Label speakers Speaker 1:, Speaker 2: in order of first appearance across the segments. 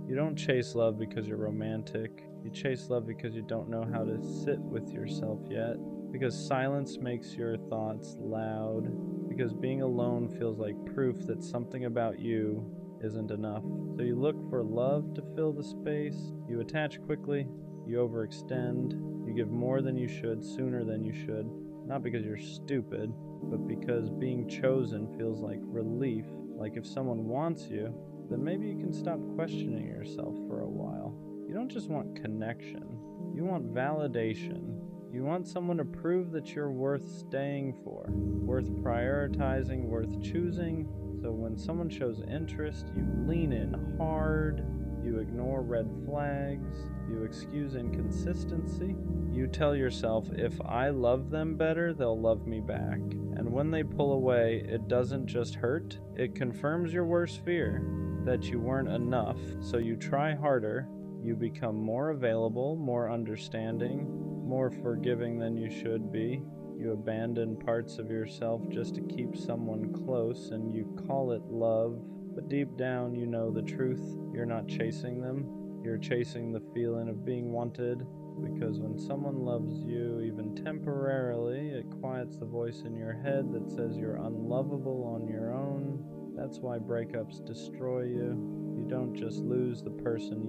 Speaker 1: You don't chase love because you're romantic. You chase love because you don't know how to sit with yourself yet. Because silence makes your thoughts loud. Because being alone feels like proof that something about you isn't enough. So you look for love to fill the space. You attach quickly. You overextend. You give more than you should, sooner than you should. Not because you're stupid, but because being chosen feels like relief. Like if someone wants you, then maybe you can stop questioning yourself for a while. You don't just want connection. You want validation. You want someone to prove that you're worth staying for, worth prioritizing, worth choosing. So when someone shows interest, you lean in hard, you ignore red flags, you excuse inconsistency. You tell yourself, if I love them better, they'll love me back. And when they pull away, it doesn't just hurt, it confirms your worst fear, that you weren't enough. So you try harder, you become more available, more understanding, more forgiving than you should be. You abandon parts of yourself just to keep someone close, and you call it love. But deep down, you know the truth. You're not chasing them. You're chasing the feeling of being wanted. Because when someone loves you, even temporarily, it quiets the voice in your head that says you're unlovable on your own. That's why breakups destroy you. You don't just lose the person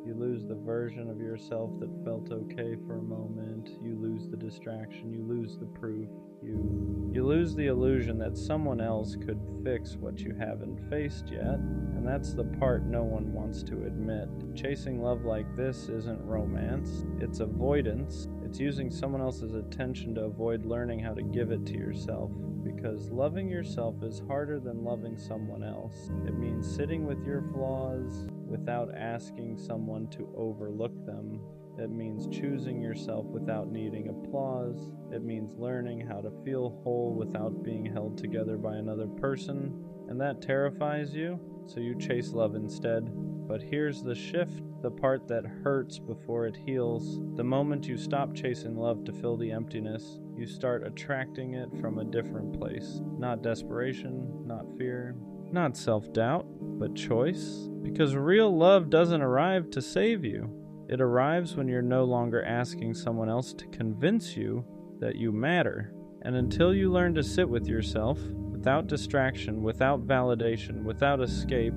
Speaker 1: you lose the version of yourself that felt okay for a moment. You lose the distraction. You lose the proof. You lose the illusion that someone else could fix what you haven't faced yet. And that's the part no one wants to admit. Chasing love like this isn't romance. It's avoidance. It's using someone else's attention to avoid learning how to give it to yourself. Because loving yourself is harder than loving someone else. It means sitting with your flaws without asking someone to overlook them. It means choosing yourself without needing applause. It means learning how to feel whole without being held together by another person. And that terrifies you, so you chase love instead. But here's the shift, the part that hurts before it heals. The moment you stop chasing love to fill the emptiness, you start attracting it from a different place. Not desperation, not fear, not self-doubt, but choice. Because real love doesn't arrive to save you. It arrives when you're no longer asking someone else to convince you that you matter. And until you learn to sit with yourself, without distraction, without validation, without escape,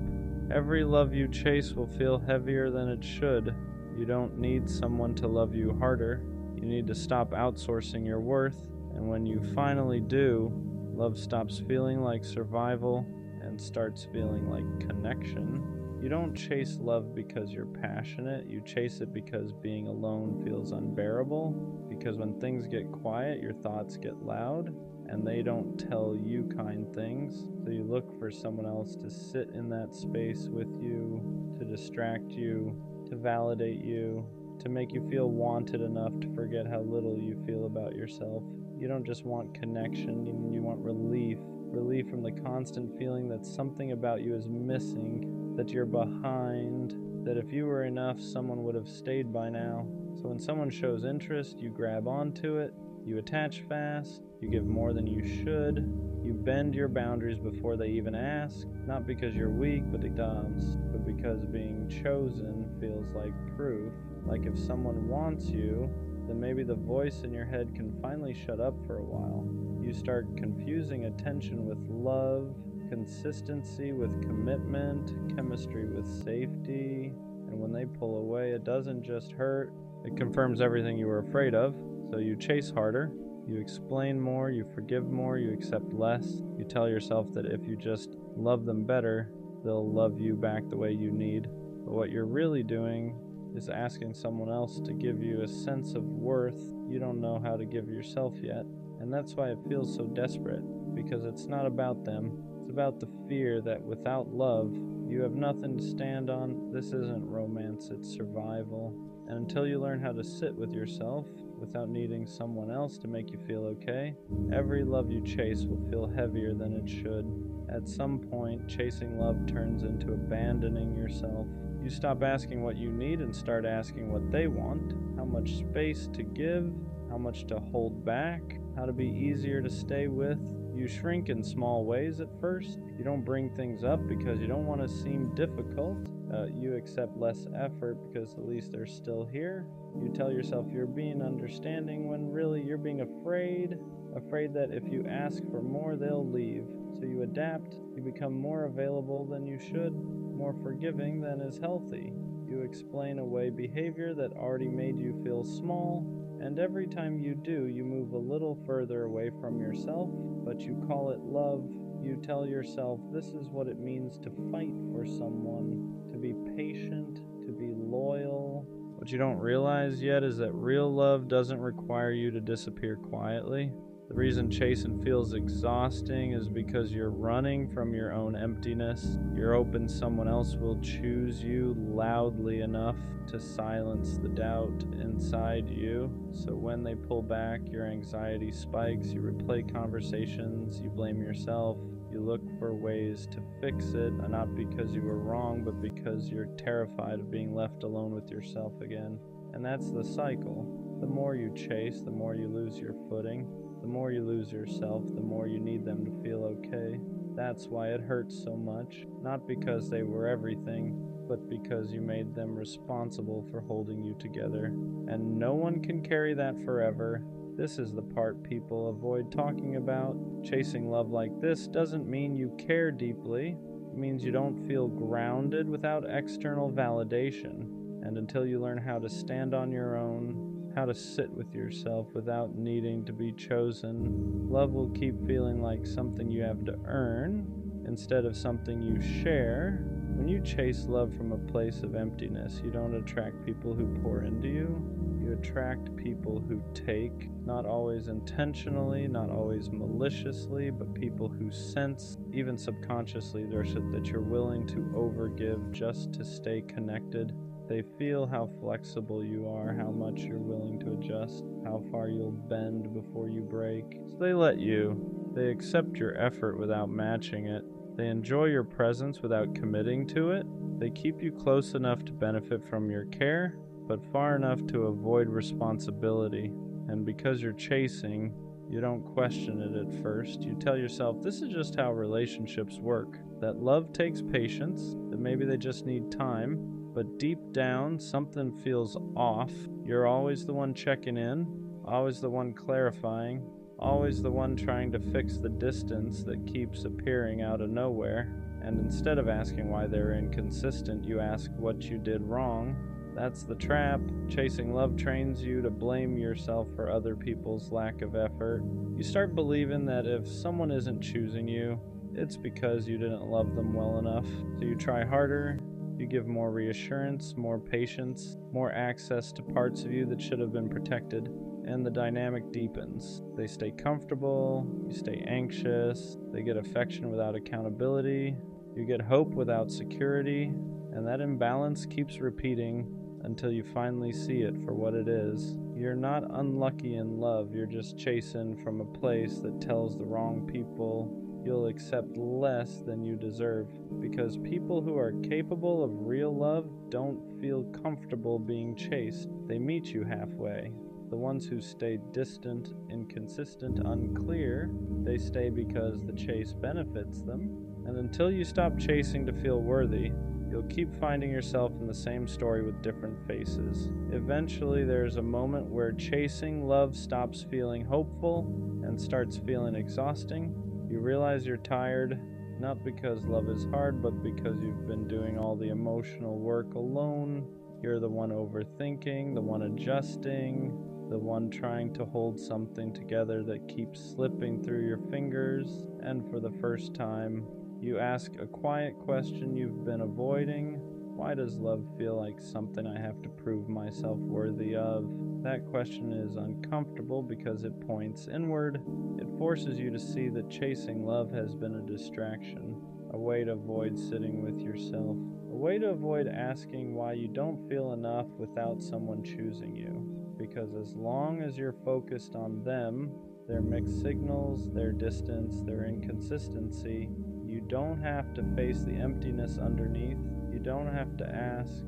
Speaker 1: every love you chase will feel heavier than it should. You don't need someone to love you harder. You need to stop outsourcing your worth. And when you finally do, love stops feeling like survival and starts feeling like connection. You don't chase love because you're passionate. You chase it because being alone feels unbearable. Because when things get quiet, your thoughts get loud, and they don't tell you kind things. So you look for someone else to sit in that space with you, to distract you, to validate you, to make you feel wanted enough to forget how little you feel about yourself. You don't just want connection, you want relief. Relief from the constant feeling that something about you is missing, that you're behind, that if you were enough, someone would have stayed by now. So when someone shows interest, you grab onto it, you attach fast, you give more than you should, you bend your boundaries before they even ask, not because you're weak, but because being chosen feels like proof. Like if someone wants you, then maybe the voice in your head can finally shut up for a while. You start confusing attention with love, consistency with commitment, chemistry with safety, and when they pull away, it doesn't just hurt, it confirms everything you were afraid of. So you chase harder, you explain more, you forgive more, you accept less. You tell yourself that if you just love them better, they'll love you back the way you need. But what you're really doing is asking someone else to give you a sense of worth you don't know how to give yourself yet. And that's why it feels so desperate, because it's not about them. It's about the fear that without love, you have nothing to stand on. This isn't romance, it's survival. And until you learn how to sit with yourself without needing someone else to make you feel okay, every love you chase will feel heavier than it should. At some point, chasing love turns into abandoning yourself. You stop asking what you need and start asking what they want, how much space to give, how much to hold back, how to be easier to stay with. You shrink in small ways at first. You don't bring things up because you don't want to seem difficult. You accept less effort because at least they're still here. You tell yourself you're being understanding when really you're being afraid that if you ask for more, they'll leave. So you adapt, you become more available than you should, more forgiving than is healthy. You explain away behavior that already made you feel small, and every time you do, you move a little further away from yourself, but you call it love. You tell yourself this is what it means to fight for someone, to be patient, to be loyal. What you don't realize yet is that real love doesn't require you to disappear quietly. The reason chasing feels exhausting is because you're running from your own emptiness. You're hoping someone else will choose you loudly enough to silence the doubt inside you. So when they pull back, your anxiety spikes, you replay conversations, you blame yourself, you look for ways to fix it, not because you were wrong, but because you're terrified of being left alone with yourself again. And that's the cycle. The more you chase, the more you lose your footing. The more you lose yourself, the more you need them to feel okay. That's why it hurts so much. Not because they were everything, but because you made them responsible for holding you together. And no one can carry that forever. This is the part people avoid talking about. Chasing love like this doesn't mean you care deeply. It means you don't feel grounded without external validation. And until you learn how to stand on your own, how to sit with yourself without needing to be chosen, love will keep feeling like something you have to earn instead of something you share. When you chase love from a place of emptiness, you don't attract people who pour into you. You attract people who take, not always intentionally, not always maliciously, but people who sense, even subconsciously, that you're willing to overgive just to stay connected. They feel how flexible you are, how much you're willing to adjust, how far you'll bend before you break. So they let you. They accept your effort without matching it. They enjoy your presence without committing to it. They keep you close enough to benefit from your care, but far enough to avoid responsibility. And because you're chasing, you don't question it at first. You tell yourself this is just how relationships work, that love takes patience, that maybe they just need time. But deep down, something feels off. You're always the one checking in, always the one clarifying, always the one trying to fix the distance that keeps appearing out of nowhere. And instead of asking why they're inconsistent, you ask what you did wrong. That's the trap. Chasing love trains you to blame yourself for other people's lack of effort. You start believing that if someone isn't choosing you, it's because you didn't love them well enough. So you try harder. You give more reassurance, more patience, more access to parts of you that should have been protected, and the dynamic deepens. They stay comfortable, you stay anxious, they get affection without accountability, you get hope without security, and that imbalance keeps repeating until you finally see it for what it is. You're not unlucky in love, you're just chasing from a place that tells the wrong people you'll accept less than you deserve, because people who are capable of real love don't feel comfortable being chased. They meet you halfway. The ones who stay distant, inconsistent, unclear, they stay because the chase benefits them. And until you stop chasing to feel worthy, you'll keep finding yourself in the same story with different faces. Eventually, there's a moment where chasing love stops feeling hopeful and starts feeling exhausting. You realize you're tired, not because love is hard, but because you've been doing all the emotional work alone. You're the one overthinking, the one adjusting, the one trying to hold something together that keeps slipping through your fingers. And for the first time, you ask a quiet question you've been avoiding. Why does love feel like something I have to prove myself worthy of? That question is uncomfortable because it points inward. It forces you to see that chasing love has been a distraction, a way to avoid sitting with yourself, a way to avoid asking why you don't feel enough without someone choosing you. Because as long as you're focused on them, their mixed signals, their distance, their inconsistency, you don't have to face the emptiness underneath. You don't have to ask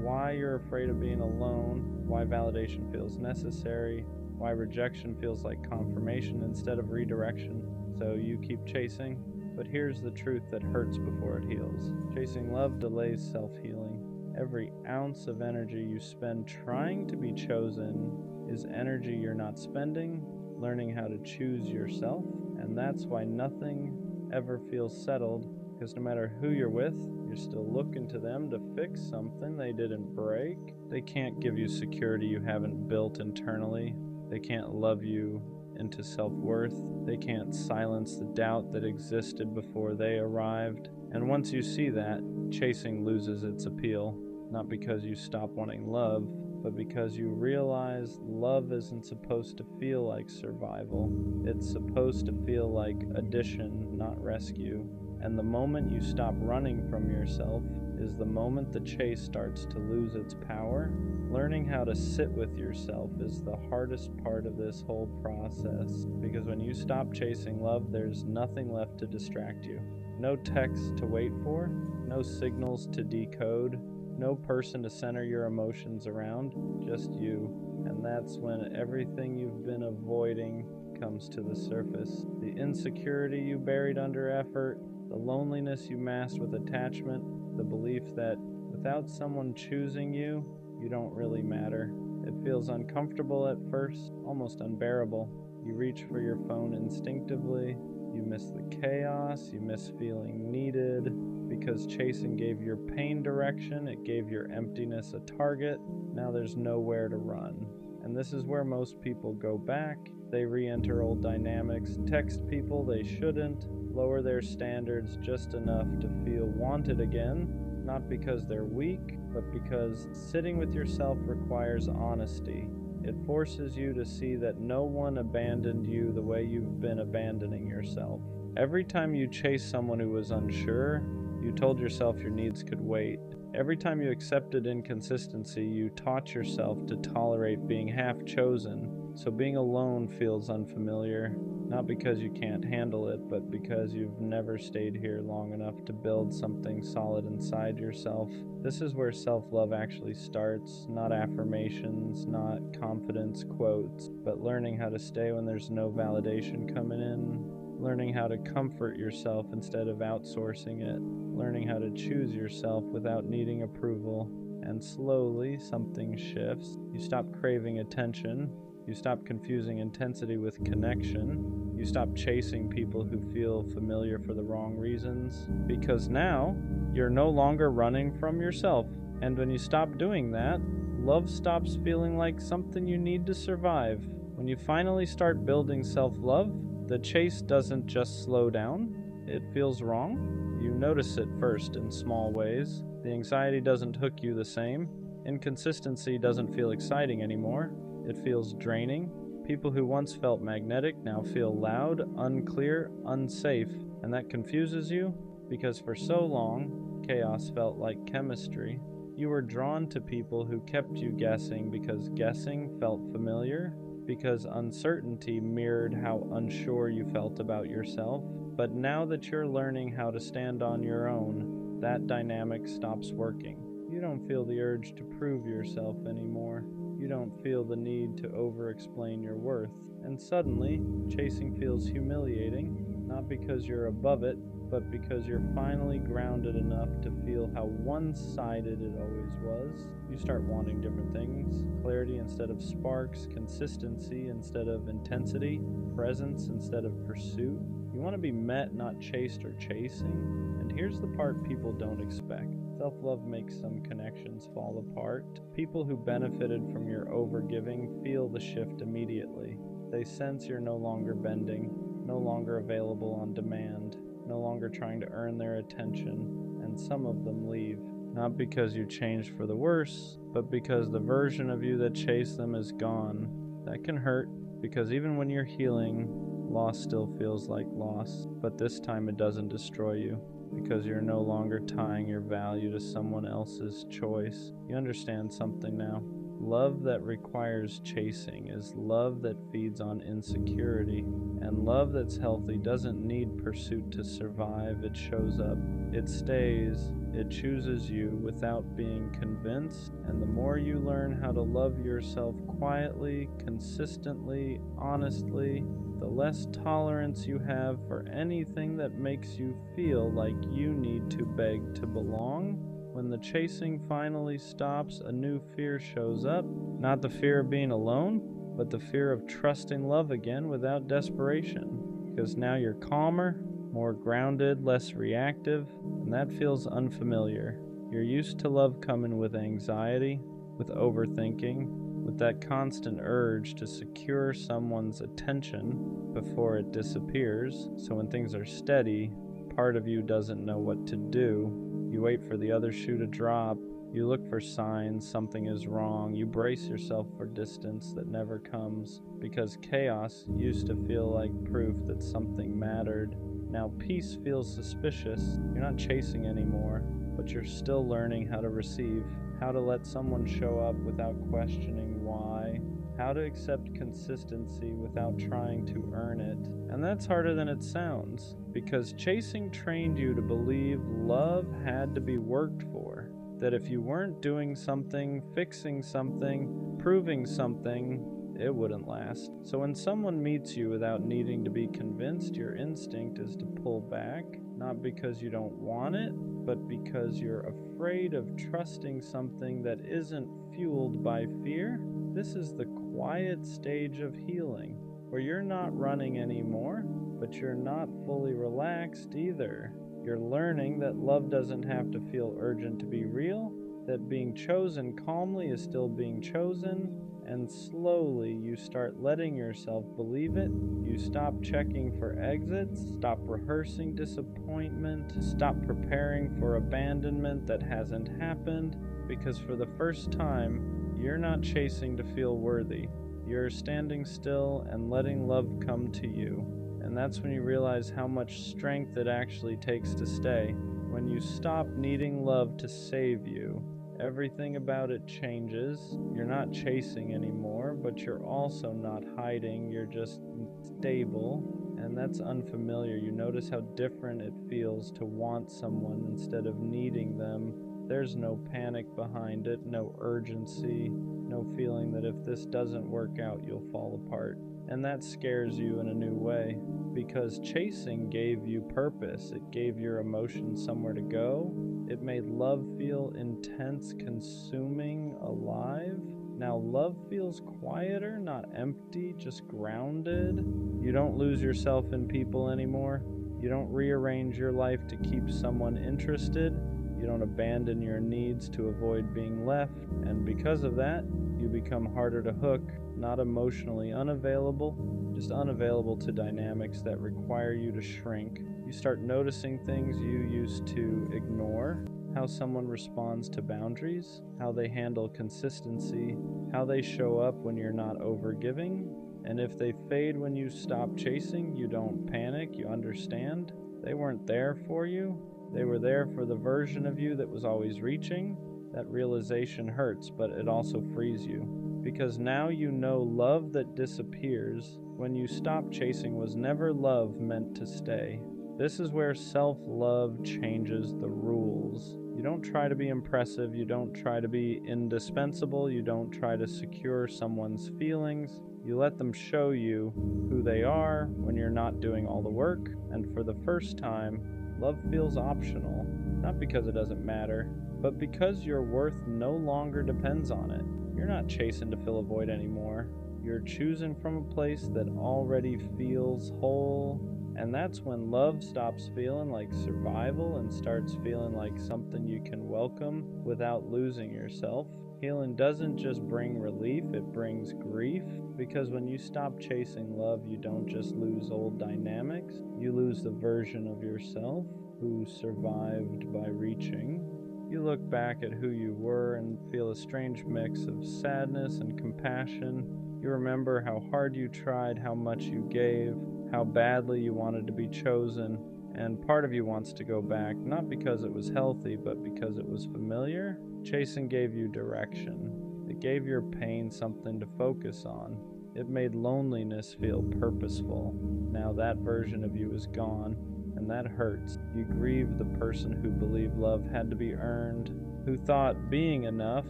Speaker 1: why you're afraid of being alone, why validation feels necessary, why rejection feels like confirmation instead of redirection. So you keep chasing But here's the truth that hurts before it heals. Chasing love delays self-healing. Every ounce of energy you spend trying to be chosen is energy you're not spending learning how to choose yourself, and that's why nothing ever feels settled, because no matter who you're with, you're still looking to them to fix something they didn't break. They can't give you security you haven't built internally. They can't love you into self-worth. They can't silence the doubt that existed before they arrived. And once you see that, chasing loses its appeal, not because you stop wanting love, but because you realize love isn't supposed to feel like survival. It's supposed to feel like addition, not rescue. And the moment you stop running from yourself is the moment the chase starts to lose its power. Learning how to sit with yourself is the hardest part of this whole process, because when you stop chasing love, there's nothing left to distract you. No text to wait for, no signals to decode, no person to center your emotions around, just you. And that's when everything you've been avoiding comes to the surface. The insecurity you buried under effort, the loneliness you masked with attachment, the belief that without someone choosing you, you don't really matter. It feels uncomfortable at first, almost unbearable. You reach for your phone instinctively. You miss the chaos, you miss feeling needed, because chasing gave your pain direction, it gave your emptiness a target. Now there's nowhere to run. And this is where most people go back. They re-enter old dynamics, text people they shouldn't, lower their standards just enough to feel wanted again, not because they're weak, but because sitting with yourself requires honesty. It forces you to see that no one abandoned you the way you've been abandoning yourself. Every time you chased someone who was unsure, you told yourself your needs could wait. Every time you accepted inconsistency, you taught yourself to tolerate being half chosen. So being alone feels unfamiliar, not because you can't handle it, but because you've never stayed here long enough to build something solid inside yourself. This is where self-love actually starts, not affirmations, not confidence quotes, but learning how to stay when there's no validation coming in, learning how to comfort yourself instead of outsourcing it, learning how to choose yourself without needing approval. And slowly, something shifts. You stop craving attention. You stop confusing intensity with connection. You stop chasing people who feel familiar for the wrong reasons. Because now, you're no longer running from yourself. And when you stop doing that, love stops feeling like something you need to survive. When you finally start building self-love, the chase doesn't just slow down. It feels wrong. You notice it first in small ways. The anxiety doesn't hook you the same. Inconsistency doesn't feel exciting anymore. It feels draining. People who once felt magnetic now feel loud, unclear, unsafe, and that confuses you because for so long, chaos felt like chemistry. You were drawn to people who kept you guessing because guessing felt familiar, because uncertainty mirrored how unsure you felt about yourself. But now that you're learning how to stand on your own, that dynamic stops working. You don't feel the urge to prove yourself anymore. You don't feel the need to over-explain your worth. And suddenly, chasing feels humiliating, not because you're above it, but because you're finally grounded enough to feel how one-sided it always was. You start wanting different things: clarity instead of sparks, consistency instead of intensity, presence instead of pursuit. You want to be met, not chased or chasing. And here's the part people don't expect. Self-love makes some connections fall apart. People who benefited from your overgiving feel the shift immediately. They sense you're no longer bending, no longer available on demand, no longer trying to earn their attention, and some of them leave. Not because you changed for the worse, but because the version of you that chased them is gone. That can hurt, because even when you're healing, loss still feels like loss, but this time it doesn't destroy you, because you're no longer tying your value to someone else's choice. You understand something now. Love that requires chasing is love that feeds on insecurity, and love that's healthy doesn't need pursuit to survive. It shows up, it stays, it chooses you without being convinced, and the more you learn how to love yourself quietly, consistently, honestly, the less tolerance you have for anything that makes you feel like you need to beg to belong. When the chasing finally stops, a new fear shows up. Not the fear of being alone, but the fear of trusting love again without desperation. Because now you're calmer, more grounded, less reactive, and that feels unfamiliar. You're used to love coming with anxiety, with overthinking, with that constant urge to secure someone's attention before it disappears. So when things are steady, part of you doesn't know what to do. You wait for the other shoe to drop. You look for signs something is wrong. You brace yourself for distance that never comes, because chaos used to feel like proof that something mattered. Now peace feels suspicious. You're not chasing anymore, but you're still learning how to receive, how to let someone show up without questioning why, how to accept consistency without trying to earn it. And that's harder than it sounds, because chasing trained you to believe love had to be worked for, that if you weren't doing something, fixing something, proving something, it wouldn't last. So when someone meets you without needing to be convinced, your instinct is to pull back, not because you don't want it, but because you're afraid of trusting something that isn't fueled by fear. This is the quiet stage of healing, where you're not running anymore, but you're not fully relaxed either. You're learning that love doesn't have to feel urgent to be real, that being chosen calmly is still being chosen, and slowly you start letting yourself believe it. You stop checking for exits, stop rehearsing disappointment, stop preparing for abandonment that hasn't happened, because for the first time, you're not chasing to feel worthy. You're standing still and letting love come to you. And that's when you realize how much strength it actually takes to stay. When you stop needing love to save you, everything about it changes. You're not chasing anymore, but you're also not hiding. You're just stable, and that's unfamiliar. You notice how different it feels to want someone instead of needing them. There's no panic behind it, no urgency, no feeling that if this doesn't work out, you'll fall apart. And that scares you in a new way, because chasing gave you purpose. It gave your emotions somewhere to go. It made love feel intense, consuming, alive. Now love feels quieter, not empty, just grounded. You don't lose yourself in people anymore. You don't rearrange your life to keep someone interested. You don't abandon your needs to avoid being left. And because of that, you become harder to hook, not emotionally unavailable, just unavailable to dynamics that require you to shrink. You start noticing things you used to ignore, how someone responds to boundaries, how they handle consistency, how they show up when you're not overgiving. And if they fade when you stop chasing, you don't panic, you understand. They weren't there for you. They were there for the version of you that was always reaching. That realization hurts, but it also frees you. Because now you know love that disappears when you stop chasing was never love meant to stay. This is where self-love changes the rules. You don't try to be impressive, you don't try to be indispensable, you don't try to secure someone's feelings. You let them show you who they are when you're not doing all the work, and for the first time, love feels optional, not because it doesn't matter, but because your worth no longer depends on it. You're not chasing to fill a void anymore. You're choosing from a place that already feels whole, and that's when love stops feeling like survival and starts feeling like something you can welcome without losing yourself. Healing doesn't just bring relief, it brings grief, because when you stop chasing love, you don't just lose old dynamics, you lose the version of yourself who survived by reaching. You look back at who you were and feel a strange mix of sadness and compassion. You remember how hard you tried, how much you gave, how badly you wanted to be chosen, and part of you wants to go back, not because it was healthy, but because it was familiar. Chasing gave you direction. It It gave your pain something to focus on. It made loneliness feel purposeful. Now that version of you is gone, and that hurts. You grieve the person who believed love had to be earned, who thought being enough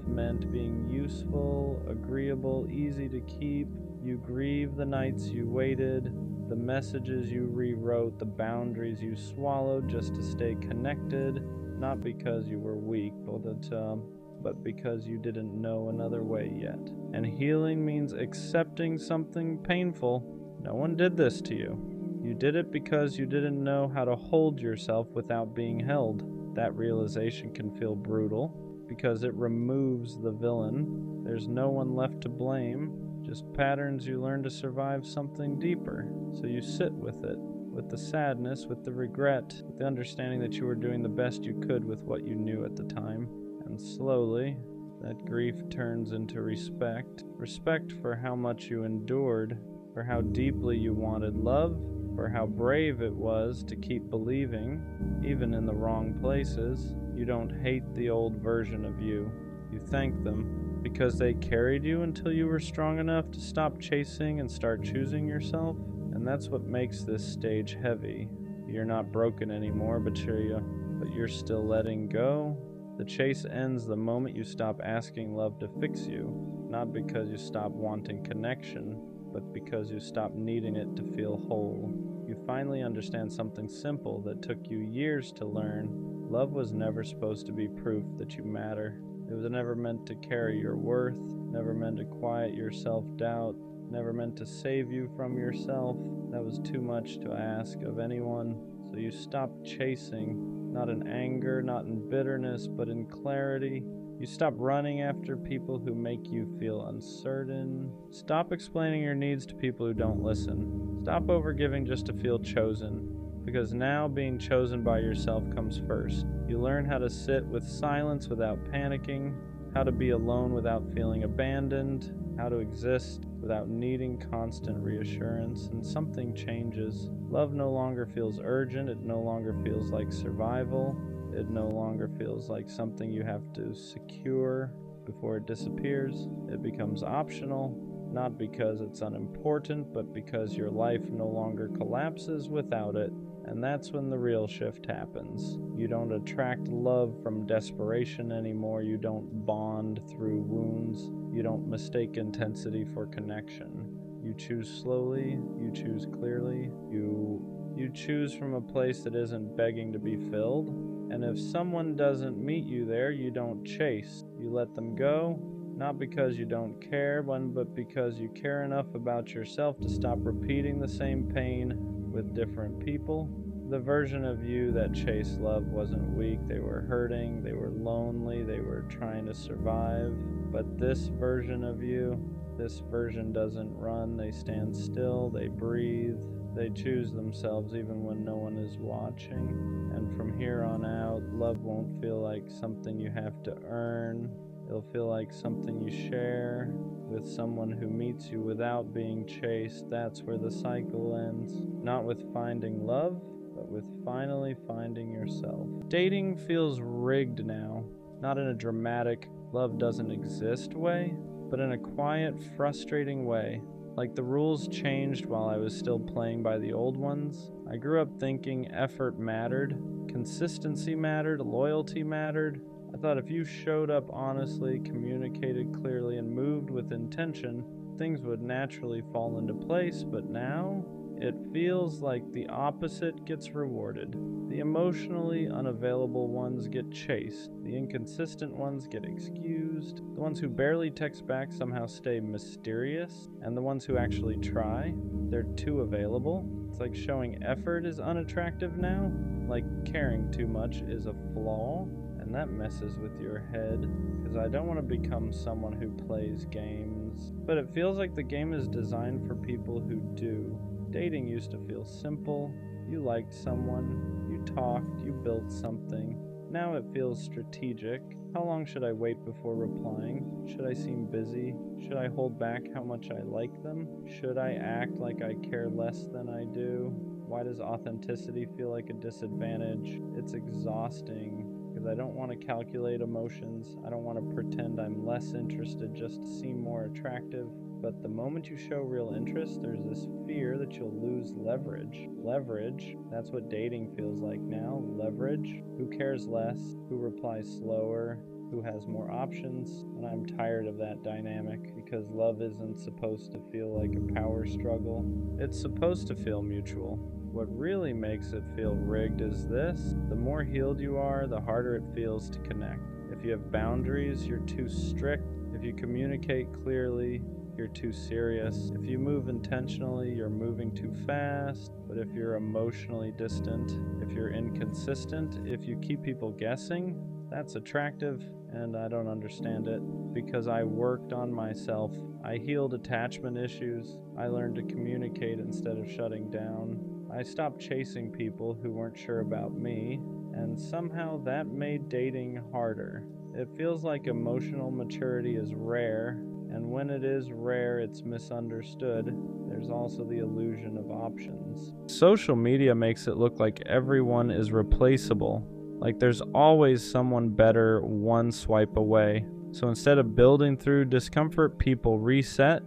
Speaker 1: meant being useful, agreeable, easy to keep. You grieve the nights you waited, the messages you rewrote, the boundaries you swallowed just to stay connected, not because you were weak, but because you didn't know another way yet. And healing means accepting something painful. No one did this to you. You did it because you didn't know how to hold yourself without being held. That realization can feel brutal because it removes the villain. There's no one left to blame, just patterns you learn to survive something deeper. So you sit with it, with the sadness, with the regret, with the understanding that you were doing the best you could with what you knew at the time. And slowly, that grief turns into respect. Respect for how much you endured, for how deeply you wanted love, for how brave it was to keep believing, even in the wrong places. You don't hate the old version of you. You thank them because they carried you until you were strong enough to stop chasing and start choosing yourself. And that's what makes this stage heavy. You're not broken anymore, but you're still letting go. The chase ends the moment you stop asking love to fix you, not because you stop wanting connection, but because you stop needing it to feel whole. You finally understand something simple that took you years to learn. Love was never supposed to be proof that you matter. It was never meant to carry your worth, never meant to quiet your self-doubt, never meant to save you from yourself. That was too much to ask of anyone. So you stopped chasing, not in anger, not in bitterness, but in clarity. You stop running after people who make you feel uncertain. Stop explaining your needs to people who don't listen. Stop overgiving just to feel chosen, because now being chosen by yourself comes first. You learn how to sit with silence without panicking, how to be alone without feeling abandoned, how to exist without needing constant reassurance, and something changes. Love no longer feels urgent, it no longer feels like survival. It no longer feels like something you have to secure before it disappears. It becomes optional, not because it's unimportant, but because your life no longer collapses without it. And that's when the real shift happens. You don't attract love from desperation anymore. You don't bond through wounds. You don't mistake intensity for connection. You choose slowly. You choose clearly. You choose from a place that isn't begging to be filled. And if someone doesn't meet you there, you don't chase. You let them go, not because you don't care, but because you care enough about yourself to stop repeating the same pain with different people. The version of you that chased love wasn't weak. They were hurting, they were lonely, they were trying to survive. But this version of you, this version doesn't run. They stand still, they breathe, they choose themselves even when no one is watching. And from here on out, love won't feel like something you have to earn. It'll feel like something you share with someone who meets you without being chased. That's where the cycle ends. Not with finding love, but with finally finding yourself. Dating feels rigged now, not in a dramatic love doesn't exist way, but in a quiet, frustrating way. Like the rules changed while I was still playing by the old ones. I grew up thinking effort mattered, consistency mattered, loyalty mattered. I thought if you showed up honestly, communicated clearly, and moved with intention, things would naturally fall into place. But now, it feels like the opposite gets rewarded. The emotionally unavailable ones get chased. The inconsistent ones get excused. The ones who barely text back somehow stay mysterious. And the ones who actually try, they're too available. It's like showing effort is unattractive now. Like caring too much is a flaw. And that messes with your head, because I don't want to become someone who plays games. But it feels like the game is designed for people who do. Dating used to feel simple. You liked someone, you talked, you built something. Now it feels strategic. How long should I wait before replying? Should I seem busy? Should I hold back how much I like them? Should I act like I care less than I do? Why does authenticity feel like a disadvantage? It's exhausting, because because I don't want to calculate emotions. I don't want to pretend I'm less interested just to seem more attractive. But the moment you show real interest, there's this fear that you'll lose leverage. Leverage, that's what dating feels like now. Leverage. Who cares less? Who replies slower? Who has more options? And I'm tired of that dynamic, because love isn't supposed to feel like a power struggle. It's supposed to feel mutual. What really makes it feel rigged is this: the more healed you are, the harder it feels to connect. If you have boundaries, you're too strict. If you communicate clearly, you're too serious. If you move intentionally, you're moving too fast. But if you're emotionally distant, if you're inconsistent, if you keep people guessing, that's attractive, and I don't understand it, because I worked on myself. I healed attachment issues. I learned to communicate instead of shutting down. I stopped chasing people who weren't sure about me, and somehow that made dating harder. It feels like emotional maturity is rare, and when it is rare, it's misunderstood. There's also the illusion of options. Social media makes it look like everyone is replaceable, like there's always someone better one swipe away. So instead of building through discomfort, people reset.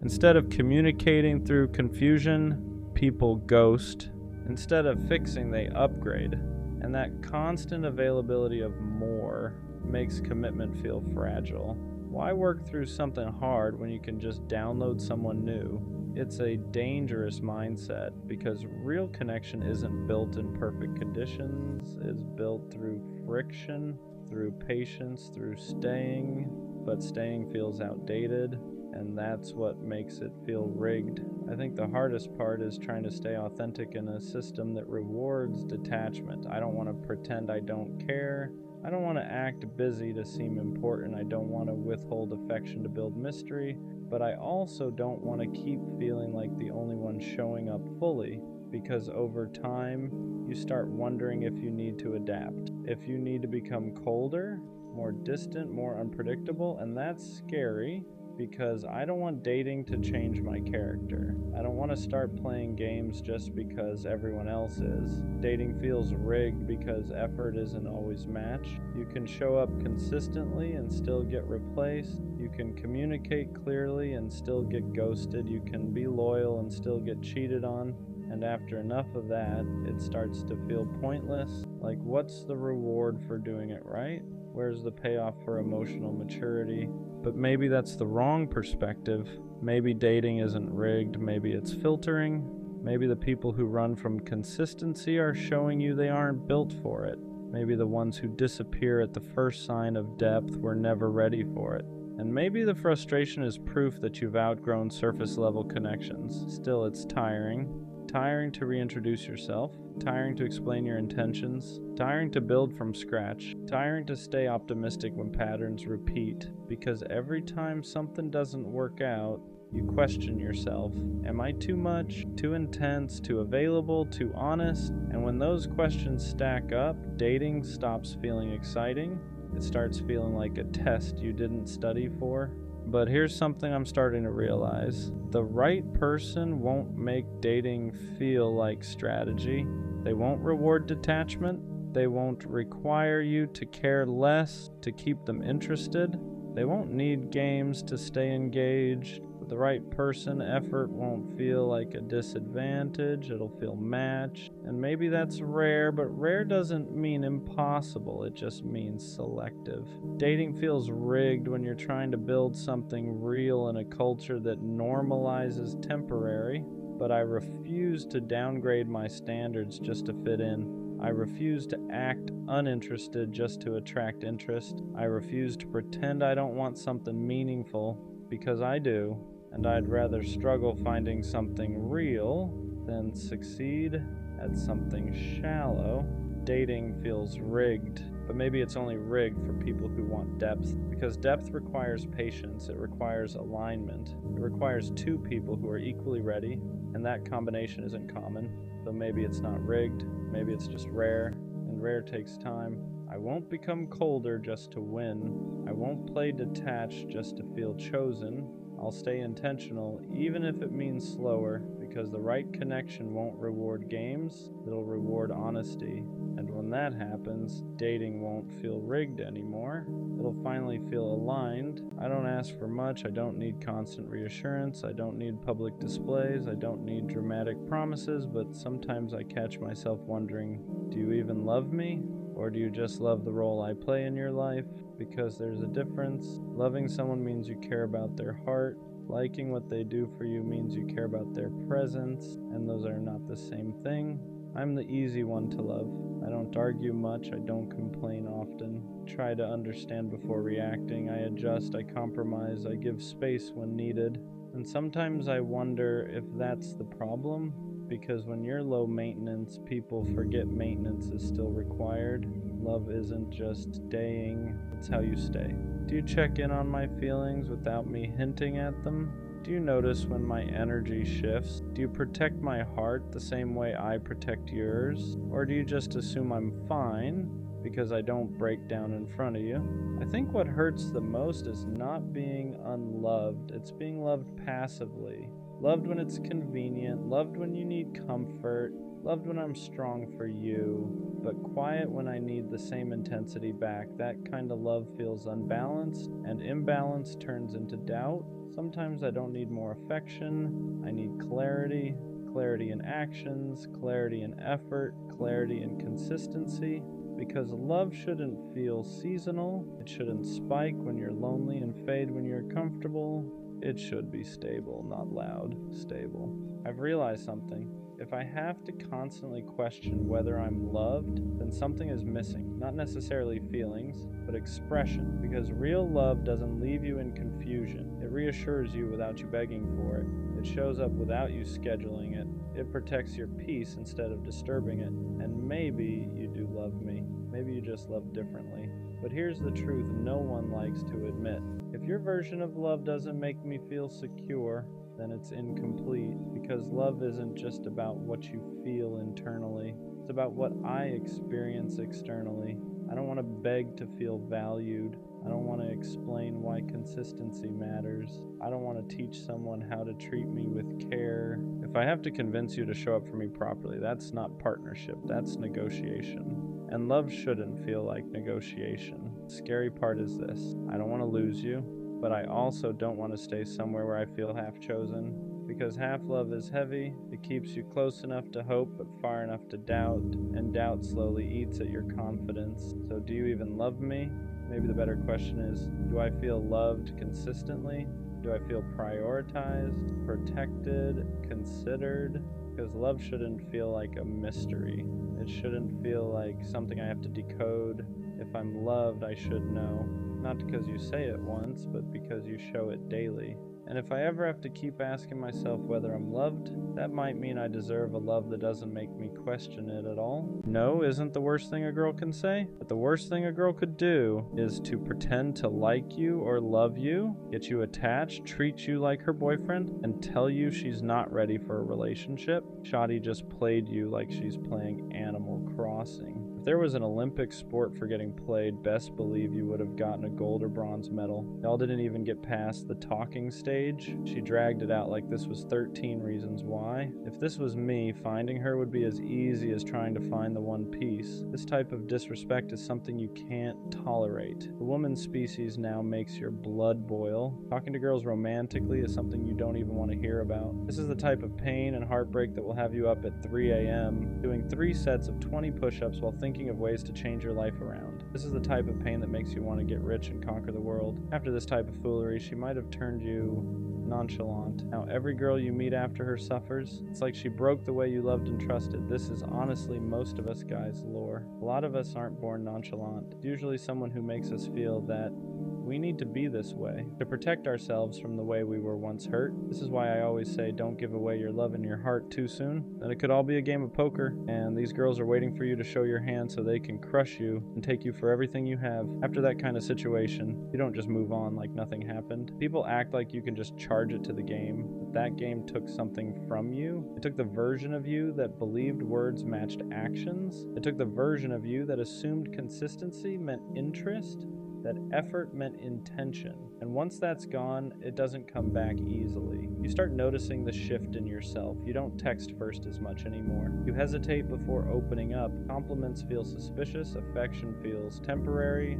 Speaker 1: Instead of communicating through confusion, people ghost. Instead of fixing, they upgrade. And that constant availability of more makes commitment feel fragile. Why work through something hard when you can just download someone new? It's a dangerous mindset, because real connection isn't built in perfect conditions. It's built through friction, through patience, through staying. But staying feels outdated, and that's what makes it feel rigged. I think the hardest part is trying to stay authentic in a system that rewards detachment. I don't want to pretend I don't care. I don't want to act busy to seem important. I don't want to withhold affection to build mystery. But I also don't want to keep feeling like the only one showing up fully, because over time, you start wondering if you need to adapt, if you need to become colder, more distant, more unpredictable, and that's scary, because I don't want dating to change my character. I don't want to start playing games just because everyone else is. Dating feels rigged because effort isn't always matched. You can show up consistently and still get replaced. You can communicate clearly and still get ghosted. You can be loyal and still get cheated on. And after enough of that, it starts to feel pointless. Like, what's the reward for doing it right? Where's the payoff for emotional maturity? But maybe that's the wrong perspective. Maybe dating isn't rigged. Maybe it's filtering. Maybe the people who run from consistency are showing you they aren't built for it. Maybe the ones who disappear at the first sign of depth were never ready for it. And maybe the frustration is proof that you've outgrown surface level connections. Still, it's tiring. Tiring to reintroduce yourself, tiring to explain your intentions, tiring to build from scratch, tiring to stay optimistic when patterns repeat, because every time something doesn't work out, you question yourself. Am I too much, too intense, too available, too honest? And when those questions stack up, dating stops feeling exciting. It starts feeling like a test you didn't study for. But here's something I'm starting to realize. The right person won't make dating feel like strategy. They won't reward detachment. They won't require you to care less to keep them interested. They won't need games to stay engaged. With the right person, effort won't feel like a disadvantage. It'll feel matched. And maybe that's rare, but rare doesn't mean impossible. It just means selective. Dating feels rigged when you're trying to build something real in a culture that normalizes temporary. But I refuse to downgrade my standards just to fit in. I refuse to act uninterested just to attract interest. I refuse to pretend I don't want something meaningful, because I do, and I'd rather struggle finding something real than succeed at something shallow. Dating feels rigged, but maybe it's only rigged for people who want depth, because depth requires patience, it requires alignment, it requires two people who are equally ready, and that combination isn't common. So maybe it's not rigged, maybe it's just rare, and rare takes time. I won't become colder just to win. I won't play detached just to feel chosen. I'll stay intentional, even if it means slower, because the right connection won't reward games, it'll reward honesty. And when when that happens, dating won't feel rigged anymore. It'll finally feel aligned. I don't ask for much. I don't need constant reassurance. I don't need public displays. I don't need dramatic promises, but sometimes I catch myself wondering, do you even love me? Or do you just love the role I play in your life? Because there's a difference. Loving someone means you care about their heart. Liking what they do for you means you care about their presence, and those are not the same thing. I'm the easy one to love. I don't argue much. I don't complain often. Try to understand before reacting. I adjust. I compromise. I give space when needed. And sometimes I wonder if that's the problem, because when you're low maintenance, people forget maintenance is still required. Love isn't just staying, it's how you stay. Do you check in on my feelings without me hinting at them? Do you notice when my energy shifts? Do you protect my heart the same way I protect yours? Or do you just assume I'm fine because I don't break down in front of you? I think what hurts the most is not being unloved, it's being loved passively. Loved when it's convenient, loved when you need comfort, loved when I'm strong for you, but quiet when I need the same intensity back. That kind of love feels unbalanced, and imbalance turns into doubt. Sometimes I don't need more affection, I need clarity. Clarity in actions, clarity in effort, clarity in consistency. Because love shouldn't feel seasonal, it shouldn't spike when you're lonely and fade when you're comfortable. It should be stable, not loud, stable. I've realized something. If I have to constantly question whether I'm loved, then something is missing. Not necessarily feelings, but expression. Because real love doesn't leave you in confusion. It reassures you without you begging for it. It shows up without you scheduling it. It protects your peace instead of disturbing it. And maybe you do love me. Maybe you just love differently. But here's the truth no one likes to admit. If your version of love doesn't make me feel secure, then it's incomplete, because love isn't just about what you feel internally. It's about what I experience externally. I don't want to beg to feel valued. I don't want to explain why consistency matters. I don't want to teach someone how to treat me with care. If I have to convince you to show up for me properly, that's not partnership, that's negotiation. And love shouldn't feel like negotiation. The scary part is this: I don't want to lose you, but I also don't want to stay somewhere where I feel half chosen. Because half love is heavy, it keeps you close enough to hope but far enough to doubt, and doubt slowly eats at your confidence. So do you even love me? Maybe the better question is, do I feel loved consistently? Do I feel prioritized, protected, considered? Because love shouldn't feel like a mystery. It shouldn't feel like something I have to decode. If I'm loved, I should know. Not because you say it once, but because you show it daily. And if I ever have to keep asking myself whether I'm loved, that might mean I deserve a love that doesn't make me question it at all. No isn't the worst thing a girl can say, but the worst thing a girl could do is to pretend to like you or love you, get you attached, treat you like her boyfriend, and tell you she's not ready for a relationship. Shawty just played you like she's playing Animal Crossing. If there was an Olympic sport for getting played, best believe you would have gotten a gold or bronze medal. Y'all didn't even get past the talking stage. She dragged it out like this was 13 Reasons Why. If this was me, finding her would be as easy as trying to find the one piece. This type of disrespect is something you can't tolerate. The woman species now makes your blood boil. Talking to girls romantically is something you don't even want to hear about. This is the type of pain and heartbreak that will have you up at 3 a.m. doing 3 sets of 20 push-ups while thinking of ways to change your life around. This is the type of pain that makes you want to get rich and conquer the world. After this type of foolery, she might have turned you nonchalant. Now every girl you meet after her suffers. It's like she broke the way you loved and trusted. This is honestly most of us guys' lore. A lot of us aren't born nonchalant. It's usually someone who makes us feel that we need to be this way to protect ourselves from the way we were once hurt. This is why I always say don't give away your love and your heart too soon. Then it could all be a game of poker, and these girls are waiting for you to show your hand so they can crush you and take you for everything you have. After that kind of situation, you don't just move on like nothing happened. People act like you can just charge it to the game, but that game took something from you. It took the version of you that believed words matched actions. It took the version of you that assumed consistency meant interest. that effort meant intention. And once that's gone, it doesn't come back easily. You start noticing the shift in yourself. You don't text first as much anymore. You hesitate before opening up. Compliments feel suspicious. Affection feels temporary.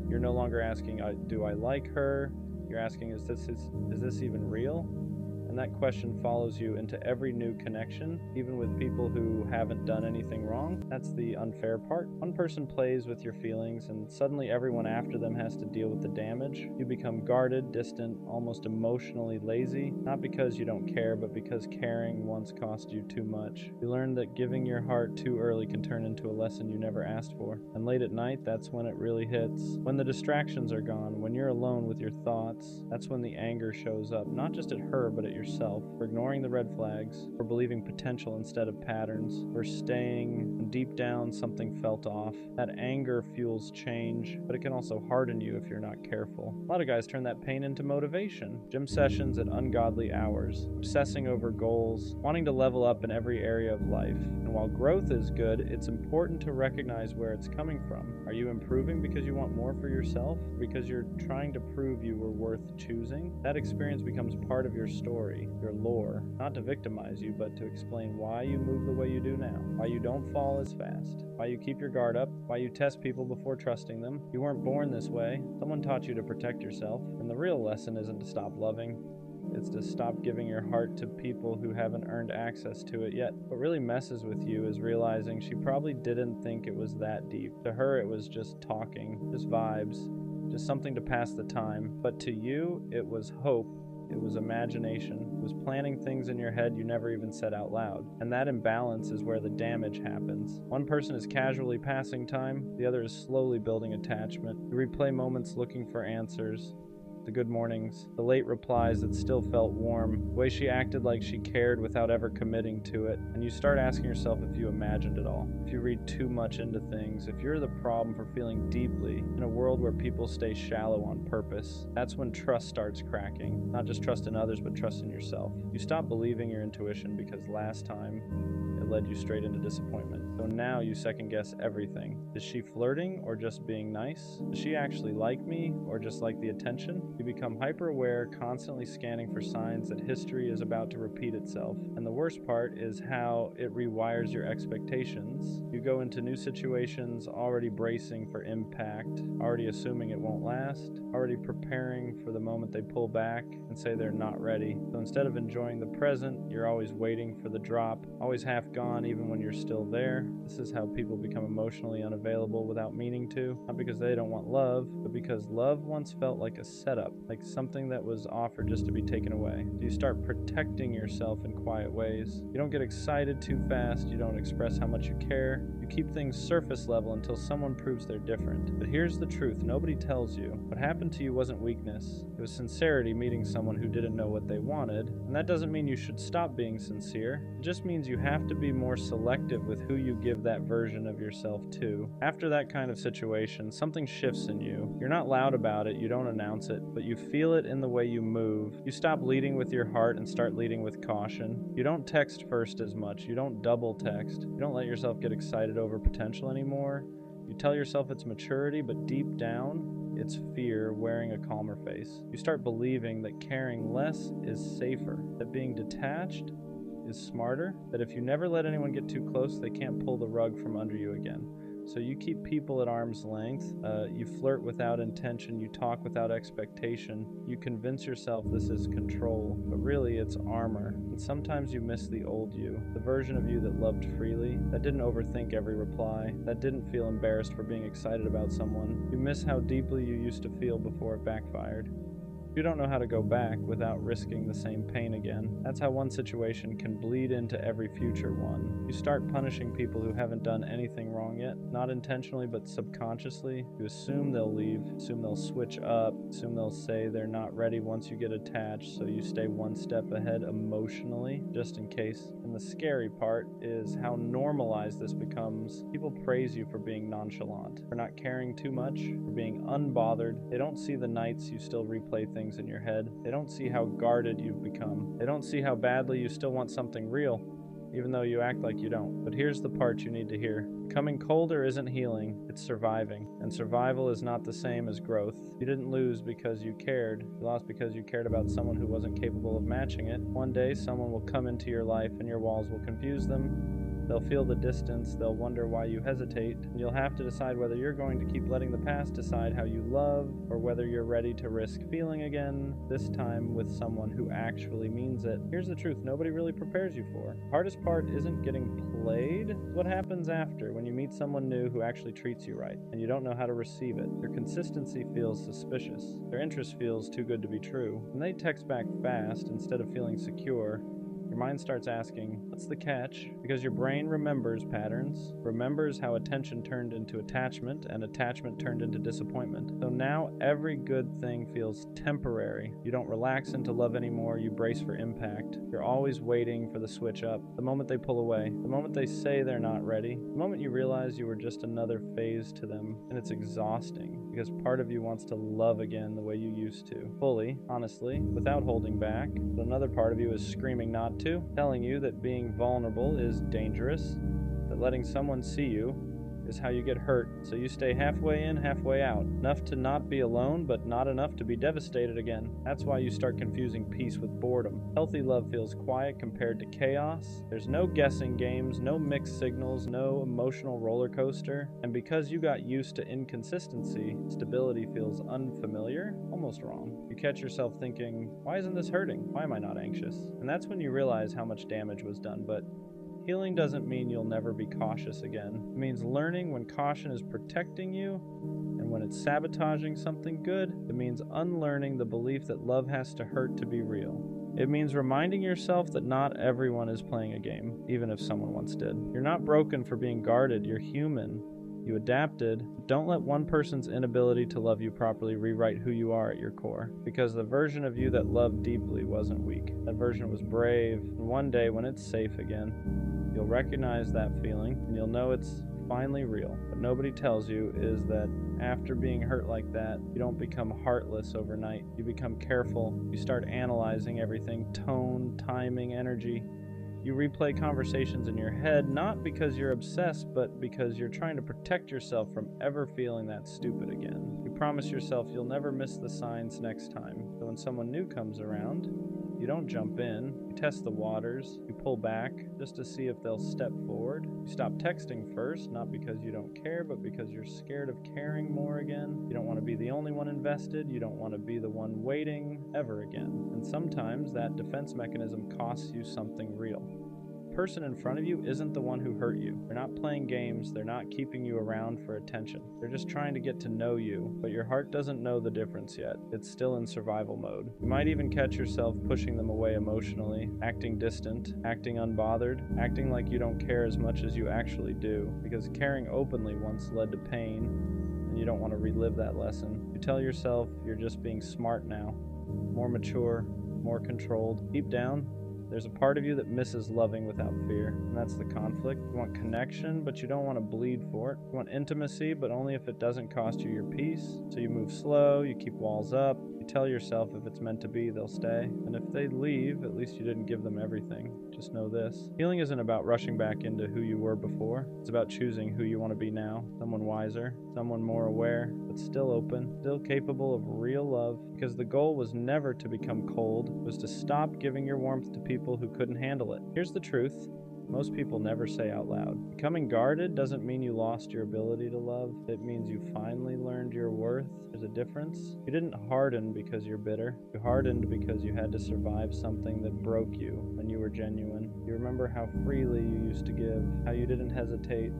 Speaker 1: You're no longer asking, do I like her? You're asking, is this even real? And that question follows you into every new connection, even with people who haven't done anything wrong. That's the unfair part. One person plays with your feelings, and suddenly everyone after them has to deal with the damage. You become guarded, distant, almost emotionally lazy, not because you don't care, but because caring once cost you too much. You learn that giving your heart too early can turn into a lesson you never asked for. And late at night, that's when it really hits. When the distractions are gone, when you're alone with your thoughts, that's when the anger shows up, not just at her, but at yourself, for ignoring the red flags, for believing potential instead of patterns, for staying when deep down something felt off. That anger fuels change, but it can also harden you if you're not careful. A lot of guys turn that pain into motivation. Gym sessions at ungodly hours, obsessing over goals, wanting to level up in every area of life. And while growth is good, it's important to recognize where it's coming from. Are you improving because you want more for yourself? Because you're trying to prove you were worth choosing? That experience becomes part of your story, your lore, not to victimize you, but to explain why you move the way you do now, why you don't fall as fast, why you keep your guard up, why you test people before trusting them. You weren't born this way. Someone taught you to protect yourself. And the real lesson isn't to stop loving. It's to stop giving your heart to people who haven't earned access to it yet. What really messes with you is realizing she probably didn't think it was that deep. To her, it was just talking, just vibes, just something to pass the time. But to you, it was hope. It was imagination. It was planning things in your head you never even said out loud. And that imbalance is where the damage happens. One person is casually passing time, the other is slowly building attachment. You replay moments looking for answers. The good mornings, the late replies that still felt warm, the way she acted like she cared without ever committing to it, and you start asking yourself if you imagined it all, if you read too much into things, if you're the problem for feeling deeply in a world where people stay shallow on purpose. That's when trust starts cracking, not just trust in others, but trust in yourself. You stop believing your intuition because last time it led you straight into disappointment. So now you second guess everything. Is she flirting or just being nice? Does she actually like me or just like the attention? You become hyper-aware, constantly scanning for signs that history is about to repeat itself. And the worst part is how it rewires your expectations. You go into new situations already bracing for impact, already assuming it won't last, already preparing for the moment they pull back and say they're not ready. So instead of enjoying the present, you're always waiting for the drop, always half gone even when you're still there. This is how people become emotionally unavailable without meaning to, not because they don't want love, but because love once felt like a setup, like something that was offered just to be taken away. So you start protecting yourself in quiet ways. You don't get excited too fast, you don't express how much you care. You keep things surface level until someone proves they're different. But here's the truth, nobody tells you. What happened to you wasn't weakness. It was sincerity meeting someone who didn't know what they wanted. And that doesn't mean you should stop being sincere. It just means you have to be more selective with who you give that version of yourself to. After that kind of situation, something shifts in you. You're not loud about it, you don't announce it, but you feel it in the way you move. You stop leading with your heart and start leading with caution. You don't text first as much. You don't double text. You don't let yourself get excited over potential anymore. You tell yourself it's maturity, but deep down, it's fear wearing a calmer face. You start believing that caring less is safer, that being detached is smarter, that if you never let anyone get too close, they can't pull the rug from under you again. So you keep people at arm's length, you flirt without intention, you talk without expectation, you convince yourself this is control, but really it's armor. And sometimes you miss the old you, the version of you that loved freely, that didn't overthink every reply, that didn't feel embarrassed for being excited about someone. You miss how deeply you used to feel before it backfired. You don't know how to go back without risking the same pain again. That's how one situation can bleed into every future one. You start punishing people who haven't done anything wrong yet, not intentionally but subconsciously. You assume they'll leave, assume they'll switch up, assume they'll say they're not ready once you get attached, so you stay one step ahead emotionally, just in case. And the scary part is how normalized this becomes. People praise you for being nonchalant, for not caring too much, for being unbothered. They don't see the nights you still replay things in your head. They don't see how guarded you've become. They don't see how badly you still want something real. even though you act like you don't. But here's the part you need to hear. Becoming colder isn't healing, it's surviving. And survival is not the same as growth. You didn't lose because you cared. You lost because you cared about someone who wasn't capable of matching it. One day, someone will come into your life and your walls will confuse them. They'll feel the distance, they'll wonder why you hesitate, and you'll have to decide whether you're going to keep letting the past decide how you love, or whether you're ready to risk feeling again, this time with someone who actually means it. Here's the truth nobody really prepares you for. The hardest part isn't getting played, it's what happens after, when you meet someone new who actually treats you right, and you don't know how to receive it. Their consistency feels suspicious. Their interest feels too good to be true. When they text back fast instead of feeling secure, your mind starts asking, what's the catch? Because your brain remembers patterns, remembers how attention turned into attachment, and attachment turned into disappointment. So now every good thing feels temporary. You don't relax into love anymore, you brace for impact. You're always waiting for the switch up, the moment they pull away, the moment they say they're not ready, the moment you realize you were just another phase to them. And it's exhausting, because part of you wants to love again the way you used to. Fully, honestly, without holding back. But another part of you is screaming not to, telling you that being vulnerable is dangerous, that letting someone see you is how you get hurt, so you stay halfway in, halfway out. Enough to not be alone, but not enough to be devastated again. That's why you start confusing peace with boredom. Healthy love feels quiet compared to chaos. There's no guessing games, no mixed signals, no emotional roller coaster. And because you got used to inconsistency, stability feels unfamiliar, almost wrong. You catch yourself thinking, why isn't this hurting? Why am I not anxious? And that's when you realize how much damage was done. But healing doesn't mean you'll never be cautious again. It means learning when caution is protecting you and when it's sabotaging something good. It means unlearning the belief that love has to hurt to be real. It means reminding yourself that not everyone is playing a game, even if someone once did. You're not broken for being guarded, you're human. You adapted. Don't let one person's inability to love you properly rewrite who you are at your core, because the version of you that loved deeply wasn't weak. That version was brave, and one day when it's safe again, you'll recognize that feeling, and you'll know it's finally real. What nobody tells you is that after being hurt like that, you don't become heartless overnight. You become careful. You start analyzing everything, tone, timing, energy. You replay conversations in your head, not because you're obsessed, but because you're trying to protect yourself from ever feeling that stupid again. You promise yourself you'll never miss the signs next time. So when someone new comes around, you don't jump in. You test the waters. You pull back just to see if they'll step forward. You stop texting first, not because you don't care, but because you're scared of caring more again. You don't want to be the only one invested. You don't want to be the one waiting ever again. And sometimes that defense mechanism costs you something real. The person in front of you isn't the one who hurt you. They're not playing games. They're not keeping you around for attention. They're just trying to get to know you, but your heart doesn't know the difference yet. It's still in survival mode. You might even catch yourself pushing them away emotionally, acting distant, acting unbothered, acting like you don't care as much as you actually do, because caring openly once led to pain, and you don't want to relive that lesson. You tell yourself you're just being smart now, more mature, more controlled. Deep down, there's a part of you that misses loving without fear, and that's the conflict. You want connection, but you don't want to bleed for it. You want intimacy, but only if it doesn't cost you your peace. So you move slow, you keep walls up, you tell yourself if it's meant to be, they'll stay. And if they leave, at least you didn't give them everything. Just know this. Healing isn't about rushing back into who you were before. It's about choosing who you want to be now. Someone wiser, someone more aware, but still open, still capable of real love. Because the goal was never to become cold, it was to stop giving your warmth to people who couldn't handle it. Here's the truth. Most people never say out loud. Becoming guarded doesn't mean you lost your ability to love. It means you finally learned your worth. There's a difference. You didn't harden because you're bitter. You hardened because you had to survive something that broke you when you were genuine. You remember how freely you used to give, how you didn't hesitate,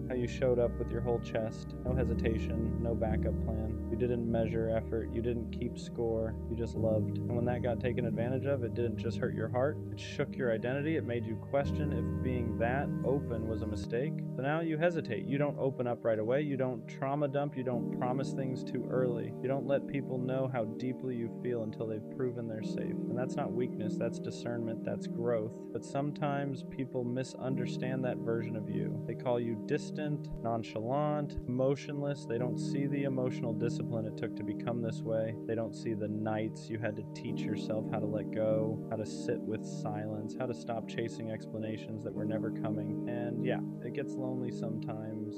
Speaker 1: how you showed up with your whole chest. No hesitation, no backup plan. You didn't measure effort. You didn't keep score. You just loved. And when that got taken advantage of, it didn't just hurt your heart. It shook your identity. It made you question if being that open was a mistake. So now you hesitate. You don't open up right away. You don't trauma dump. You don't promise things too early. You don't let people know how deeply you feel until they've proven they're safe. And that's not weakness. That's discernment. That's growth. But sometimes people misunderstand that version of you. They call you distant, distant, nonchalant, emotionless. They don't see the emotional discipline it took to become this way. They don't see the nights you had to teach yourself how to let go, how to sit with silence, how to stop chasing explanations that were never coming. And yeah, it gets lonely sometimes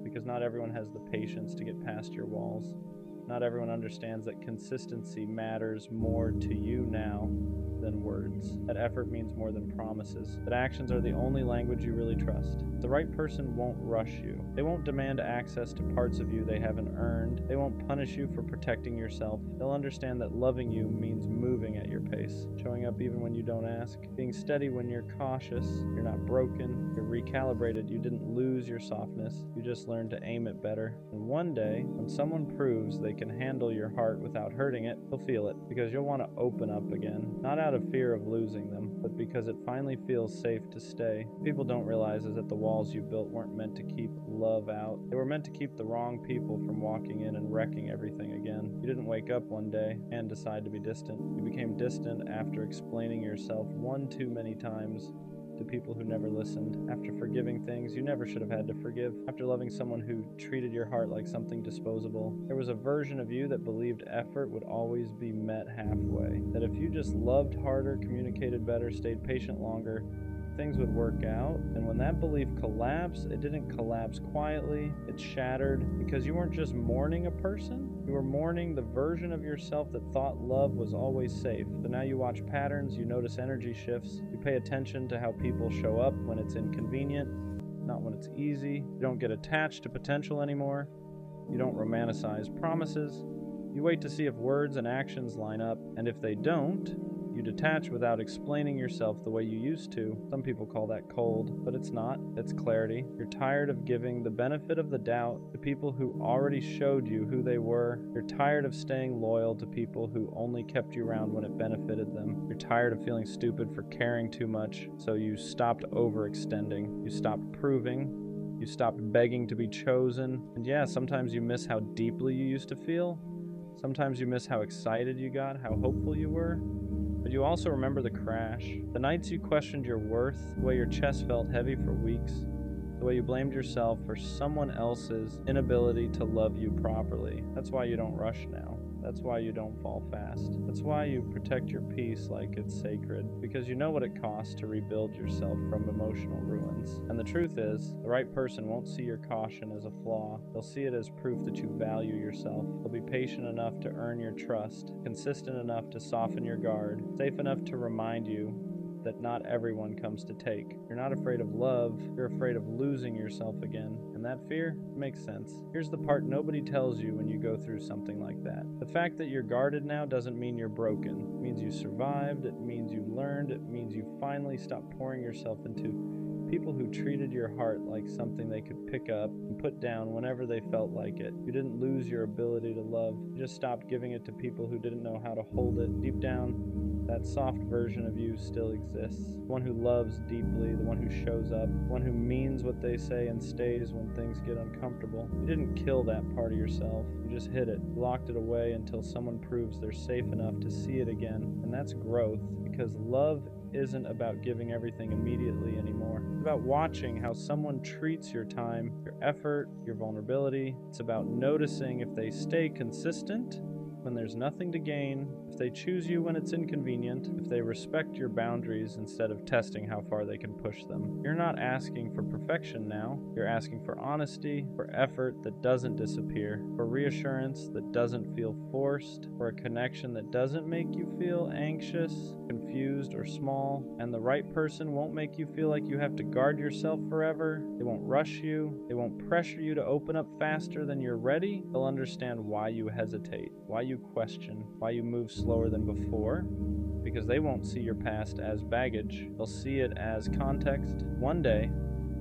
Speaker 1: because not everyone has the patience to get past your walls. Not everyone understands that consistency matters more to you now than words. That effort means more than promises. That actions are the only language you really trust. The right person won't rush you. They won't demand access to parts of you they haven't earned. They won't punish you for protecting yourself. They'll understand that loving you means moving at your pace, showing up even when you don't ask, being steady when you're cautious. You're not broken. You're recalibrated. You didn't lose your softness. You just learned to aim it better. And one day, when someone proves they can handle your heart without hurting it, you'll feel it, because you'll want to open up again. Not out of fear of losing them, but because it finally feels safe to stay. What people don't realize is that the walls you built weren't meant to keep love out. They were meant to keep the wrong people from walking in and wrecking everything again. You didn't wake up one day and decide to be distant. You became distant after explaining yourself one too many times to people who never listened, after forgiving things you never should have had to forgive, after loving someone who treated your heart like something disposable. There was a version of you that believed effort would always be met halfway, that if you just loved harder, communicated better, stayed patient longer, things would work out. And when that belief collapsed, it didn't collapse quietly. It shattered because you weren't just mourning a person, you were mourning the version of yourself that thought love was always safe. So now you watch patterns, you notice energy shifts, you pay attention to how people show up when it's inconvenient, not when it's easy. You don't get attached to potential anymore. You don't romanticize promises. You wait to see if words and actions line up, and if they don't, you detach without explaining yourself the way you used to. Some people call that cold, but it's not. It's clarity. You're tired of giving the benefit of the doubt to people who already showed you who they were. You're tired of staying loyal to people who only kept you around when it benefited them. You're tired of feeling stupid for caring too much, so you stopped overextending. You stopped proving. You stopped begging to be chosen. And yeah, sometimes you miss how deeply you used to feel. Sometimes you miss how excited you got, how hopeful you were. But you also remember the crash, the nights you questioned your worth, the way your chest felt heavy for weeks, the way you blamed yourself for someone else's inability to love you properly. That's why you don't rush now. That's why you don't fall fast. That's why you protect your peace like it's sacred, because you know what it costs to rebuild yourself from emotional ruins. And the truth is, the right person won't see your caution as a flaw. They'll see it as proof that you value yourself. They'll be patient enough to earn your trust, consistent enough to soften your guard, safe enough to remind you that not everyone comes to take. You're not afraid of love, you're afraid of losing yourself again. And that fear makes sense. Here's the part nobody tells you when you go through something like that. The fact that you're guarded now doesn't mean you're broken. It means you survived, it means you learned, it means you finally stopped pouring yourself into people who treated your heart like something they could pick up and put down whenever they felt like it. You didn't lose your ability to love. You just stopped giving it to people who didn't know how to hold it. Deep down, that soft version of you still exists. The one who loves deeply, the one who shows up, the one who means what they say and stays when things get uncomfortable. You didn't kill that part of yourself. You just hid it, locked it away until someone proves they're safe enough to see it again. And that's growth, because love isn't about giving everything immediately anymore. It's about watching how someone treats your time, your effort, your vulnerability. It's about noticing if they stay consistent when there's nothing to gain, if they choose you when it's inconvenient, if they respect your boundaries instead of testing how far they can push them. You're not asking for perfection now. You're asking for honesty, for effort that doesn't disappear, for reassurance that doesn't feel forced, for a connection that doesn't make you feel anxious, confused, or small. And the right person won't make you feel like you have to guard yourself forever. They won't rush you. They won't pressure you to open up faster than you're ready. They'll understand why you hesitate, why you question, why you move slower than before, because they won't see your past as baggage. They'll see it as context. One day,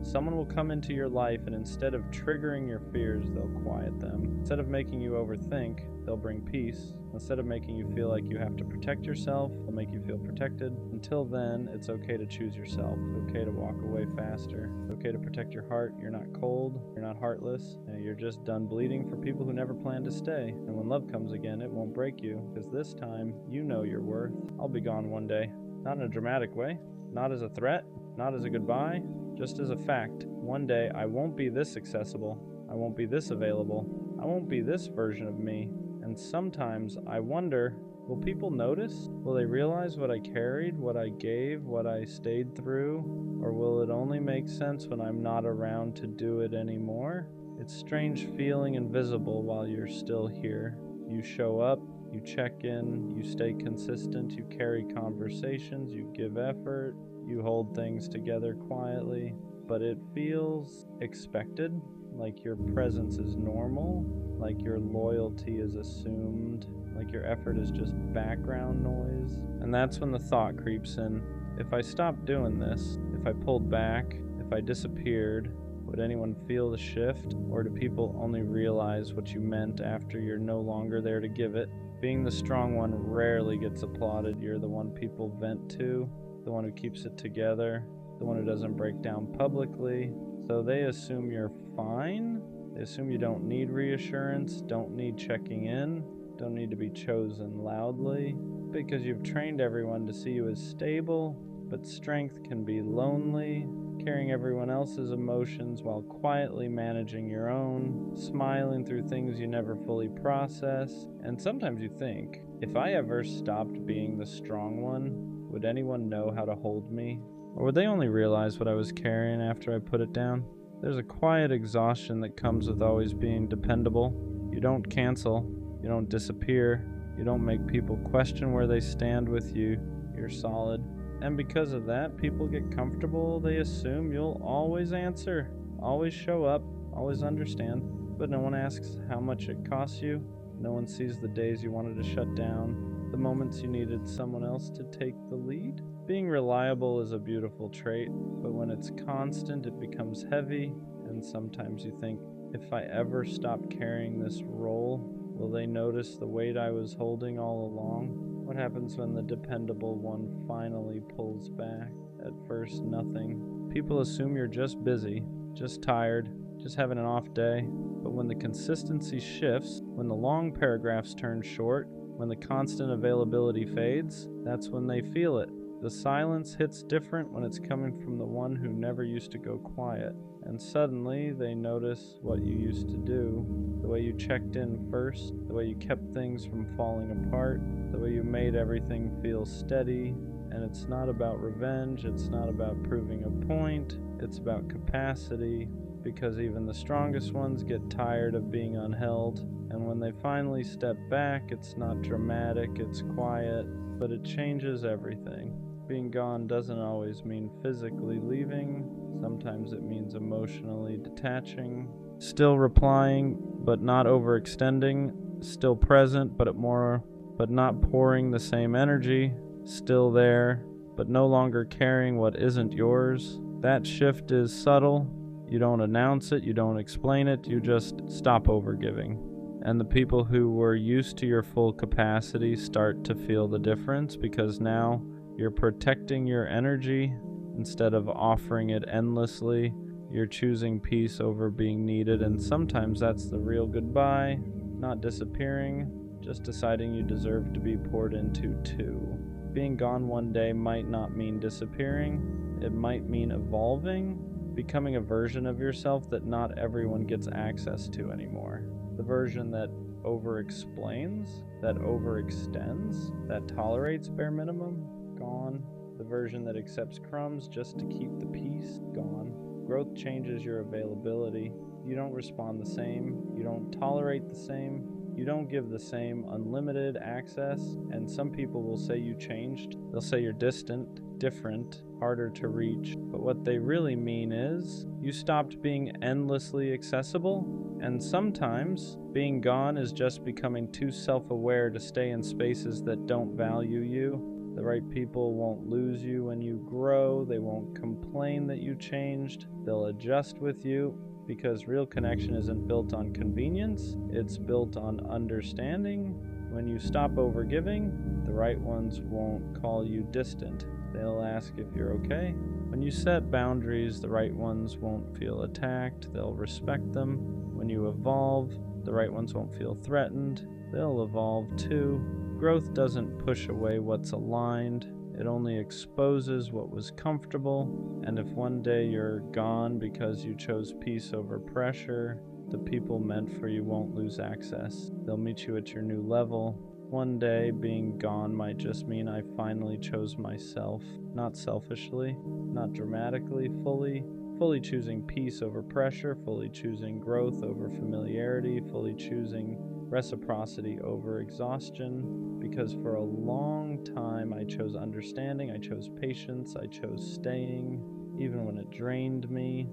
Speaker 1: someone will come into your life, and instead of triggering your fears, they'll quiet them. Instead of making you overthink, they'll bring peace. Instead of making you feel like you have to protect yourself, they'll make you feel protected. Until then, it's okay to choose yourself. It's okay to walk away faster. It's okay to protect your heart. You're not cold. You're not heartless. You're just done bleeding for people who never planned to stay. And when love comes again, it won't break you, because this time, you know your worth. I'll be gone one day. Not in a dramatic way. Not as a threat. not as a goodbye, just as a fact. One day I won't be this accessible, I won't be this available, I won't be this version of me. And sometimes I wonder, will people notice? Will they realize what I carried, what I gave, what I stayed through? Or will it only make sense when I'm not around to do it anymore? It's strange feeling invisible while you're still here. You show up, you check in, you stay consistent, you carry conversations, you give effort, you hold things together quietly, but it feels expected, like your presence is normal, like your loyalty is assumed, like your effort is just background noise. And that's when the thought creeps in. If I stopped doing this, if I pulled back, if I disappeared, would anyone feel the shift? Or do people only realize what you meant after you're no longer there to give it? Being the strong one rarely gets applauded. You're the one people vent to, the one who keeps it together, the one who doesn't break down publicly. So they assume you're fine. They assume you don't need reassurance, don't need checking in, don't need to be chosen loudly, because you've trained everyone to see you as stable. But strength can be lonely, carrying everyone else's emotions while quietly managing your own, smiling through things you never fully process. And sometimes you think, if I ever stopped being the strong one, would anyone know how to hold me? Or would they only realize what I was carrying after I put it down? There's a quiet exhaustion that comes with always being dependable. You don't cancel, you don't disappear, you don't make people question where they stand with you. You're solid. And because of that, people get comfortable. They assume you'll always answer, always show up, always understand. But no one asks how much it costs you. No one sees the days you wanted to shut down, the moments you needed someone else to take the lead. Being reliable is a beautiful trait, but when it's constant, it becomes heavy. And sometimes you think, if I ever stop carrying this role, will they notice the weight I was holding all along? What happens when the dependable one finally pulls back? At first, nothing. People assume you're just busy, just tired, just having an off day. But when the consistency shifts, when the long paragraphs turn short, when the constant availability fades, that's when they feel it. The silence hits different when it's coming from the one who never used to go quiet. And suddenly, they notice what you used to do, the way you checked in first, the way you kept things from falling apart, the way you made everything feel steady. And it's not about revenge, it's not about proving a point, it's about capacity, because even the strongest ones get tired of being unheld. And when they finally step back, it's not dramatic, it's quiet, but it changes everything. Being gone doesn't always mean physically leaving. Sometimes it means emotionally detaching. Still replying, but not overextending. Still present, but not pouring the same energy. Still there, but no longer carrying what isn't yours. That shift is subtle. You don't announce it, you don't explain it, you just stop overgiving. And the people who were used to your full capacity start to feel the difference, because now you're protecting your energy instead of offering it endlessly. You're choosing peace over being needed, and sometimes that's the real goodbye, not disappearing, just deciding you deserve to be poured into too. Being gone one day might not mean disappearing. It might mean evolving, becoming a version of yourself that not everyone gets access to anymore. The version that over-explains, that overextends, that tolerates bare minimum, gone. The version that accepts crumbs just to keep the peace, gone. Growth changes your availability. You don't respond the same. You don't tolerate the same. You don't give the same unlimited access. And some people will say you changed. They'll say you're distant, different, harder to reach. But what they really mean is you stopped being endlessly accessible. And sometimes being gone is just becoming too self-aware to stay in spaces that don't value you. The right people won't lose you when you grow. They won't complain that you changed. They'll adjust with you, because real connection isn't built on convenience. It's built on understanding. When you stop overgiving, the right ones won't call you distant. They'll ask if you're okay. When you set boundaries, the right ones won't feel attacked. They'll respect them. When you evolve, the right ones won't feel threatened. They'll evolve too. Growth doesn't push away what's aligned, It only exposes what was comfortable, and if one day you're gone because you chose peace over pressure, the people meant for you won't lose access. They'll meet you at your new level. One day, being gone might just mean I finally chose myself, not selfishly, not dramatically, fully choosing peace over pressure, fully choosing growth over familiarity, fully choosing reciprocity over exhaustion, because for a long time I chose understanding, I chose patience, I chose staying, even when it drained me.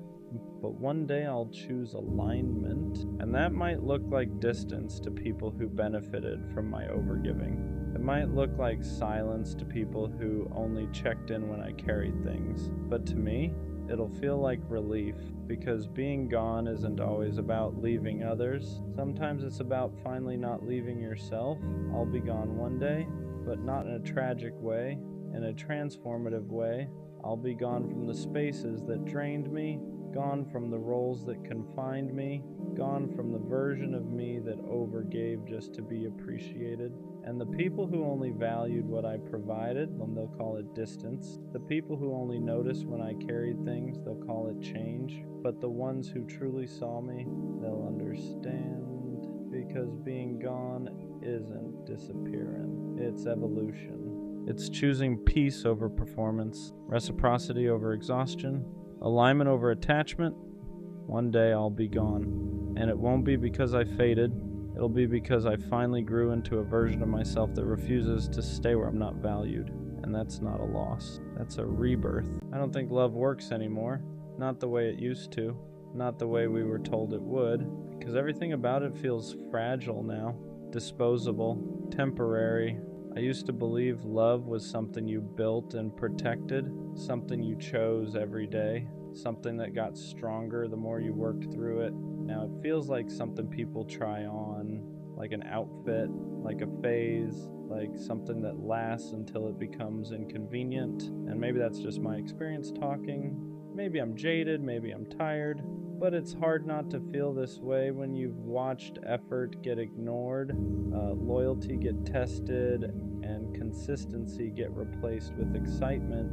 Speaker 1: But one day I'll choose alignment, and that might look like distance to people who benefited from my overgiving. It might look like silence to people who only checked in when I carried things. But to me, it'll feel like relief, because being gone isn't always about leaving others. Sometimes it's about finally not leaving yourself. I'll be gone one day, but not in a tragic way, in a transformative way. I'll be gone from the spaces that drained me, gone from the roles that confined me, gone from the version of me that overgave just to be appreciated. And the people who only valued what I provided, they'll call it distance. The people who only noticed when I carried things, they'll call it change. But the ones who truly saw me, they'll understand, because being gone isn't disappearing, it's evolution. It's choosing peace over performance, reciprocity over exhaustion, alignment over attachment. One day I'll be gone, and it won't be because I faded. It'll be because I finally grew into a version of myself that refuses to stay where I'm not valued. And that's not a loss. That's a rebirth. I don't think love works anymore. Not the way it used to. Not the way we were told it would. Because everything about it feels fragile now. Disposable. Temporary. I used to believe love was something you built and protected. Something you chose every day. Something that got stronger the more you worked through it. Now it feels like something people try on, like an outfit, like a phase, like something that lasts until it becomes inconvenient. And maybe that's just my experience talking. Maybe I'm jaded, maybe I'm tired, but it's hard not to feel this way when you've watched effort get ignored, loyalty get tested, and consistency get replaced with excitement.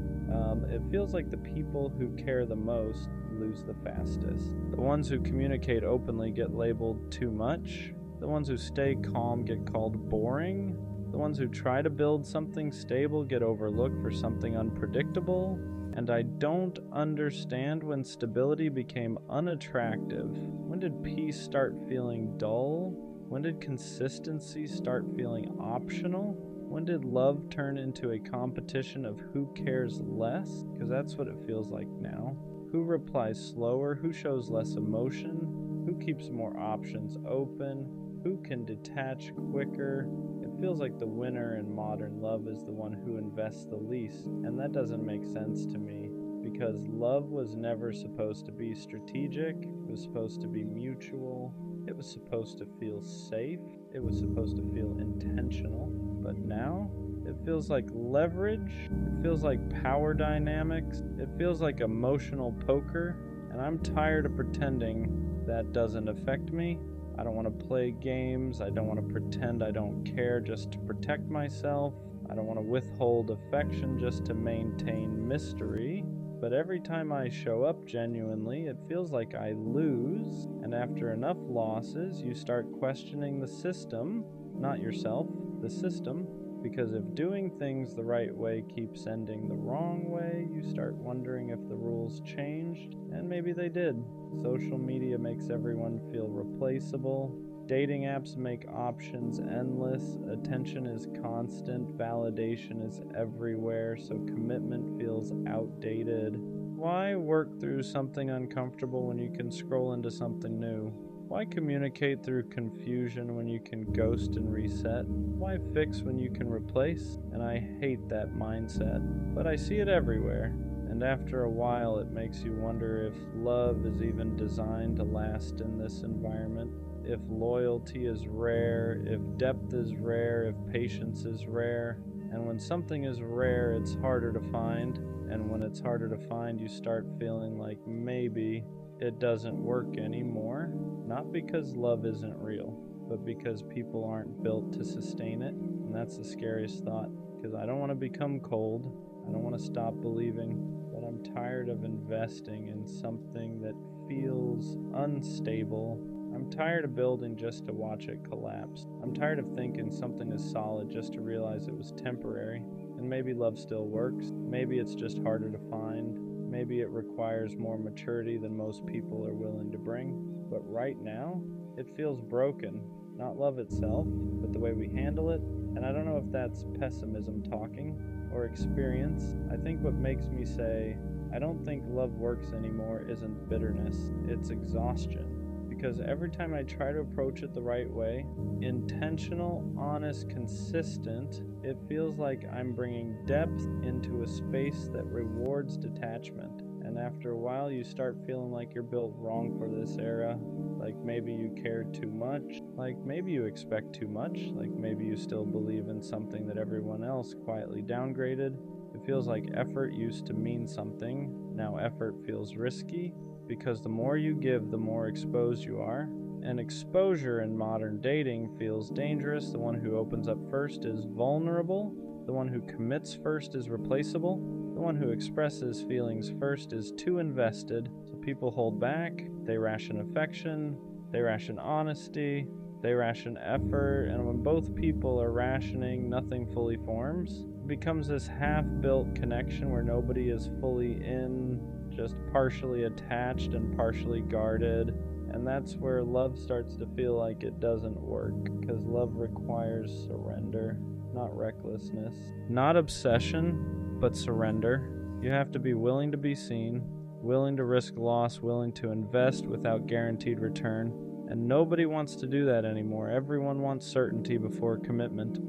Speaker 1: It feels like the people who care the most lose the fastest. The ones who communicate openly get labeled too much. The ones who stay calm get called boring. The ones who try to build something stable get overlooked for something unpredictable. And I don't understand when stability became unattractive. When did peace start feeling dull? When did consistency start feeling optional? When did love turn into a competition of who cares less? Because that's what it feels like now. Who replies slower? Who shows less emotion? Who keeps more options open? Who can detach quicker? It feels like the winner in modern love is the one who invests the least, and that doesn't make sense to me, because love was never supposed to be strategic. It was supposed to be mutual. It was supposed to feel safe. It was supposed to feel intentional. But now, it feels like leverage. It feels like power dynamics. It feels like emotional poker. And I'm tired of pretending that doesn't affect me. I don't want to play games. I don't want to pretend I don't care just to protect myself. I don't want to withhold affection just to maintain mystery. But every time I show up genuinely, it feels like I lose. And after enough losses, you start questioning the system, not yourself, the system. Because if doing things the right way keeps ending the wrong way, you start wondering if the rules changed, and maybe they did. Social media makes everyone feel replaceable. Dating apps make options endless. Attention is constant. Validation is everywhere, so commitment feels outdated. Why work through something uncomfortable when you can scroll into something new? Why communicate through confusion when you can ghost and reset? Why fix when you can replace? And I hate that mindset, but I see it everywhere. And after a while, it makes you wonder if love is even designed to last in this environment. If loyalty is rare, if depth is rare, if patience is rare. And when something is rare, it's harder to find. And when it's harder to find, you start feeling like maybe it doesn't work anymore. Not because love isn't real, but because people aren't built to sustain it. And that's the scariest thought. because I don't want to become cold. I don't want to stop believing, but I'm tired of investing in something that feels unstable. I'm tired of building just to watch it collapse. I'm tired of thinking something is solid just to realize it was temporary. And maybe love still works. Maybe it's just harder to find. Maybe it requires more maturity than most people are willing to bring. But right now, it feels broken. Not love itself, but the way we handle it. And I don't know if that's pessimism talking or experience. I think what makes me say, I don't think love works anymore isn't bitterness, it's exhaustion. Because every time I try to approach it the right way, intentional, honest, consistent, it feels like I'm bringing depth into a space that rewards detachment. And after a while, you start feeling like you're built wrong for this era. Like maybe you care too much. Like maybe you expect too much. Like maybe you still believe in something that everyone else quietly downgraded. It feels like effort used to mean something. Now effort feels risky. Because the more you give, the more exposed you are. And exposure in modern dating feels dangerous. The one who opens up first is vulnerable. The one who commits first is replaceable. The one who expresses feelings first is too invested. So people hold back. They ration affection. They ration honesty. They ration effort. And when both people are rationing, nothing fully forms. It becomes this half-built connection where nobody is fully in, just partially attached and partially guarded. And that's where love starts to feel like it doesn't work, because love requires surrender, not recklessness, not obsession, but surrender. You have to be willing to be seen, willing to risk loss, willing to invest without guaranteed return. And nobody wants to do that anymore. Everyone wants certainty before commitment,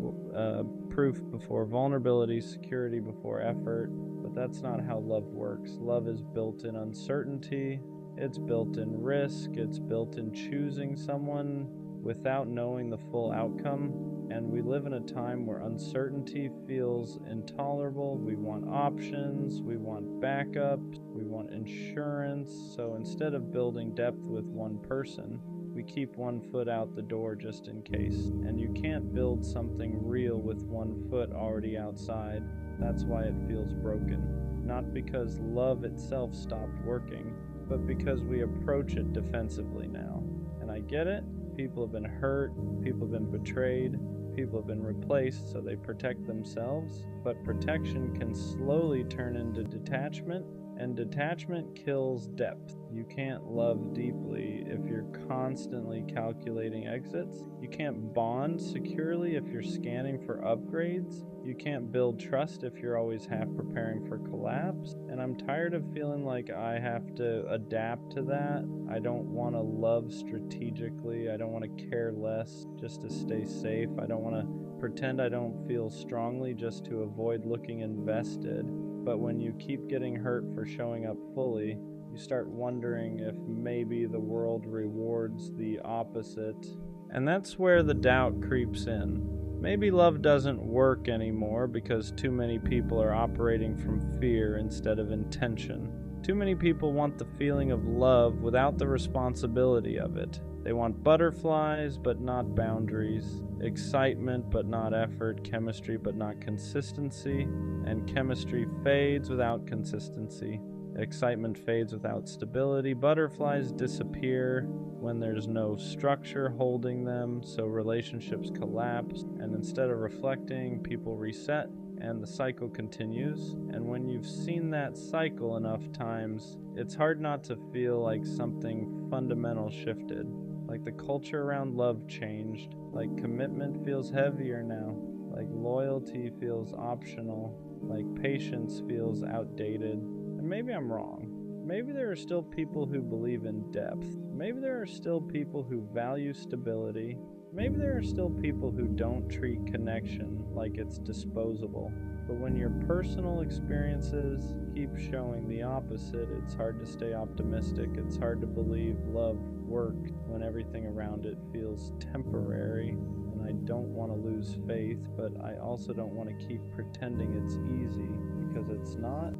Speaker 1: proof before vulnerability, security before effort. But that's not how love works. Love is built in uncertainty. It's built in risk. It's built in choosing someone without knowing the full outcome. And we live in a time where uncertainty feels intolerable. We want options. We want backups. We want insurance. So instead of building depth with one person, we keep one foot out the door just in case. And you can't build something real with one foot already outside. That's why it feels broken. Not because love itself stopped working, but because we approach it defensively now. And I get it. People have been hurt. People have been betrayed. People have been replaced, so they protect themselves. But protection can slowly turn into detachment, and detachment kills depth. You can't love deeply if you're constantly calculating exits. You can't bond securely if you're scanning for upgrades. You can't build trust if you're always half preparing for collapse. And I'm tired of feeling like I have to adapt to that. I don't want to love strategically. I don't want to care less just to stay safe. I don't want to pretend I don't feel strongly just to avoid looking invested. But when you keep getting hurt for showing up fully, you start wondering if maybe the world rewards the opposite. And that's where the doubt creeps in. Maybe love doesn't work anymore because too many people are operating from fear instead of intention. Too many people want the feeling of love without the responsibility of it. They want butterflies but not boundaries, excitement but not effort, chemistry but not consistency, and chemistry fades without consistency. Excitement fades without stability. Butterflies disappear when there's no structure holding them, so relationships collapse. And instead of reflecting, people reset, and the cycle continues. And when you've seen that cycle enough times, it's hard not to feel like something fundamental shifted. Like the culture around love changed. Like commitment feels heavier now. Like loyalty feels optional. Like patience feels outdated. And maybe I'm wrong. Maybe there are still people who believe in depth. Maybe there are still people who value stability. Maybe there are still people who don't treat connection like it's disposable. But when your personal experiences keep showing the opposite, it's hard to stay optimistic. It's hard to believe love worked when everything around it feels temporary. And I don't want to lose faith, but I also don't want to keep pretending it's easy, because it's not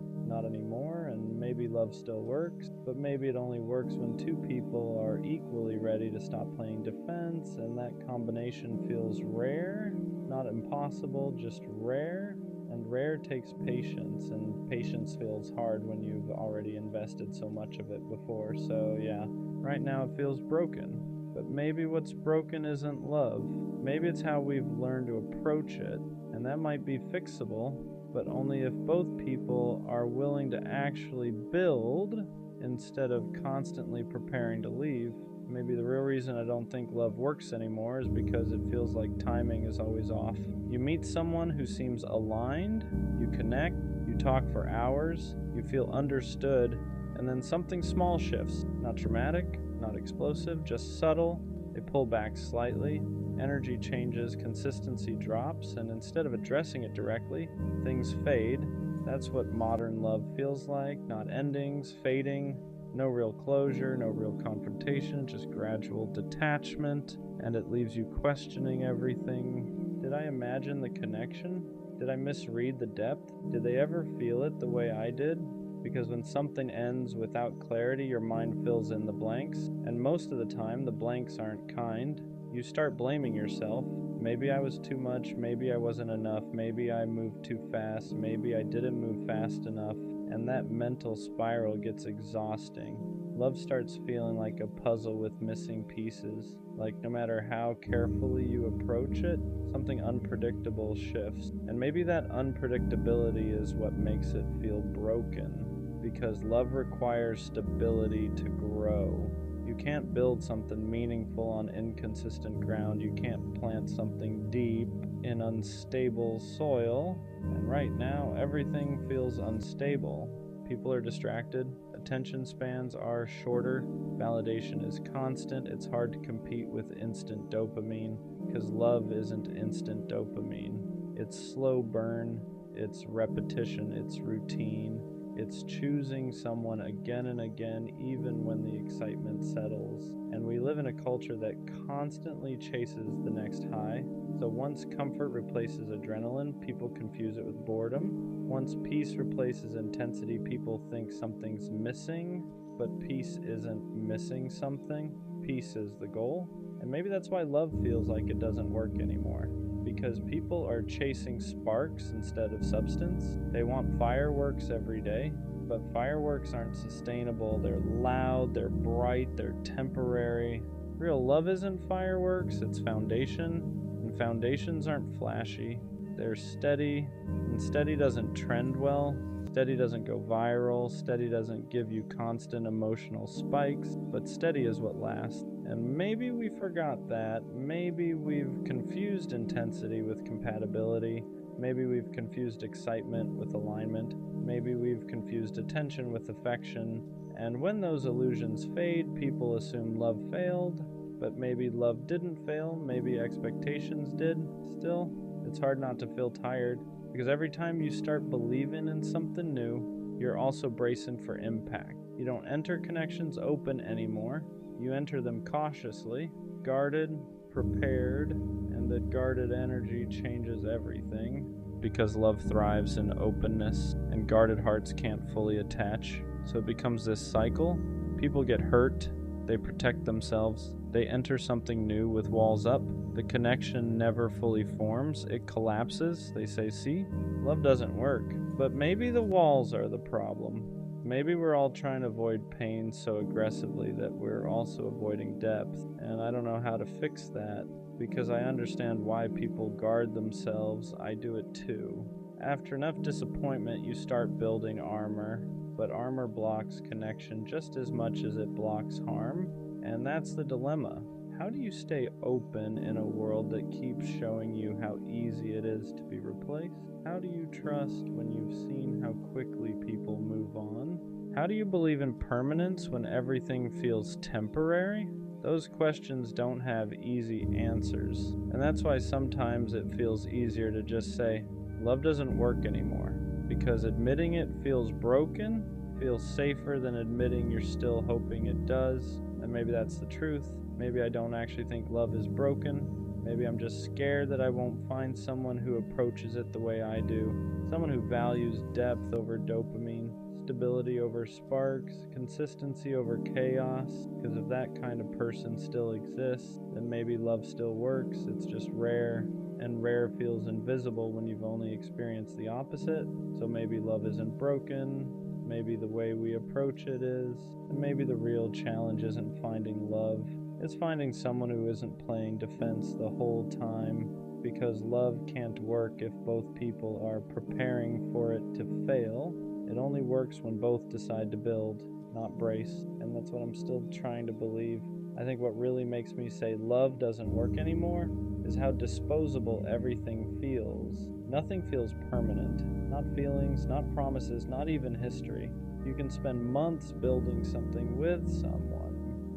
Speaker 1: anymore. And maybe love still works, but maybe it only works when two people are equally ready to stop playing defense, and that combination feels rare, not impossible, just rare. And rare takes patience, and patience feels hard when you've already invested so much of it before. So yeah, right now it feels broken. But maybe what's broken isn't love. Maybe it's how we've learned to approach it, and that might be fixable, but only if both people are willing to actually build instead of constantly preparing to leave. Maybe the real reason I don't think love works anymore is because it feels like timing is always off. You meet someone who seems aligned, you connect, you talk for hours, you feel understood, and then something small shifts. Not dramatic, not explosive, just subtle. They pull back slightly, energy changes, consistency drops, and instead of addressing it directly, things fade. That's what modern love feels like. Not endings, fading, no real closure, no real confrontation, just gradual detachment, and it leaves you questioning everything. Did I imagine the connection? Did I misread the depth? Did they ever feel it the way I did? Because when something ends without clarity, your mind fills in the blanks, and most of the time the blanks aren't kind. You start blaming yourself. Maybe I was too much, maybe I wasn't enough, maybe I moved too fast, maybe I didn't move fast enough, and that mental spiral gets exhausting. Love starts feeling like a puzzle with missing pieces. Like no matter how carefully you approach it, something unpredictable shifts. And maybe that unpredictability is what makes it feel broken, because love requires stability to grow. You can't build something meaningful on inconsistent ground. You can't plant something deep in unstable soil. And right now, everything feels unstable. People are distracted. Attention spans are shorter. Validation is constant. It's hard to compete with instant dopamine, because love isn't instant dopamine. It's slow burn. It's repetition. It's routine. It's choosing someone again and again, even when the excitement settles. And we live in a culture that constantly chases the next high. So once comfort replaces adrenaline, people confuse it with boredom. Once peace replaces intensity, people think something's missing. But peace isn't missing something. Peace is the goal. And maybe that's why love feels like it doesn't work anymore. Because people are chasing sparks instead of substance. They want fireworks every day, but fireworks aren't sustainable. They're loud, they're bright, they're temporary. Real love isn't fireworks, it's foundation, and foundations aren't flashy. They're steady, and steady doesn't trend well. Steady doesn't go viral. Steady doesn't give you constant emotional spikes, but steady is what lasts. And maybe we forgot that. Maybe we've confused intensity with compatibility. Maybe we've confused excitement with alignment. Maybe we've confused attention with affection. And when those illusions fade, people assume love failed. But maybe love didn't fail. Maybe expectations did. Still, it's hard not to feel tired. Because every time you start believing in something new, you're also bracing for impact. You don't enter connections open anymore. You enter them cautiously, guarded, prepared, and that guarded energy changes everything. Because love thrives in openness, and guarded hearts can't fully attach. So it becomes this cycle. People get hurt, they protect themselves, they enter something new with walls up. The connection never fully forms, it collapses. They say, see, love doesn't work. But maybe the walls are the problem. Maybe we're all trying to avoid pain so aggressively that we're also avoiding depth. And I don't know how to fix that, because I understand why people guard themselves. I do it too. After enough disappointment, you start building armor. But armor blocks connection just as much as it blocks harm. And that's the dilemma. How do you stay open in a world that keeps showing you how easy it is to be replaced? How do you trust when you've seen how quickly people move on? How do you believe in permanence when everything feels temporary? Those questions don't have easy answers. And that's why sometimes it feels easier to just say, love doesn't work anymore. Because admitting it feels broken, feels safer than admitting you're still hoping it does. And maybe that's the truth. Maybe I don't actually think love is broken. Maybe I'm just scared that I won't find someone who approaches it the way I do. Someone who values depth over dopamine, stability over sparks, consistency over chaos. Because if that kind of person still exists, then maybe love still works. It's just rare. and rare feels invisible when you've only experienced the opposite. So maybe love isn't broken, maybe the way we approach it is, and maybe the real challenge isn't finding love, it's finding someone who isn't playing defense the whole time, because love can't work if both people are preparing for it to fail. It only works when both decide to build, not brace, and that's what I'm still trying to believe. I think what really makes me say love doesn't work anymore is how disposable everything feels. Nothing feels permanent. Not feelings, not promises, not even history. You can spend months building something with someone.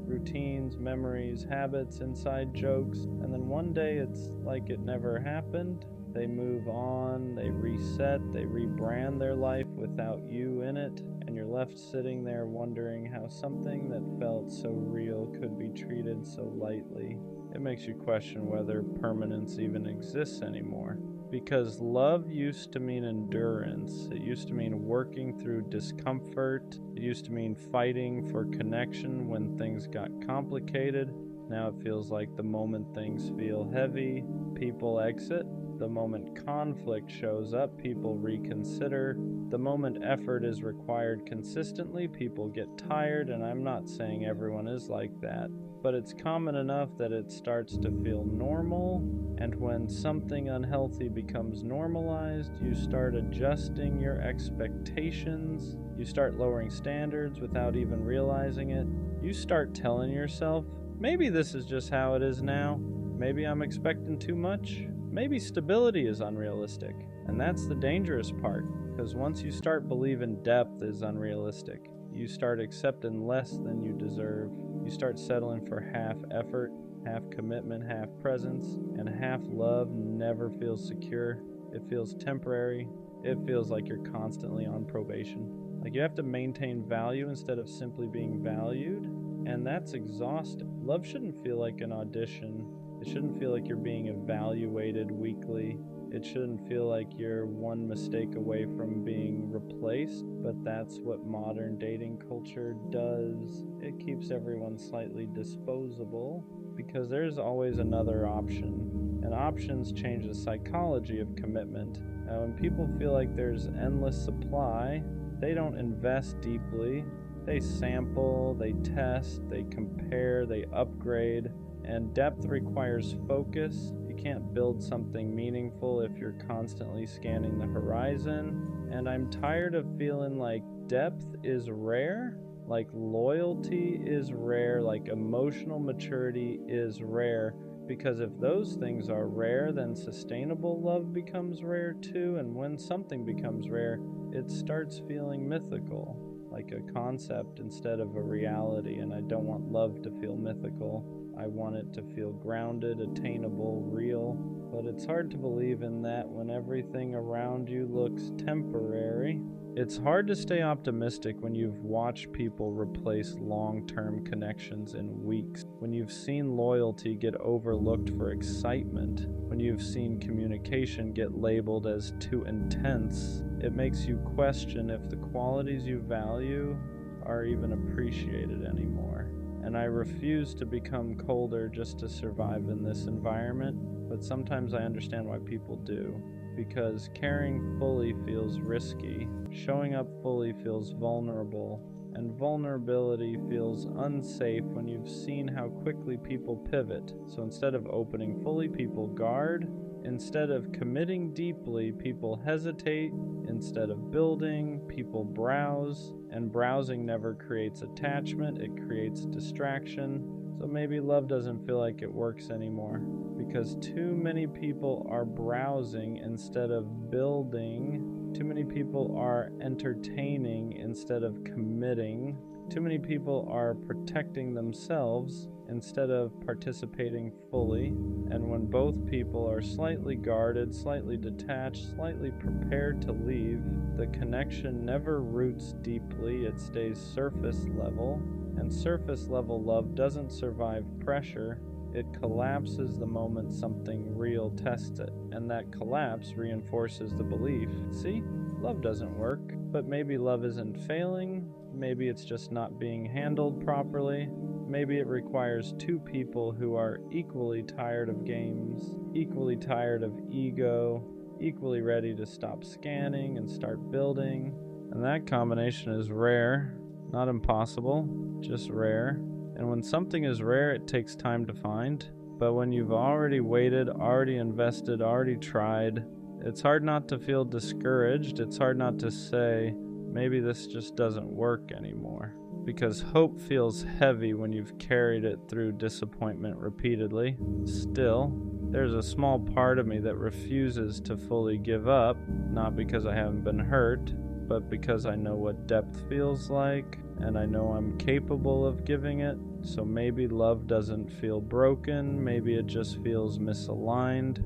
Speaker 1: Routines, memories, habits, inside jokes, and then one day it's like it never happened. They move on, they reset, they rebrand their life without you in it, and you're left sitting there wondering how something that felt so real could be treated so lightly. It makes you question whether permanence even exists anymore. Because love used to mean endurance. It used to mean working through discomfort. It used to mean fighting for connection when things got complicated. Now it feels like the moment things feel heavy, people exit. The moment conflict shows up, people reconsider. The moment effort is required consistently, people get tired, and I'm not saying everyone is like that, but it's common enough that it starts to feel normal, and when something unhealthy becomes normalized, you start adjusting your expectations, you start lowering standards without even realizing it. You start telling yourself, maybe this is just how it is now, maybe I'm expecting too much. Maybe stability is unrealistic, and that's the dangerous part, because once you start believing depth is unrealistic, you start accepting less than you deserve. You start settling for half effort, half commitment, half presence, and half love never feels secure. It feels temporary. It feels like you're constantly on probation. Like you have to maintain value instead of simply being valued, and that's exhausting. Love shouldn't feel like an audition. It shouldn't feel like you're being evaluated weekly. It shouldn't feel like you're one mistake away from being replaced, but that's what modern dating culture does. It keeps everyone slightly disposable because there's always another option, and options change the psychology of commitment. Now, when people feel like there's endless supply, they don't invest deeply. They sample, they test, they compare, they upgrade. And depth requires focus. You can't build something meaningful if you're constantly scanning the horizon. And I'm tired of feeling like depth is rare, like loyalty is rare, like emotional maturity is rare. Because if those things are rare, then sustainable love becomes rare too. And when something becomes rare, it starts feeling mythical, like a concept instead of a reality. And I don't want love to feel mythical. I want it to feel grounded, attainable, real. But it's hard to believe in that when everything around you looks temporary. It's hard to stay optimistic when you've watched people replace long-term connections in weeks, when you've seen loyalty get overlooked for excitement, when you've seen communication get labeled as too intense. It makes you question if the qualities you value are even appreciated anymore. And I refuse to become colder just to survive in this environment, but sometimes I understand why people do. Because caring fully feels risky, showing up fully feels vulnerable, and vulnerability feels unsafe when you've seen how quickly people pivot. So instead of opening fully, people guard. Instead of committing deeply, people hesitate. Instead of building, people browse. And browsing never creates attachment, it creates distraction. So maybe love doesn't feel like it works anymore, because too many people are browsing instead of building. Too many people are entertaining instead of committing. Too many people are protecting themselves instead of participating fully. And when both people are slightly guarded, slightly detached, slightly prepared to leave, the connection never roots deeply, it stays surface level. And surface level love doesn't survive pressure, it collapses the moment something real tests it. And that collapse reinforces the belief, see, love doesn't work. But maybe love isn't failing, maybe it's just not being handled properly. Maybe it requires two people who are equally tired of games, equally tired of ego, equally ready to stop scanning and start building. And that combination is rare, not impossible, just rare. And when something is rare, it takes time to find. But when you've already waited, already invested, already tried, it's hard not to feel discouraged. It's hard not to say, maybe this just doesn't work anymore. Because hope feels heavy when you've carried it through disappointment repeatedly. Still, there's a small part of me that refuses to fully give up, not because I haven't been hurt, but because I know what depth feels like, and I know I'm capable of giving it. So maybe love doesn't feel broken, maybe it just feels misaligned.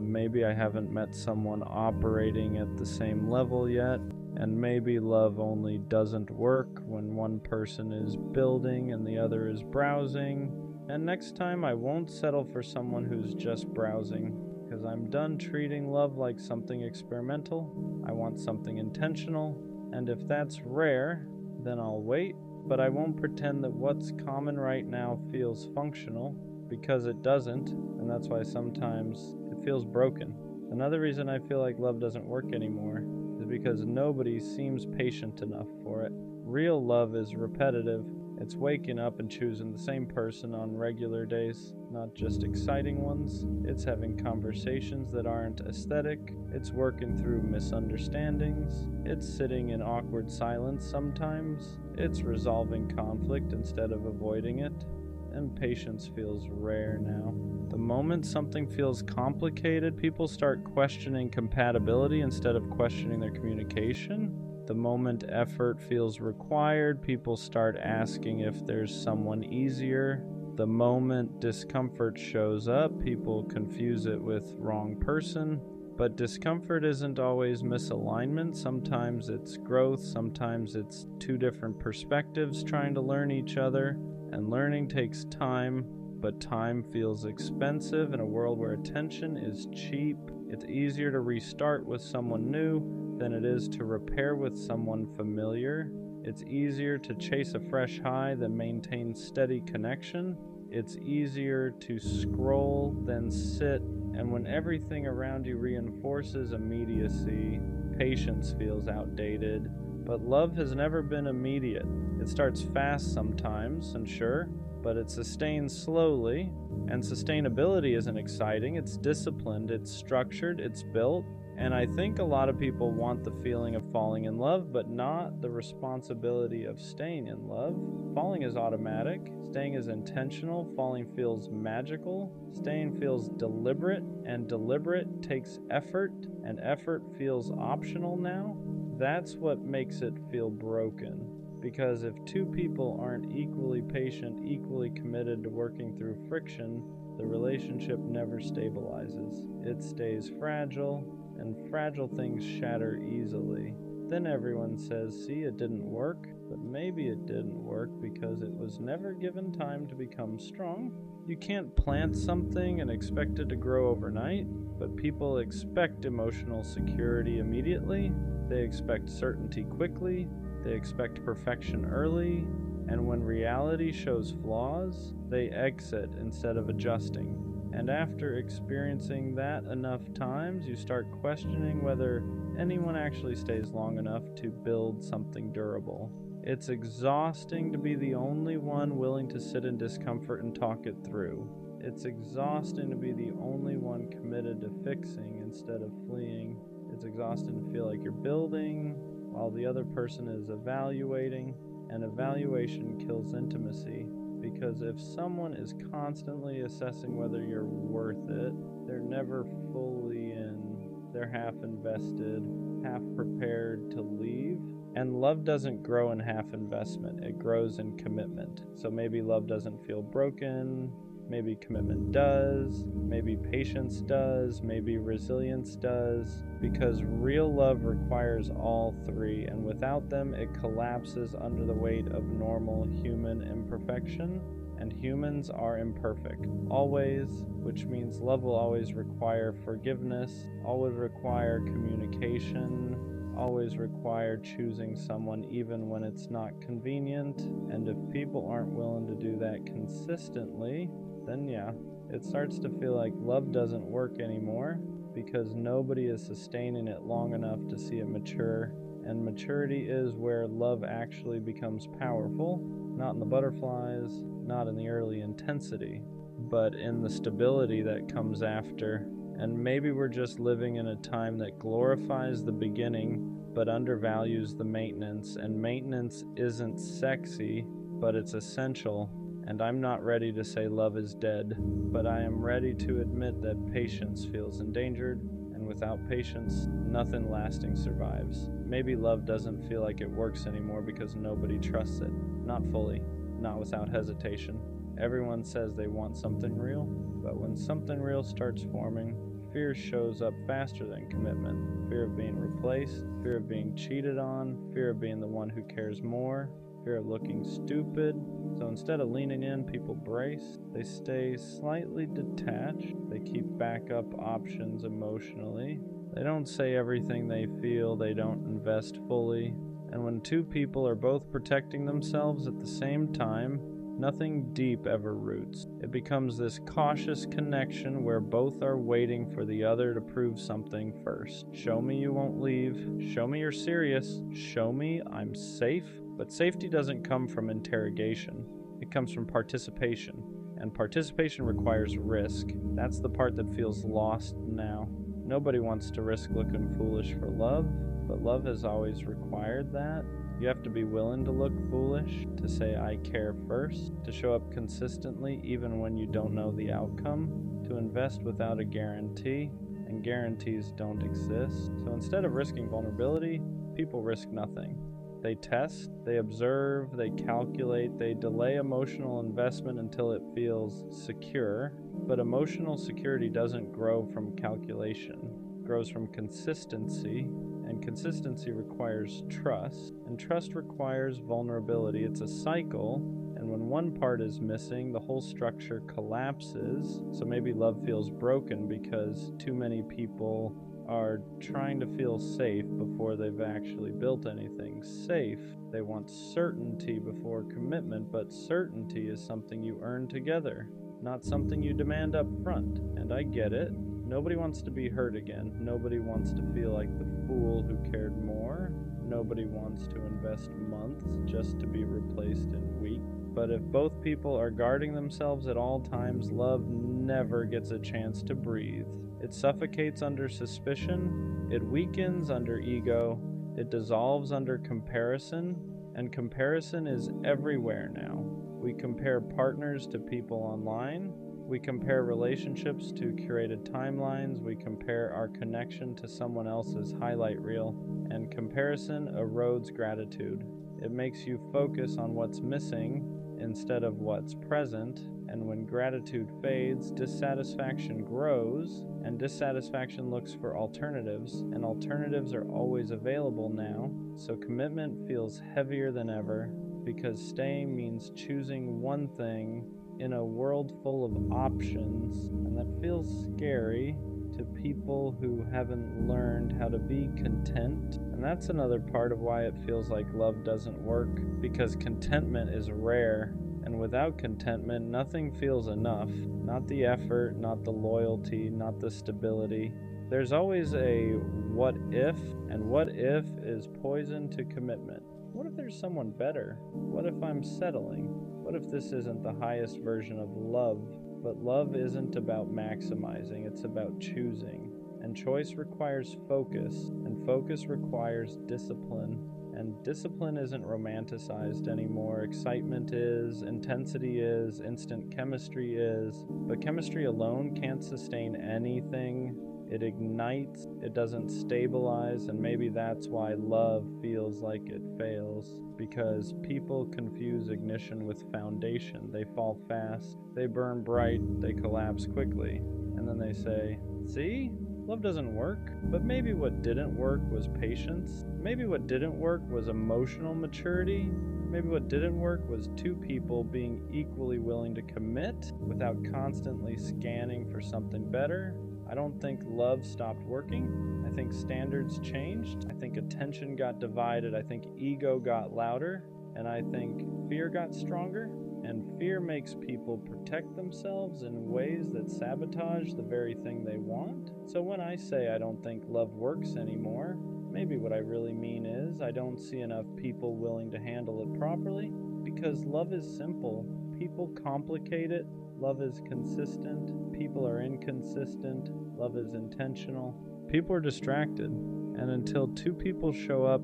Speaker 1: Maybe I haven't met someone operating at the same level yet. And maybe love only doesn't work when one person is building and the other is browsing. And next time I won't settle for someone who's just browsing, because I'm done treating love like something experimental. I want something intentional, and if that's rare, then I'll wait, but I won't pretend that what's common right now feels functional, because it doesn't, and that's why sometimes it feels broken. Another reason I feel like love doesn't work anymore is because nobody seems patient enough for it. Real love is repetitive. It's waking up and choosing the same person on regular days, not just exciting ones. It's having conversations that aren't aesthetic. It's working through misunderstandings. It's sitting in awkward silence sometimes. It's resolving conflict instead of avoiding it. And patience feels rare now. The moment something feels complicated, people start questioning compatibility instead of questioning their communication. The moment effort feels required, people start asking if there's someone easier. The moment discomfort shows up, people confuse it with wrong person. But discomfort isn't always misalignment. Sometimes it's growth, sometimes it's two different perspectives trying to learn each other. And learning takes time, but time feels expensive in a world where attention is cheap. It's easier to restart with someone new than it is to repair with someone familiar. It's easier to chase a fresh high than maintain steady connection. It's easier to scroll than sit, and when everything around you reinforces immediacy, patience feels outdated. But love has never been immediate. It starts fast sometimes, and sure, but it sustains slowly. And sustainability isn't exciting, it's disciplined, it's structured, it's built. And I think a lot of people want the feeling of falling in love, but not the responsibility of staying in love. Falling is automatic, staying is intentional, falling feels magical, staying feels deliberate, and deliberate takes effort, and effort feels optional now. That's what makes it feel broken. Because if two people aren't equally patient, equally committed to working through friction, the relationship never stabilizes. It stays fragile, and fragile things shatter easily. Then everyone says, see, it didn't work, but maybe it didn't work because it was never given time to become strong. You can't plant something and expect it to grow overnight, but people expect emotional security immediately. They expect certainty quickly. They expect perfection early, and when reality shows flaws, they exit instead of adjusting. And after experiencing that enough times, you start questioning whether anyone actually stays long enough to build something durable. It's exhausting to be the only one willing to sit in discomfort and talk it through. It's exhausting to be the only one committed to fixing instead of fleeing. It's exhausting to feel like you're building while the other person is evaluating, and evaluation kills intimacy, because if someone is constantly assessing whether you're worth it, they're never fully in. They're half invested, half prepared to leave. And love doesn't grow in half investment, it grows in commitment. So maybe love doesn't feel broken, maybe commitment does, maybe patience does, maybe resilience does, because real love requires all three, and without them it collapses under the weight of normal human imperfection, and humans are imperfect, always, which means love will always require forgiveness, always require communication, always require choosing someone even when it's not convenient, and if people aren't willing to do that consistently, then yeah, it starts to feel like love doesn't work anymore because nobody is sustaining it long enough to see it mature, and maturity is where love actually becomes powerful, not in the butterflies, not in the early intensity, but in the stability that comes after. And maybe we're just living in a time that glorifies the beginning but undervalues the maintenance, and maintenance isn't sexy, but it's essential. And I'm not ready to say love is dead, but I am ready to admit that patience feels endangered, and without patience, nothing lasting survives. Maybe love doesn't feel like it works anymore because nobody trusts it. Not fully, not without hesitation. Everyone says they want something real, but when something real starts forming, fear shows up faster than commitment. Fear of being replaced, fear of being cheated on, fear of being the one who cares more, fear of looking stupid. So instead of leaning in, people brace. They stay slightly detached. They keep backup options emotionally. They don't say everything they feel. They don't invest fully. And when two people are both protecting themselves at the same time, nothing deep ever roots. It becomes this cautious connection where both are waiting for the other to prove something first. Show me you won't leave. Show me you're serious. Show me I'm safe. But safety doesn't come from interrogation. It comes from participation. And participation requires risk. That's the part that feels lost now. Nobody wants to risk looking foolish for love, but love has always required that. You have to be willing to look foolish, to say I care first, to show up consistently even when you don't know the outcome, to invest without a guarantee, and guarantees don't exist. So instead of risking vulnerability, people risk nothing. They test, they observe, they calculate, they delay emotional investment until it feels secure, but emotional security doesn't grow from calculation. It grows from consistency, and consistency requires trust, and trust requires vulnerability. It's a cycle, and when one part is missing, the whole structure collapses. So maybe love feels broken because too many people are trying to feel safe before they've actually built anything safe. They want certainty before commitment, but certainty is something you earn together, not something you demand up front. And I get it. Nobody wants to be hurt again. Nobody wants to feel like the fool who cared more. Nobody wants to invest months just to be replaced in weeks. But if both people are guarding themselves at all times, love never gets a chance to breathe. It suffocates under suspicion, it weakens under ego, it dissolves under comparison, and comparison is everywhere now. We compare partners to people online, we compare relationships to curated timelines, we compare our connection to someone else's highlight reel, and comparison erodes gratitude. It makes you focus on what's missing instead of what's present, and when gratitude fades, dissatisfaction grows, and dissatisfaction looks for alternatives, and alternatives are always available now, so commitment feels heavier than ever, because staying means choosing one thing in a world full of options, and that feels scary to people who haven't learned how to be content. And that's another part of why it feels like love doesn't work, because contentment is rare, and without contentment nothing feels enough. Not the effort, not the loyalty, not the stability. There's always a what if, and what if is poison to commitment. What if there's someone better? What if I'm settling? What if this isn't the highest version of love? But love isn't about maximizing, it's about choosing. And choice requires focus, and focus requires discipline. And discipline isn't romanticized anymore. Excitement is, intensity is, instant chemistry is. But chemistry alone can't sustain anything. It ignites, it doesn't stabilize, and maybe that's why love feels like it fails. Because people confuse ignition with foundation. They fall fast, they burn bright, they collapse quickly. And then they say, see? Love doesn't work. But maybe what didn't work was patience. Maybe what didn't work was emotional maturity. Maybe what didn't work was two people being equally willing to commit without constantly scanning for something better. I don't think love stopped working. I think standards changed. I think attention got divided. I think ego got louder. And I think fear got stronger. And fear makes people protect themselves in ways that sabotage the very thing they want. So when I say I don't think love works anymore, maybe what I really mean is I don't see enough people willing to handle it properly, because love is simple. People complicate it. Love is consistent. People are inconsistent. Love is intentional. People are distracted. And until two people show up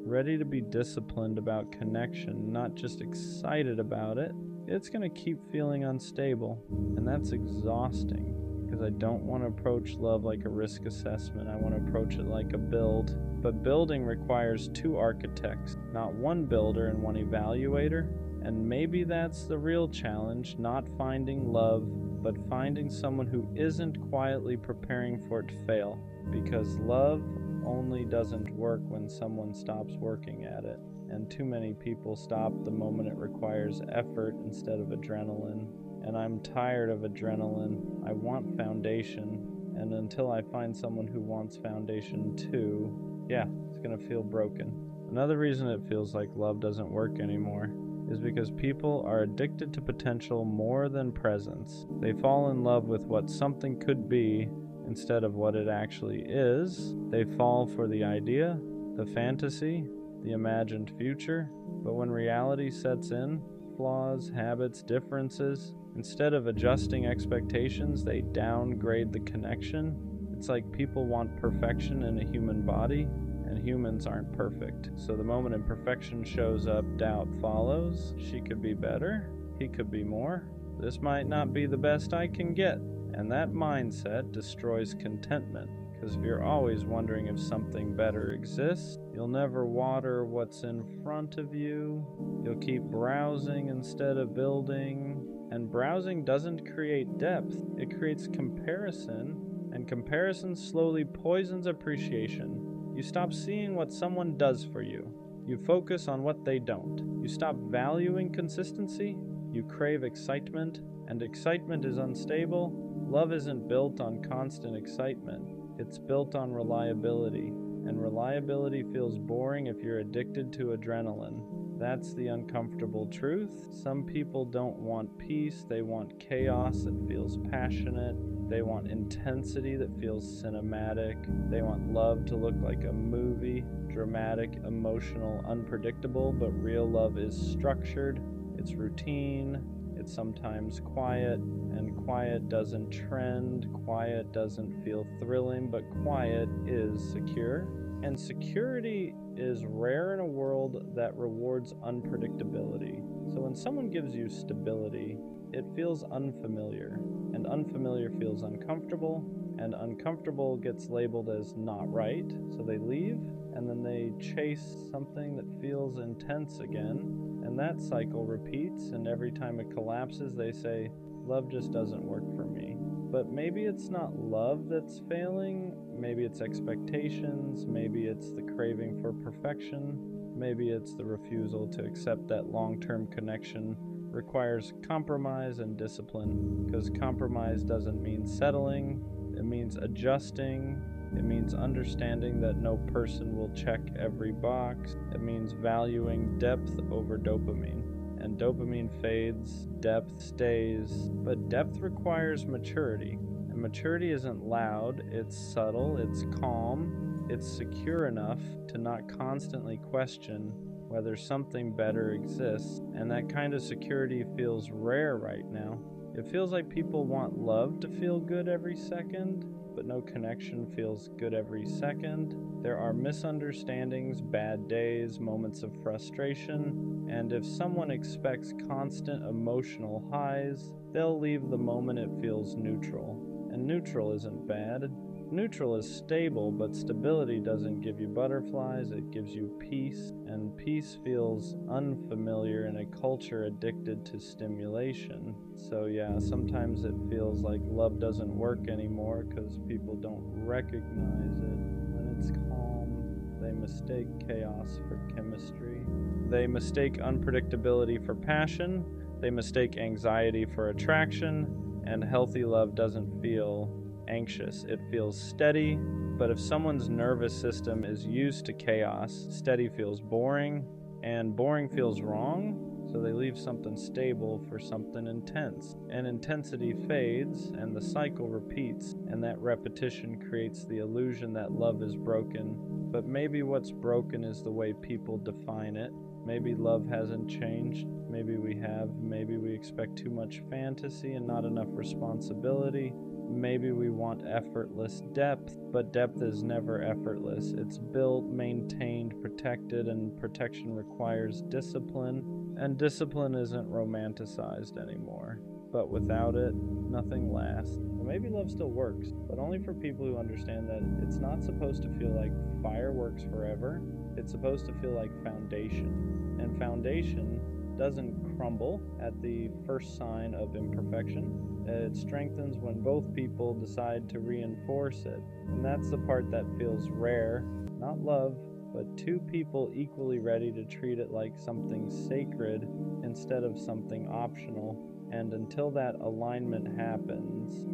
Speaker 1: ready to be disciplined about connection, not just excited about it, it's going to keep feeling unstable. And that's exhausting, because I don't want to approach love like a risk assessment. I want to approach it like a build. But building requires two architects, not one builder and one evaluator. And maybe that's the real challenge, not finding love, but finding someone who isn't quietly preparing for it to fail. Because love only doesn't work when someone stops working at it. And too many people stop the moment it requires effort instead of adrenaline. And I'm tired of adrenaline. I want foundation. And until I find someone who wants foundation too, it's gonna feel broken. Another reason it feels like love doesn't work anymore is because people are addicted to potential more than presence. They fall in love with what something could be instead of what it actually is. They fall for the idea, the fantasy, the imagined future. But when reality sets in, flaws, habits, differences, instead of adjusting expectations, they downgrade the connection. It's like people want perfection in a human body, and humans aren't perfect. So the moment imperfection shows up, doubt follows. She could be better. He could be more. This might not be the best I can get. And that mindset destroys contentment. Because if you're always wondering if something better exists, you'll never water what's in front of you. You'll keep browsing instead of building. And browsing doesn't create depth. It creates comparison. And comparison slowly poisons appreciation. You stop seeing what someone does for you. You focus on what they don't. You stop valuing consistency. You crave excitement, and excitement is unstable. Love isn't built on constant excitement. It's built on reliability, and reliability feels boring if you're addicted to adrenaline. That's the uncomfortable truth. Some people don't want peace. They want chaos that feels passionate. They want intensity that feels cinematic. They want love to look like a movie, dramatic, emotional, unpredictable, but real love is structured, it's routine, it's sometimes quiet, and quiet doesn't trend, quiet doesn't feel thrilling, but quiet is secure. And security is rare in a world that rewards unpredictability. So when someone gives you stability, it feels unfamiliar, and unfamiliar feels uncomfortable, and uncomfortable gets labeled as not right, so they leave, and then they chase something that feels intense again, and that cycle repeats, and every time it collapses, they say, love just doesn't work for me. But maybe it's not love that's failing, maybe it's expectations, maybe it's the craving for perfection, maybe it's the refusal to accept that long-term connection requires compromise and discipline, because compromise doesn't mean settling, it means adjusting, it means understanding that no person will check every box, it means valuing depth over dopamine. And dopamine fades, depth stays, but depth requires maturity. And maturity isn't loud, it's subtle, it's calm, it's secure enough to not constantly question whether something better exists. And that kind of security feels rare right now. It feels like people want love to feel good every second, but no connection feels good every second. There are misunderstandings, bad days, moments of frustration, and if someone expects constant emotional highs, they'll leave the moment it feels neutral. And neutral isn't bad. Neutral is stable, but stability doesn't give you butterflies, it gives you peace, and peace feels unfamiliar in a culture addicted to stimulation. So sometimes it feels like love doesn't work anymore because people don't recognize it. When it's calm, they mistake chaos for chemistry. They mistake unpredictability for passion. They mistake anxiety for attraction, and healthy love doesn't feel anxious. It feels steady, but if someone's nervous system is used to chaos, steady feels boring, and boring feels wrong, so they leave something stable for something intense. And intensity fades, and the cycle repeats, and that repetition creates the illusion that love is broken. But maybe what's broken is the way people define it. Maybe love hasn't changed. Maybe we have. Maybe we expect too much fantasy and not enough responsibility. Maybe we want effortless depth, but depth is never effortless. It's built, maintained, protected, and protection requires discipline, and discipline isn't romanticized anymore. But without it, nothing lasts. Well, maybe love still works, but only for people who understand that it's not supposed to feel like fireworks forever. It's supposed to feel like foundation, and foundation doesn't crumble at the first sign of imperfection. It strengthens when both people decide to reinforce it. And that's the part that feels rare, not love, but two people equally ready to treat it like something sacred instead of something optional. And until that alignment happens,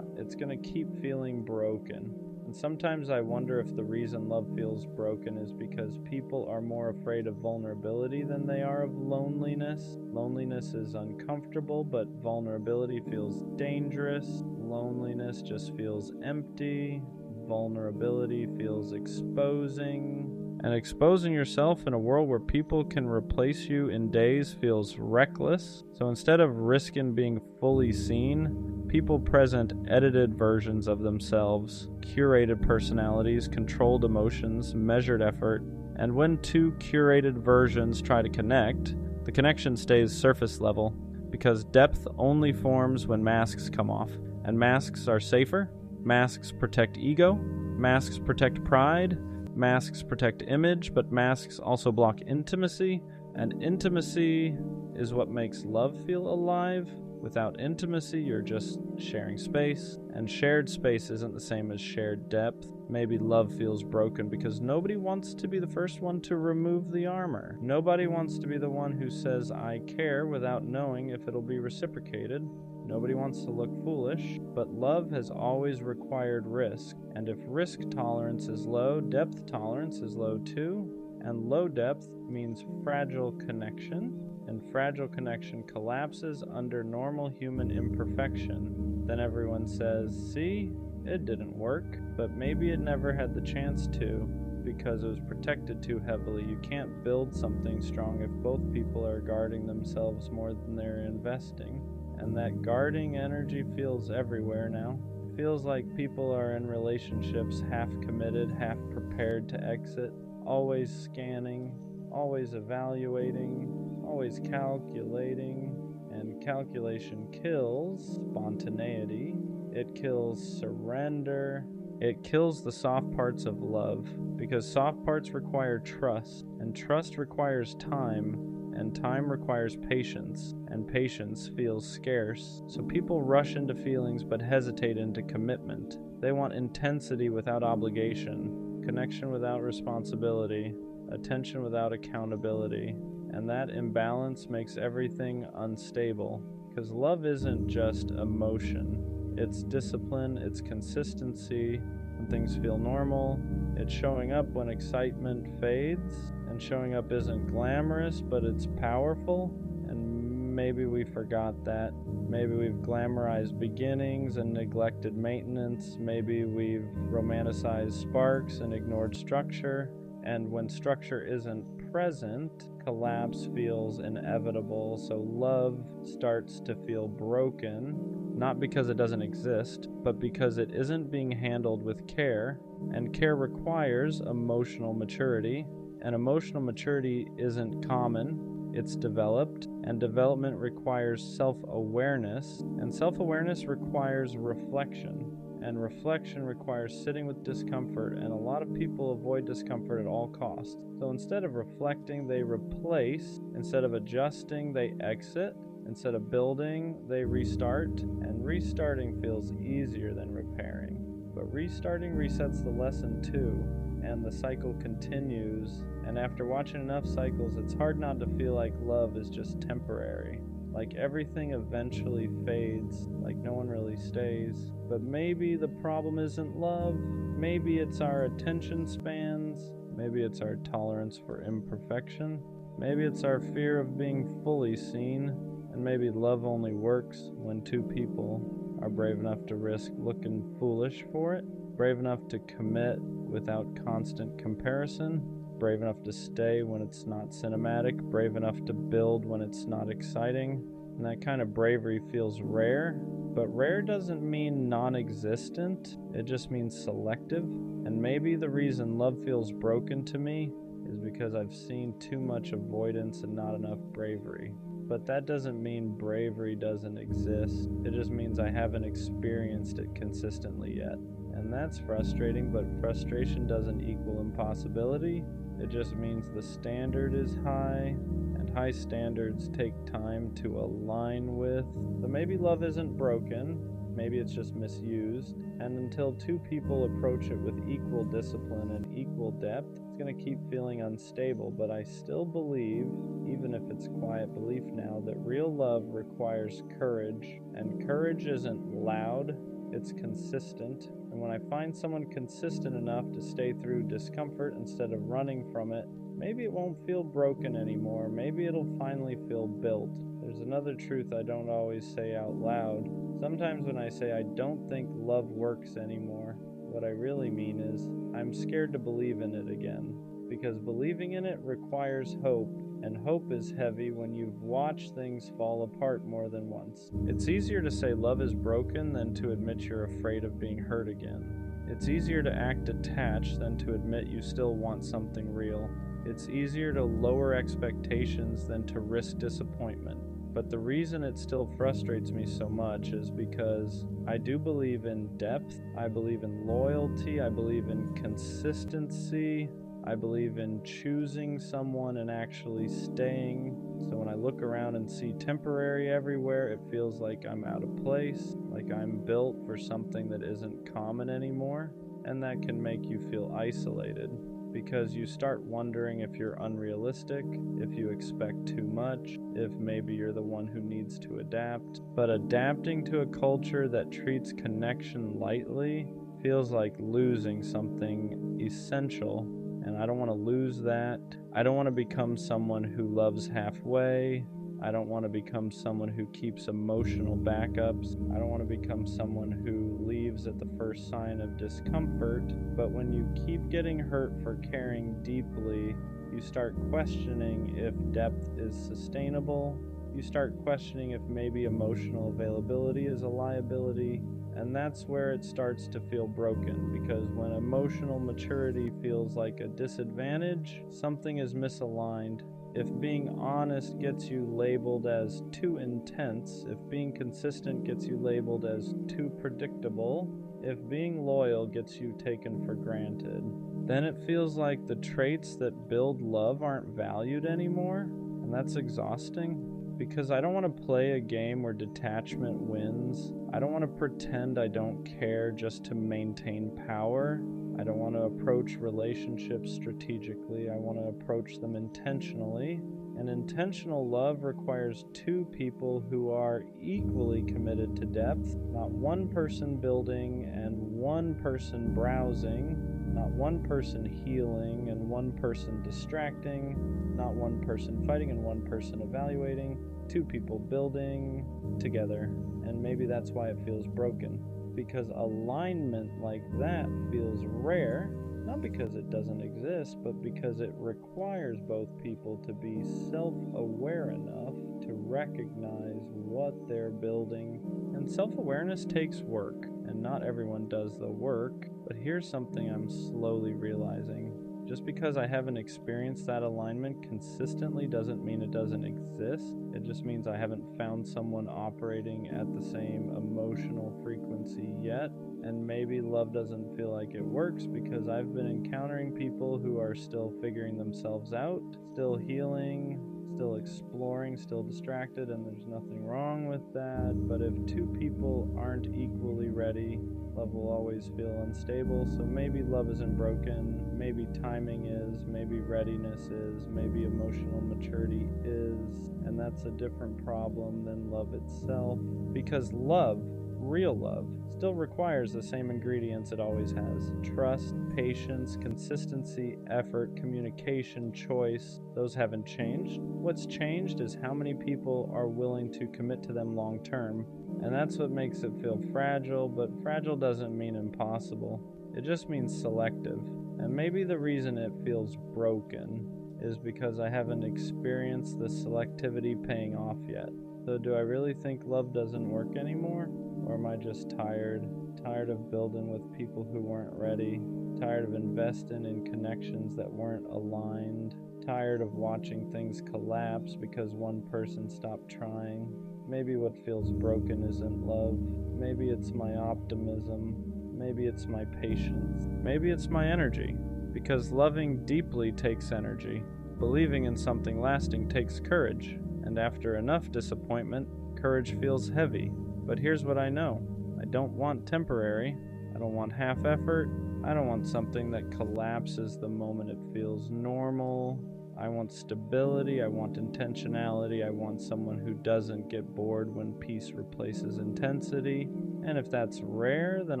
Speaker 1: it's gonna keep feeling broken. And sometimes I wonder if the reason love feels broken is because people are more afraid of vulnerability than they are of loneliness. Loneliness is uncomfortable, but vulnerability feels dangerous. Loneliness just feels empty. Vulnerability feels exposing. And exposing yourself in a world where people can replace you in days feels reckless. So instead of risking being fully seen, people present edited versions of themselves, curated personalities, controlled emotions, measured effort. And when two curated versions try to connect, the connection stays surface level, because depth only forms when masks come off. And masks are safer. Masks protect ego. Masks protect pride. Masks protect image, but masks also block intimacy, and intimacy is what makes love feel alive. Without intimacy, you're just sharing space, and shared space isn't the same as shared depth. Maybe love feels broken because nobody wants to be the first one to remove the armor. Nobody wants to be the one who says, "I care," without knowing if it'll be reciprocated. Nobody wants to look foolish, but love has always required risk. And if risk tolerance is low, depth tolerance is low too. And low depth means fragile connection, and fragile connection collapses under normal human imperfection. Then everyone says, "See, it didn't work," but maybe it never had the chance to, because it was protected too heavily. You can't build something strong if both people are guarding themselves more than they're investing. And that guarding energy feels everywhere now. Feels like people are in relationships half committed, half prepared to exit, always scanning, always evaluating, always calculating. And calculation kills spontaneity. It kills surrender. It kills the soft parts of love, because soft parts require trust, and trust requires time. And time requires patience, and patience feels scarce. So people rush into feelings but hesitate into commitment. They want intensity without obligation, connection without responsibility, attention without accountability. And that imbalance makes everything unstable, because love isn't just emotion. It's discipline, it's consistency when things feel normal. It's showing up when excitement fades. And showing up isn't glamorous, but it's powerful. And maybe we forgot that. Maybe we've glamorized beginnings and neglected maintenance. Maybe we've romanticized sparks and ignored structure. And when structure isn't present, collapse feels inevitable. So love starts to feel broken, not because it doesn't exist, but because it isn't being handled with care. And care requires emotional maturity. And emotional maturity isn't common, it's developed, and development requires self-awareness, and self-awareness requires reflection, and reflection requires sitting with discomfort, and a lot of people avoid discomfort at all costs. So instead of reflecting, they replace. Instead of adjusting, they exit. Instead of building, they restart, and restarting feels easier than repairing. But restarting resets the lesson too. And the cycle continues, and after watching enough cycles, it's hard not to feel like love is just temporary. like everything eventually fades, like no one really stays. But maybe the problem isn't love, maybe it's our attention spans, maybe it's our tolerance for imperfection, maybe it's our fear of being fully seen, and maybe love only works when two people are brave enough to risk looking foolish for it, brave enough to commit without constant comparison, brave enough to stay when it's not cinematic, brave enough to build when it's not exciting. And that kind of bravery feels rare, but rare doesn't mean non-existent, it just means selective. And maybe the reason love feels broken to me is because I've seen too much avoidance and not enough bravery. But that doesn't mean bravery doesn't exist, it just means I haven't experienced it consistently yet. And that's frustrating, but frustration doesn't equal impossibility. It just means the standard is high, and high standards take time to align with. So maybe love isn't broken, maybe it's just misused. And until two people approach it with equal discipline and equal depth, it's going to keep feeling unstable. But I still believe, even if it's quiet belief now, that real love requires courage. And courage isn't loud, it's consistent. And when I find someone consistent enough to stay through discomfort instead of running from it, maybe it won't feel broken anymore. Maybe it'll finally feel built. There's another truth I don't always say out loud. Sometimes when I say I don't think love works anymore, what I really mean is I'm scared to believe in it again. Because believing in it requires hope, and hope is heavy when you've watched things fall apart more than once. It's easier to say love is broken than to admit you're afraid of being hurt again. It's easier to act detached than to admit you still want something real. It's easier to lower expectations than to risk disappointment. But the reason it still frustrates me so much is because I do believe in depth, I believe in loyalty, I believe in consistency, I believe in choosing someone and actually staying. So when I look around and see temporary everywhere, it feels like I'm out of place, like I'm built for something that isn't common anymore. And that can make you feel isolated, because you start wondering if you're unrealistic, if you expect too much, if maybe you're the one who needs to adapt. But adapting to a culture that treats connection lightly feels like losing something essential. And I don't want to lose that. I don't want to become someone who loves halfway. I don't want to become someone who keeps emotional backups. I don't want to become someone who leaves at the first sign of discomfort. But when you keep getting hurt for caring deeply, you start questioning if depth is sustainable. You start questioning if maybe emotional availability is a liability. And that's where it starts to feel broken, because when emotional maturity feels like a disadvantage, something is misaligned. If being honest gets you labeled as too intense, if being consistent gets you labeled as too predictable, if being loyal gets you taken for granted, then it feels like the traits that build love aren't valued anymore, and that's exhausting. Because I don't want to play a game where detachment wins. I don't want to pretend I don't care just to maintain power. I don't want to approach relationships strategically. I want to approach them intentionally. And intentional love requires two people who are equally committed to depth, not one person building and one person browsing, not one person healing and one person distracting, not one person fighting and one person evaluating, two people building together. And maybe that's why it feels broken, because alignment like that feels rare, not because it doesn't exist, but because it requires both people to be self-aware enough to recognize what they're building. And self-awareness takes work, and not everyone does the work. But here's something I'm slowly realizing. Just because I haven't experienced that alignment consistently doesn't mean it doesn't exist. It just means I haven't found someone operating at the same emotional frequency yet. And maybe love doesn't feel like it works because I've been encountering people who are still figuring themselves out, still healing, still exploring, still distracted, and there's nothing wrong with that. But if two people aren't equally ready, love will always feel unstable. So maybe love isn't broken, maybe timing is, maybe readiness is, maybe emotional maturity is, and that's a different problem than love itself. Because love, real love, still requires the same ingredients it always has: trust, patience, consistency, effort, communication, choice. Those haven't changed. What's changed is how many people are willing to commit to them long term. And that's what makes it feel fragile, but fragile doesn't mean impossible. It just means selective. And maybe the reason it feels broken is because I haven't experienced the selectivity paying off yet. So do I really think love doesn't work anymore? Or am I just tired? Tired of building with people who weren't ready? Tired of investing in connections that weren't aligned? Tired of watching things collapse because one person stopped trying? Maybe what feels broken isn't love. Maybe it's my optimism. Maybe it's my patience. Maybe it's my energy. Because loving deeply takes energy. Believing in something lasting takes courage. And after enough disappointment, courage feels heavy. But here's what I know. I don't want temporary. I don't want half effort. I don't want something that collapses the moment it feels normal. I want stability. I want intentionality. I want someone who doesn't get bored when peace replaces intensity. And if that's rare, then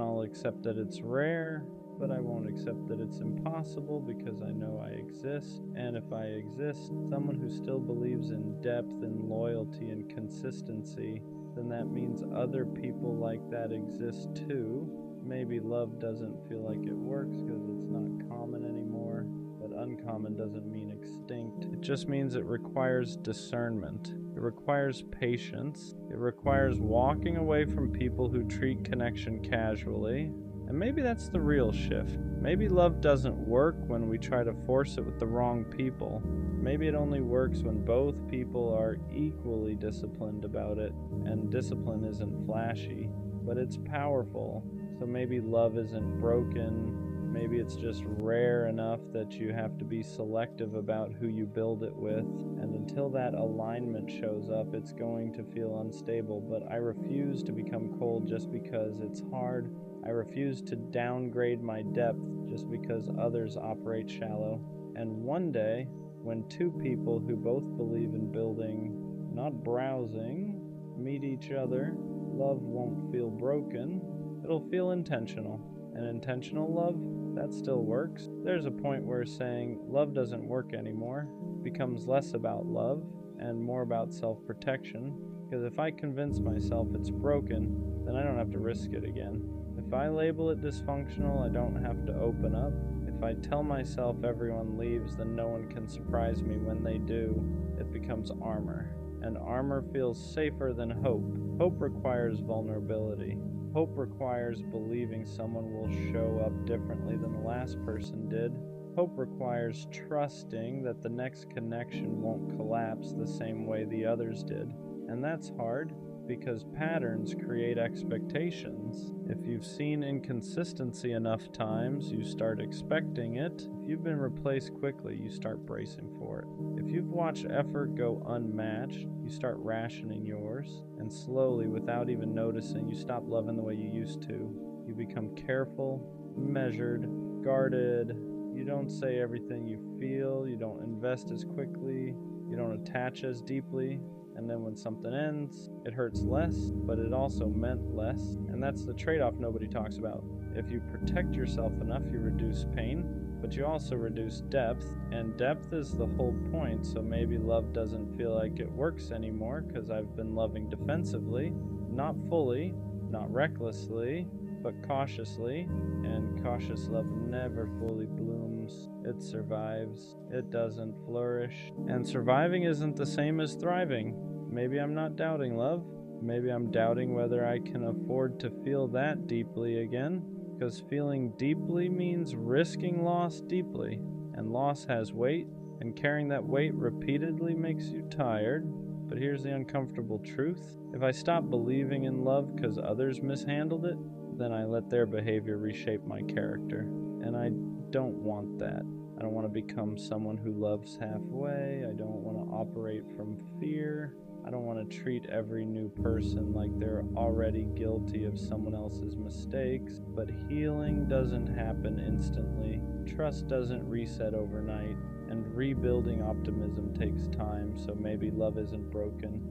Speaker 1: I'll accept that it's rare. But I won't accept that it's impossible because I know I exist. And if I exist, someone who still believes in depth and loyalty and consistency, then that means other people like that exist too. Maybe love doesn't feel like it works because it's not common anymore, but uncommon doesn't mean extinct. It just means it requires discernment. It requires patience. It requires walking away from people who treat connection casually. And maybe that's the real shift. Maybe love doesn't work when we try to force it with the wrong people. Maybe it only works when both people are equally disciplined about it. And discipline isn't flashy, but it's powerful. So maybe love isn't broken. Maybe it's just rare enough that you have to be selective about who you build it with. And until that alignment shows up, it's going to feel unstable. But I refuse to become cold just because it's hard. I refuse to downgrade my depth just because others operate shallow. And one day, when two people who both believe in building, not browsing, meet each other, love won't feel broken. It'll feel intentional. And intentional love, that still works. There's a point where saying love doesn't work anymore becomes less about love and more about self-protection. Because if I convince myself it's broken, then I don't have to risk it again. If I label it dysfunctional, I don't have to open up. If I tell myself everyone leaves, then no one can surprise me when they do. It becomes armor. And armor feels safer than hope. Hope requires vulnerability. Hope requires believing someone will show up differently than the last person did. Hope requires trusting that the next connection won't collapse the same way the others did. And that's hard, because patterns create expectations. If you've seen inconsistency enough times, you start expecting it. If you've been replaced quickly, you start bracing for it. If you've watched effort go unmatched, you start rationing yours. And slowly, without even noticing, you stop loving the way you used to. You become careful, measured, guarded. You don't say everything you feel. You don't invest as quickly. You don't attach as deeply. And then when something ends, it hurts less, but it also meant less. And that's the trade-off nobody talks about. If you protect yourself enough, you reduce pain, but you also reduce depth. And depth is the whole point, so maybe love doesn't feel like it works anymore because I've been loving defensively. Not fully, not recklessly, but cautiously. And cautious love never fully blooms. It survives. It doesn't flourish. And surviving isn't the same as thriving. Maybe I'm not doubting love. Maybe I'm doubting whether I can afford to feel that deeply again. Because feeling deeply means risking loss deeply. And loss has weight. And carrying that weight repeatedly makes you tired. But here's the uncomfortable truth. If I stop believing in love because others mishandled it, then I let their behavior reshape my character. And I don't want that. I don't want to become someone who loves halfway. I don't want to operate from fear. I don't want to treat every new person like they're already guilty of someone else's mistakes. But healing doesn't happen instantly. Trust doesn't reset overnight. And rebuilding optimism takes time, so maybe love isn't broken.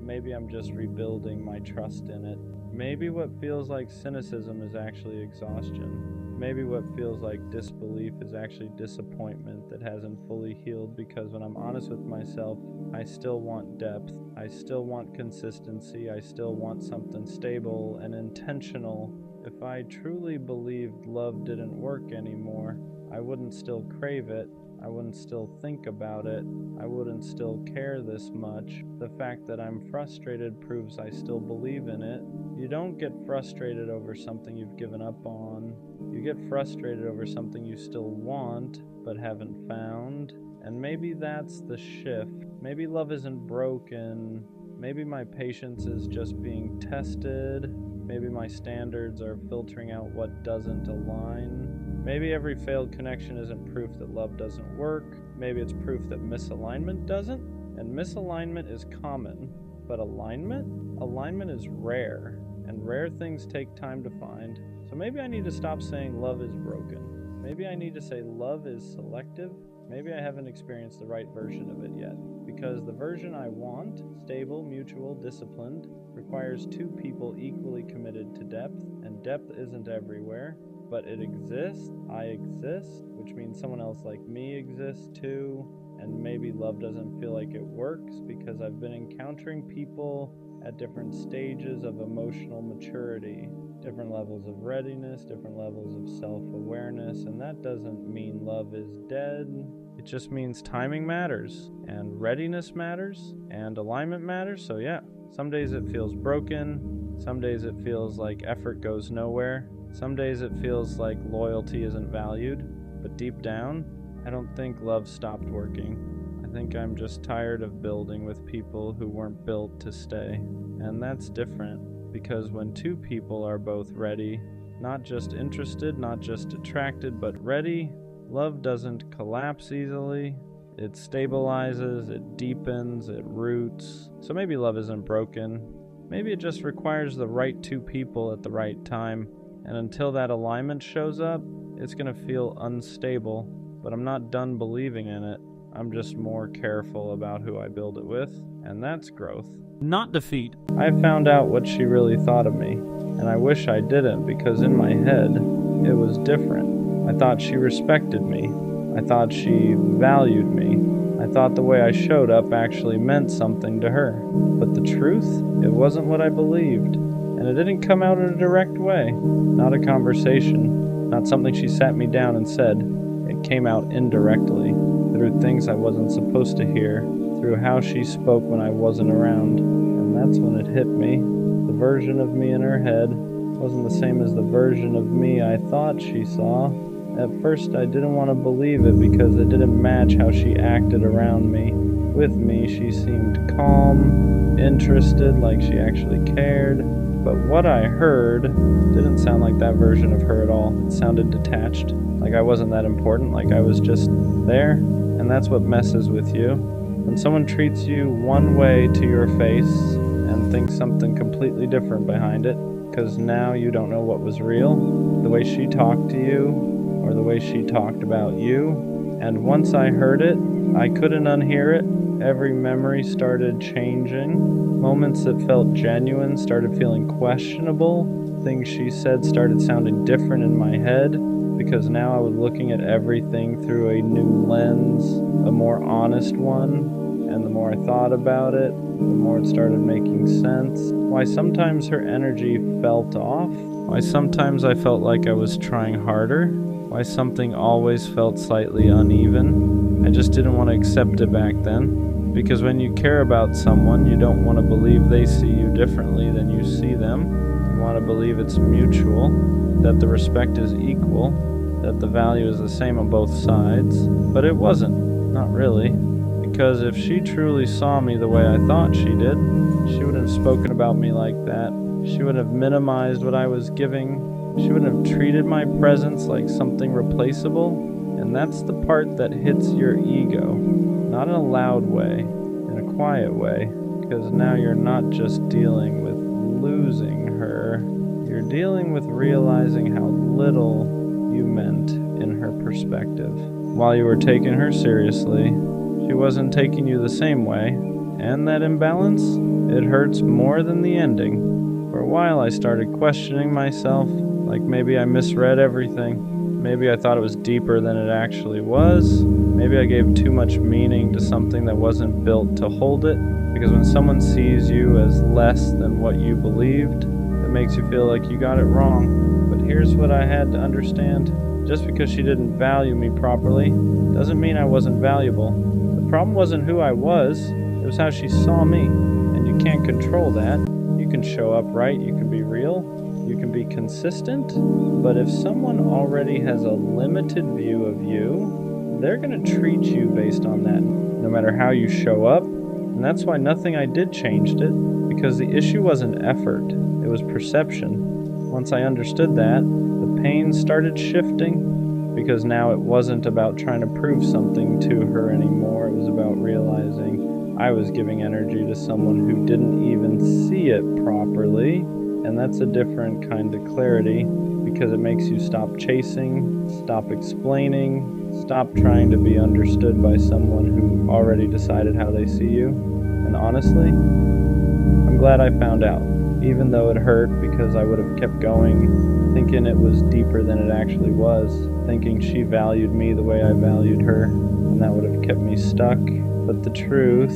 Speaker 1: Maybe I'm just rebuilding my trust in it. Maybe what feels like cynicism is actually exhaustion. Maybe what feels like disbelief is actually disappointment that hasn't fully healed, because when I'm honest with myself, I still want depth. I still want consistency. I still want something stable and intentional. If I truly believed love didn't work anymore, I wouldn't still crave it. I wouldn't still think about it. I wouldn't still care this much. The fact that I'm frustrated proves I still believe in it. You don't get frustrated over something you've given up on. You get frustrated over something you still want but haven't found. And maybe that's the shift. Maybe love isn't broken. Maybe my patience is just being tested. Maybe my standards are filtering out what doesn't align. Maybe every failed connection isn't proof that love doesn't work. Maybe it's proof that misalignment doesn't. And misalignment is common, but alignment is rare. And rare things take time to find. So maybe I need to stop saying love is broken. Maybe I need to say love is selective. Maybe I haven't experienced the right version of it yet. Because the version I want, stable, mutual, disciplined, requires two people equally committed to depth. And depth isn't everywhere. But it exists, I exist, which means someone else like me exists too. And maybe love doesn't feel like it works because I've been encountering people at different stages of emotional maturity, different levels of readiness, different levels of self-awareness, and that doesn't mean love is dead. It just means timing matters, and readiness matters, and alignment matters. So yeah, some days it feels broken, some days it feels like effort goes nowhere. Some days it feels like loyalty isn't valued, but deep down, I don't think love stopped working. I think I'm just tired of building with people who weren't built to stay. And that's different, because when two people are both ready, not just interested, not just attracted, but ready, love doesn't collapse easily. It stabilizes, it deepens, it roots. So maybe love isn't broken. Maybe it just requires the right two people at the right time. And until that alignment shows up, it's going to feel unstable. But I'm not done believing in it. I'm just more careful about who I build it with. And that's growth, not defeat. I found out what she really thought of me. And I wish I didn't, because in my head, it was different. I thought she respected me. I thought she valued me. I thought the way I showed up actually meant something to her. But the truth, it wasn't what I believed. And it didn't come out in a direct way. Not a conversation. Not something she sat me down and said. It came out indirectly. Through things I wasn't supposed to hear. Through how she spoke when I wasn't around. And that's when it hit me. The version of me in her head wasn't the same as the version of me I thought she saw. At first I didn't want to believe it because it didn't match how she acted around me. With me, she seemed calm, interested, like she actually cared. But what I heard didn't sound like that version of her at all. It sounded detached, like I wasn't that important, like I was just there. And that's what messes with you. When someone treats you one way to your face and thinks something completely different behind it, because now you don't know what was real, the way she talked to you, or the way she talked about you. And once I heard it, I couldn't unhear it. Every memory started changing. Moments that felt genuine started feeling questionable. Things she said started sounding different in my head, because now I was looking at everything through a new lens, a more honest one. And the more I thought about it, the more it started making sense. Why sometimes her energy felt off. Why sometimes I felt like I was trying harder. Why something always felt slightly uneven. I just didn't want to accept it back then. Because when you care about someone, you don't want to believe they see you differently than you see them. You want to believe it's mutual, that the respect is equal, that the value is the same on both sides. But it wasn't. Not really. Because if she truly saw me the way I thought she did, she wouldn't have spoken about me like that. She wouldn't have minimized what I was giving. She wouldn't have treated my presence like something replaceable. And that's the part that hits your ego, not in a loud way, in a quiet way, because now you're not just dealing with losing her, you're dealing with realizing how little you meant in her perspective. While you were taking her seriously, she wasn't taking you the same way, and that imbalance, it hurts more than the ending. For a while I started questioning myself, like maybe I misread everything. Maybe I thought it was deeper than it actually was. Maybe I gave too much meaning to something that wasn't built to hold it. Because when someone sees you as less than what you believed, it makes you feel like you got it wrong. But here's what I had to understand. Just because she didn't value me properly doesn't mean I wasn't valuable. The problem wasn't who I was, it was how she saw me. And you can't control that. You can show up right, you can be real, you can be consistent, but if someone already has a limited view of you, they're going to treat you based on that, no matter how you show up. And that's why nothing I did changed it, because the issue wasn't effort, it was perception. Once I understood that, the pain started shifting, because now it wasn't about trying to prove something to her anymore, it was about realizing I was giving energy to someone who didn't even see it properly. And that's a different kind of clarity, because it makes you stop chasing, stop explaining, stop trying to be understood by someone who already decided how they see you. And honestly, I'm glad I found out, even though it hurt, because I would have kept going, thinking it was deeper than it actually was, thinking she valued me the way I valued her, and that would have kept me stuck. But the truth,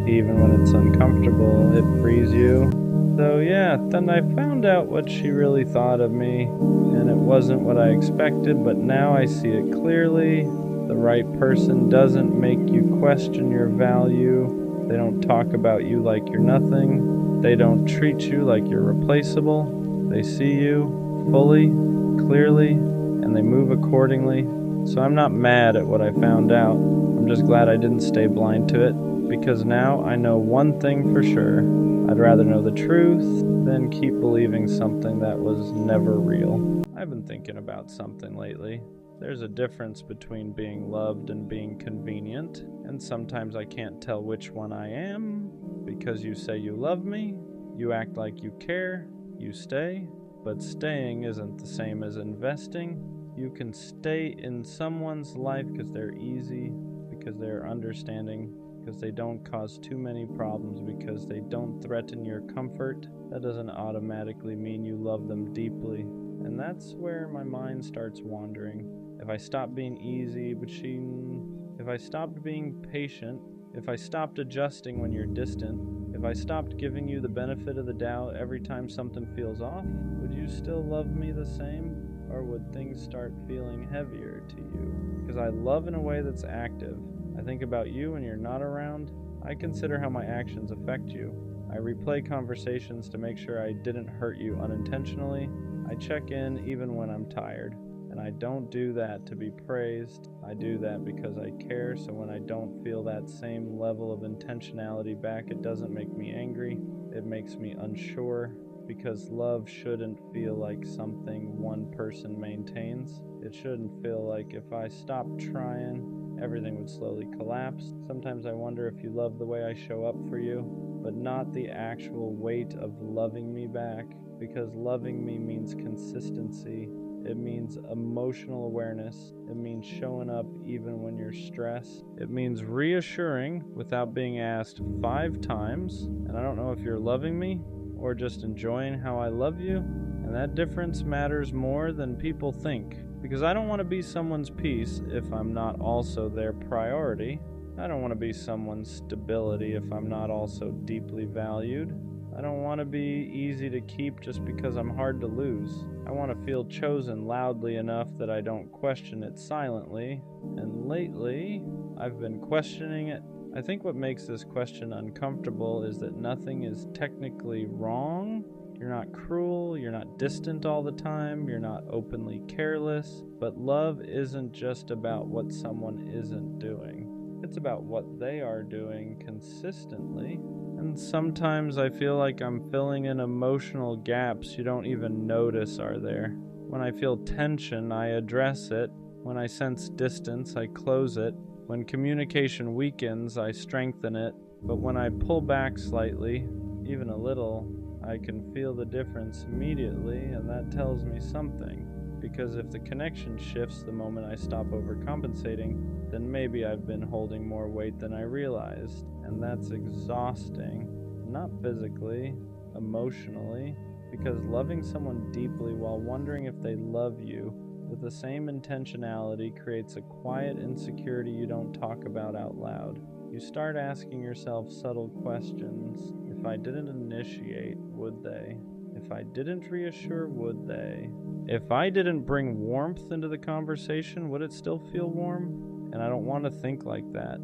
Speaker 1: even when it's uncomfortable, it frees you. So yeah, then I found out what she really thought of me, and it wasn't what I expected, but now I see it clearly. The right person doesn't make you question your value. They don't talk about you like you're nothing. They don't treat you like you're replaceable. They see you fully, clearly, and they move accordingly. So I'm not mad at what I found out. I'm just glad I didn't stay blind to it, because now I know one thing for sure. I'd rather know the truth than keep believing something that was never real. I've been thinking about something lately. There's a difference between being loved and being convenient, and sometimes I can't tell which one I am. Because you say you love me, you act like you care, you stay, but staying isn't the same as investing. You can stay in someone's life because they're easy, because they're understanding, because they don't cause too many problems, because they don't threaten your comfort. That doesn't automatically mean you love them deeply. And that's where my mind starts wandering. If I stopped being easy, if I stopped being patient, if I stopped adjusting when you're distant, if I stopped giving you the benefit of the doubt every time something feels off, would you still love me the same? Or would things start feeling heavier to you? Because I love in a way that's active. I think about you when you're not around. I consider how my actions affect you. I replay conversations to make sure I didn't hurt you unintentionally. I check in even when I'm tired. And I don't do that to be praised. I do that because I care, so when I don't feel that same level of intentionality back, it doesn't make me angry. It makes me unsure. Because love shouldn't feel like something one person maintains. It shouldn't feel like if I stopped trying, everything would slowly collapse. Sometimes I wonder if you love the way I show up for you, but not the actual weight of loving me back. Because loving me means consistency. It means emotional awareness. It means showing up even when you're stressed. It means reassuring without being asked 5 times. And I don't know if you're loving me or just enjoying how I love you. And that difference matters more than people think. Because I don't want to be someone's peace if I'm not also their priority. I don't want to be someone's stability if I'm not also deeply valued. I don't want to be easy to keep just because I'm hard to lose. I want to feel chosen loudly enough that I don't question it silently. And lately, I've been questioning it. I think what makes this question uncomfortable is that nothing is technically wrong. You're not cruel, you're not distant all the time, you're not openly careless. But love isn't just about what someone isn't doing. It's about what they are doing consistently. And sometimes I feel like I'm filling in emotional gaps you don't even notice are there. When I feel tension, I address it. When I sense distance, I close it. When communication weakens, I strengthen it. But when I pull back slightly, even a little, I can feel the difference immediately, and that tells me something. Because if the connection shifts the moment I stop overcompensating, then maybe I've been holding more weight than I realized. And that's exhausting. Not physically, emotionally. Because loving someone deeply while wondering if they love you with the same intentionality creates a quiet insecurity you don't talk about out loud. You start asking yourself subtle questions. If I didn't initiate, would they? If I didn't reassure, would they? If I didn't bring warmth into the conversation, would it still feel warm? And I don't want to think like that.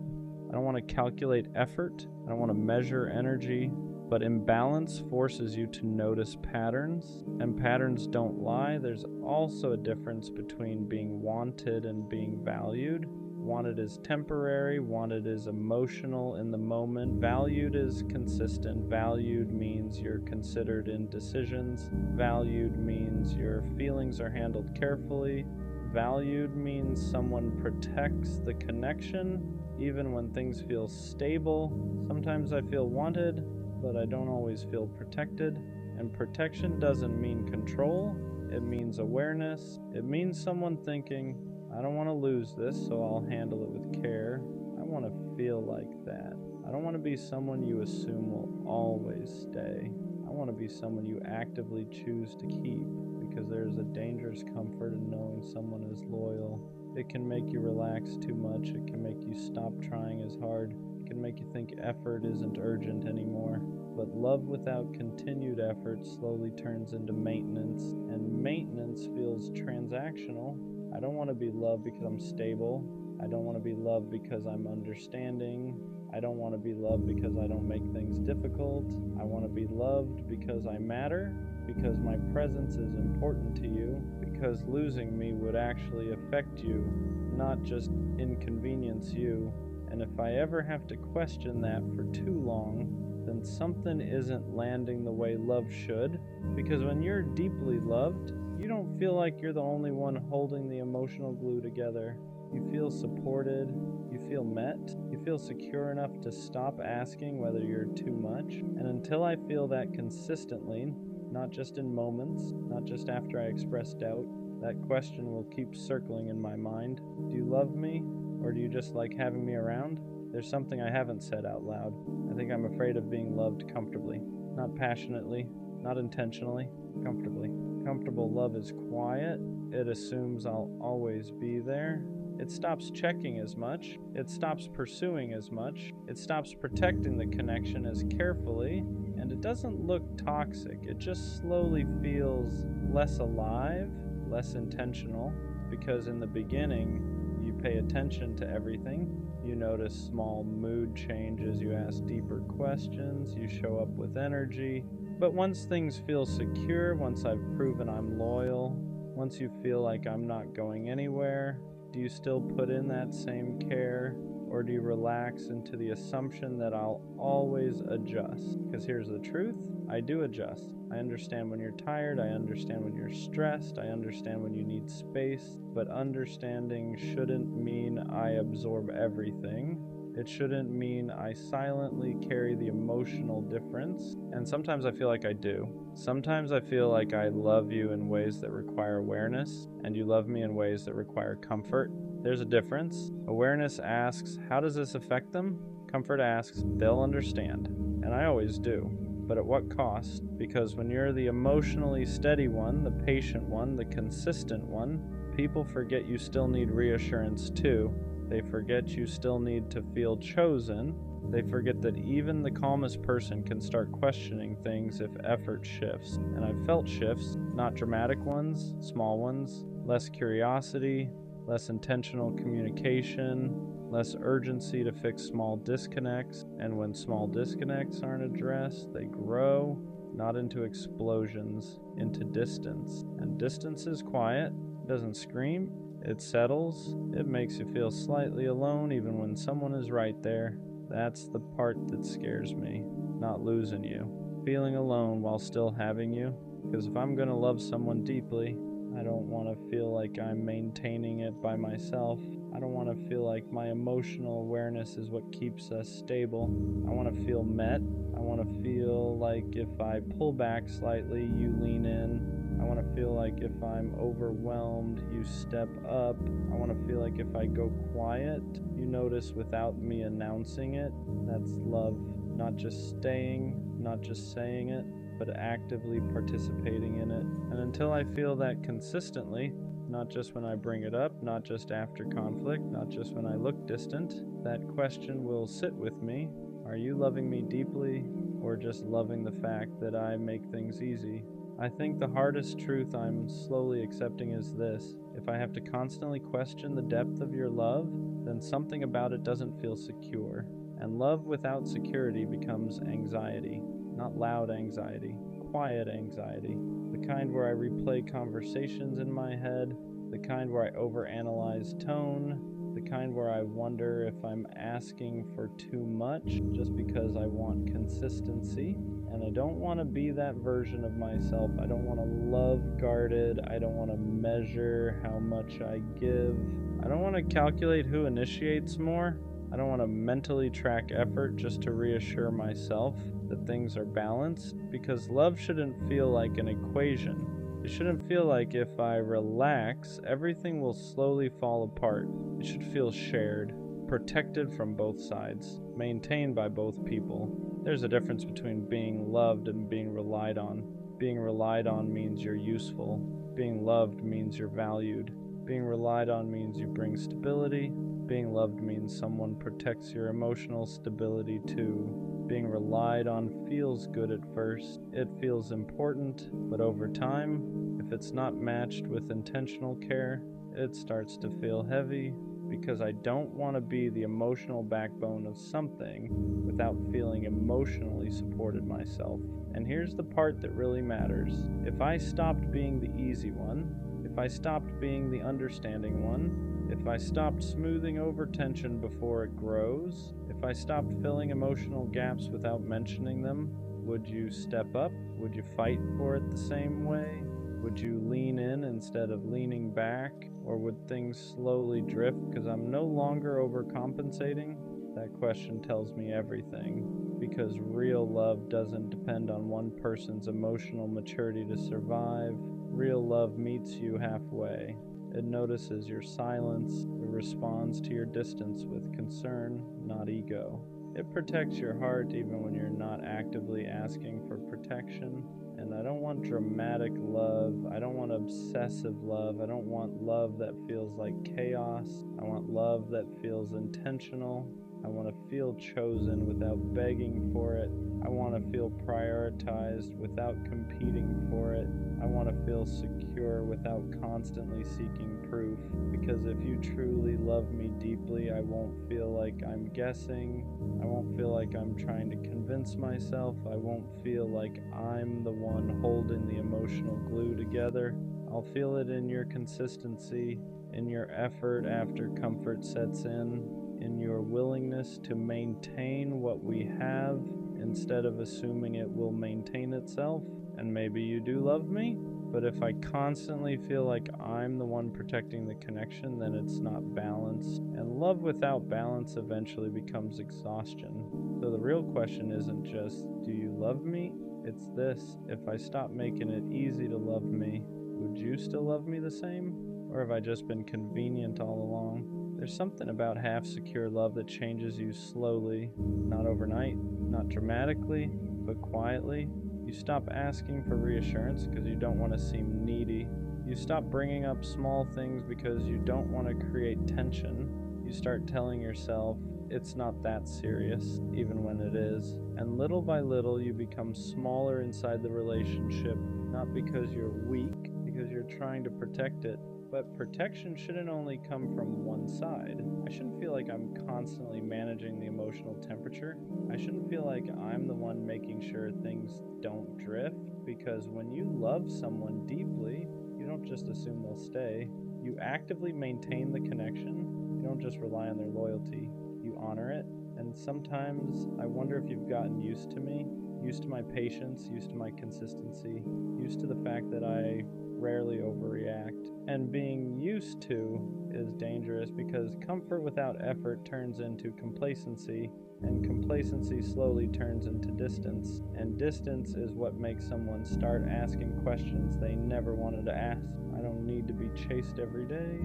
Speaker 1: I don't want to calculate effort. I don't want to measure energy. But imbalance forces you to notice patterns, and patterns don't lie. There's also a difference between being wanted and being valued. Wanted is temporary, wanted is emotional in the moment, valued is consistent. Valued means you're considered in decisions, valued means your feelings are handled carefully, valued means someone protects the connection even when things feel stable. Sometimes I feel wanted, but I don't always feel protected. And protection doesn't mean control, it means awareness. It means someone thinking, I don't want to lose this, so I'll handle it with care. I want to feel like that. I don't want to be someone you assume will always stay. I want to be someone you actively choose to keep, because there's a dangerous comfort in knowing someone is loyal. It can make you relax too much, it can make you stop trying as hard. Can make you think effort isn't urgent anymore. But love without continued effort slowly turns into maintenance, and maintenance feels transactional. I don't want to be loved because I'm stable. I don't want to be loved because I'm understanding. I don't want to be loved because I don't make things difficult. I want to be loved because I matter, because my presence is important to you, because losing me would actually affect you, not just inconvenience you. And if I ever have to question that for too long, then something isn't landing the way love should. Because when you're deeply loved, you don't feel like you're the only one holding the emotional glue together. You feel supported, you feel met, you feel secure enough to stop asking whether you're too much. And until I feel that consistently, not just in moments, not just after I express doubt, that question will keep circling in my mind. Do you love me? Or do you just like having me around? There's something I haven't said out loud. I think I'm afraid of being loved comfortably. Not passionately, not intentionally, comfortably. Comfortable love is quiet. It assumes I'll always be there. It stops checking as much. It stops pursuing as much. It stops protecting the connection as carefully. And it doesn't look toxic. It just slowly feels less alive, less intentional. Because in the beginning, you pay attention to everything. You notice small mood changes, you ask deeper questions, you show up with energy. But once things feel secure, once I've proven I'm loyal, once you feel like I'm not going anywhere, do you still put in that same care? Or do you relax into the assumption that I'll always adjust? Because here's the truth, I do adjust. I understand when you're tired, I understand when you're stressed, I understand when you need space, but understanding shouldn't mean I absorb everything. It shouldn't mean I silently carry the emotional difference. And sometimes I feel like I do. Sometimes I feel like I love you in ways that require awareness, and you love me in ways that require comfort. There's a difference. Awareness asks, how does this affect them? Comfort asks, they'll understand. And I always do. But at what cost? Because when you're the emotionally steady one, the patient one, the consistent one, people forget you still need reassurance too. They forget you still need to feel chosen. They forget that even the calmest person can start questioning things if effort shifts. And I've felt shifts, not dramatic ones, small ones, less curiosity, less intentional communication, less urgency to fix small disconnects. And when small disconnects aren't addressed, they grow, not into explosions, into distance. And distance is quiet, it doesn't scream, it settles, it makes you feel slightly alone even when someone is right there. That's the part that scares me, not losing you. Feeling alone while still having you. Because if I'm going to love someone deeply, I don't want to feel like I'm maintaining it by myself. I don't want to feel like my emotional awareness is what keeps us stable. I want to feel met. I want to feel like if I pull back slightly, you lean in. I want to feel like if I'm overwhelmed, you step up. I want to feel like if I go quiet, you notice without me announcing it. That's love. Not just staying, not just saying it, but actively participating in it. And until I feel that consistently, not just when I bring it up, not just after conflict, not just when I look distant, that question will sit with me. Are you loving me deeply, or just loving the fact that I make things easy? I think the hardest truth I'm slowly accepting is this: if I have to constantly question the depth of your love, then something about it doesn't feel secure. And love without security becomes anxiety. Not loud anxiety, quiet anxiety. The kind where I replay conversations in my head, the kind where I overanalyze tone, the kind where I wonder if I'm asking for too much just because I want consistency. And I don't want to be that version of myself. I don't want to love guarded. I don't want to measure how much I give. I don't want to calculate who initiates more. I don't want to mentally track effort just to reassure myself that things are balanced, because love shouldn't feel like an equation. It shouldn't feel like if I relax, everything will slowly fall apart. It should feel shared, protected from both sides, maintained by both people. There's a difference between being loved and being relied on. Being relied on means you're useful. Being loved means you're valued. Being relied on means you bring stability. Being loved means someone protects your emotional stability too. Being relied on feels good at first. It feels important, but over time, if it's not matched with intentional care, it starts to feel heavy, because I don't want to be the emotional backbone of something without feeling emotionally supported myself. And here's the part that really matters. If I stopped being the easy one, if I stopped being the understanding one, if I stopped smoothing over tension before it grows, if I stopped filling emotional gaps without mentioning them, would you step up? Would you fight for it the same way? Would you lean in instead of leaning back? Or would things slowly drift because I'm no longer overcompensating? That question tells me everything, because real love doesn't depend on one person's emotional maturity to survive. Real love meets you halfway. It notices your silence. It responds to your distance with concern, not ego. It protects your heart even when you're not actively asking for protection. And I don't want dramatic love. I don't want obsessive love. I don't want love that feels like chaos. I want love that feels intentional. I want to feel chosen without begging for it. I want to feel prioritized without competing for it. I want to feel secure without constantly seeking proof. Because if you truly love me deeply, I won't feel like I'm guessing. I won't feel like I'm trying to convince myself. I won't feel like I'm the one holding the emotional glue together. I'll feel it in your consistency, in your effort after comfort sets in your willingness to maintain what we have instead of assuming it will maintain itself. And maybe you do love me, but if I constantly feel like I'm the one protecting the connection, then it's not balanced. And love without balance eventually becomes exhaustion. So the real question isn't just, do you love me? It's this: if I stop making it easy to love me, would you still love me the same? Or have I just been convenient all along? There's something about half-secure love that changes you slowly, not overnight, not dramatically, but quietly. You stop asking for reassurance because you don't want to seem needy. You stop bringing up small things because you don't want to create tension. You start telling yourself it's not that serious, even when it is. And little by little, you become smaller inside the relationship, not because you're weak, because you're trying to protect it. But protection shouldn't only come from one side. I shouldn't feel like I'm constantly managing the emotional temperature. I shouldn't feel like I'm the one making sure things don't drift, because when you love someone deeply, you don't just assume they'll stay. You actively maintain the connection. You don't just rely on their loyalty. You honor it. And sometimes I wonder if you've gotten used to me, used to my patience, used to my consistency, used to the fact that I rarely overreact. And being used to is dangerous because comfort without effort turns into complacency, and complacency slowly turns into distance. And distance is what makes someone start asking questions they never wanted to ask. I don't need to be chased every day,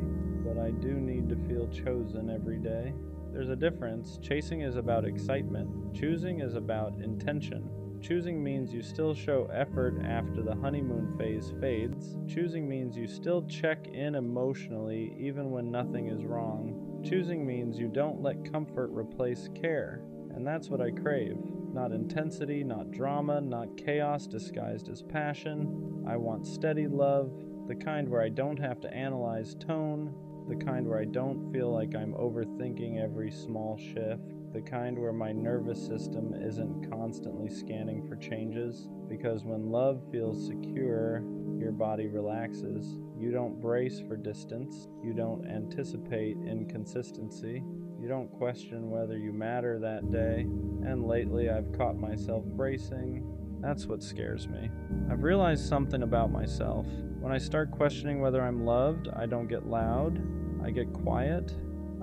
Speaker 1: but I do need to feel chosen every day. There's a difference. Chasing is about excitement. Choosing is about intention. Choosing means you still show effort after the honeymoon phase fades. Choosing means you still check in emotionally even when nothing is wrong. Choosing means you don't let comfort replace care. And that's what I crave. Not intensity, not drama, not chaos disguised as passion. I want steady love, the kind where I don't have to analyze tone, the kind where I don't feel like I'm overthinking every small shift, the kind where my nervous system isn't constantly scanning for changes. Because when love feels secure, your body relaxes. You don't brace for distance. You don't anticipate inconsistency. You don't question whether you matter that day. And lately I've caught myself bracing. That's what scares me. I've realized something about myself. When I start questioning whether I'm loved, I don't get loud. I get quiet.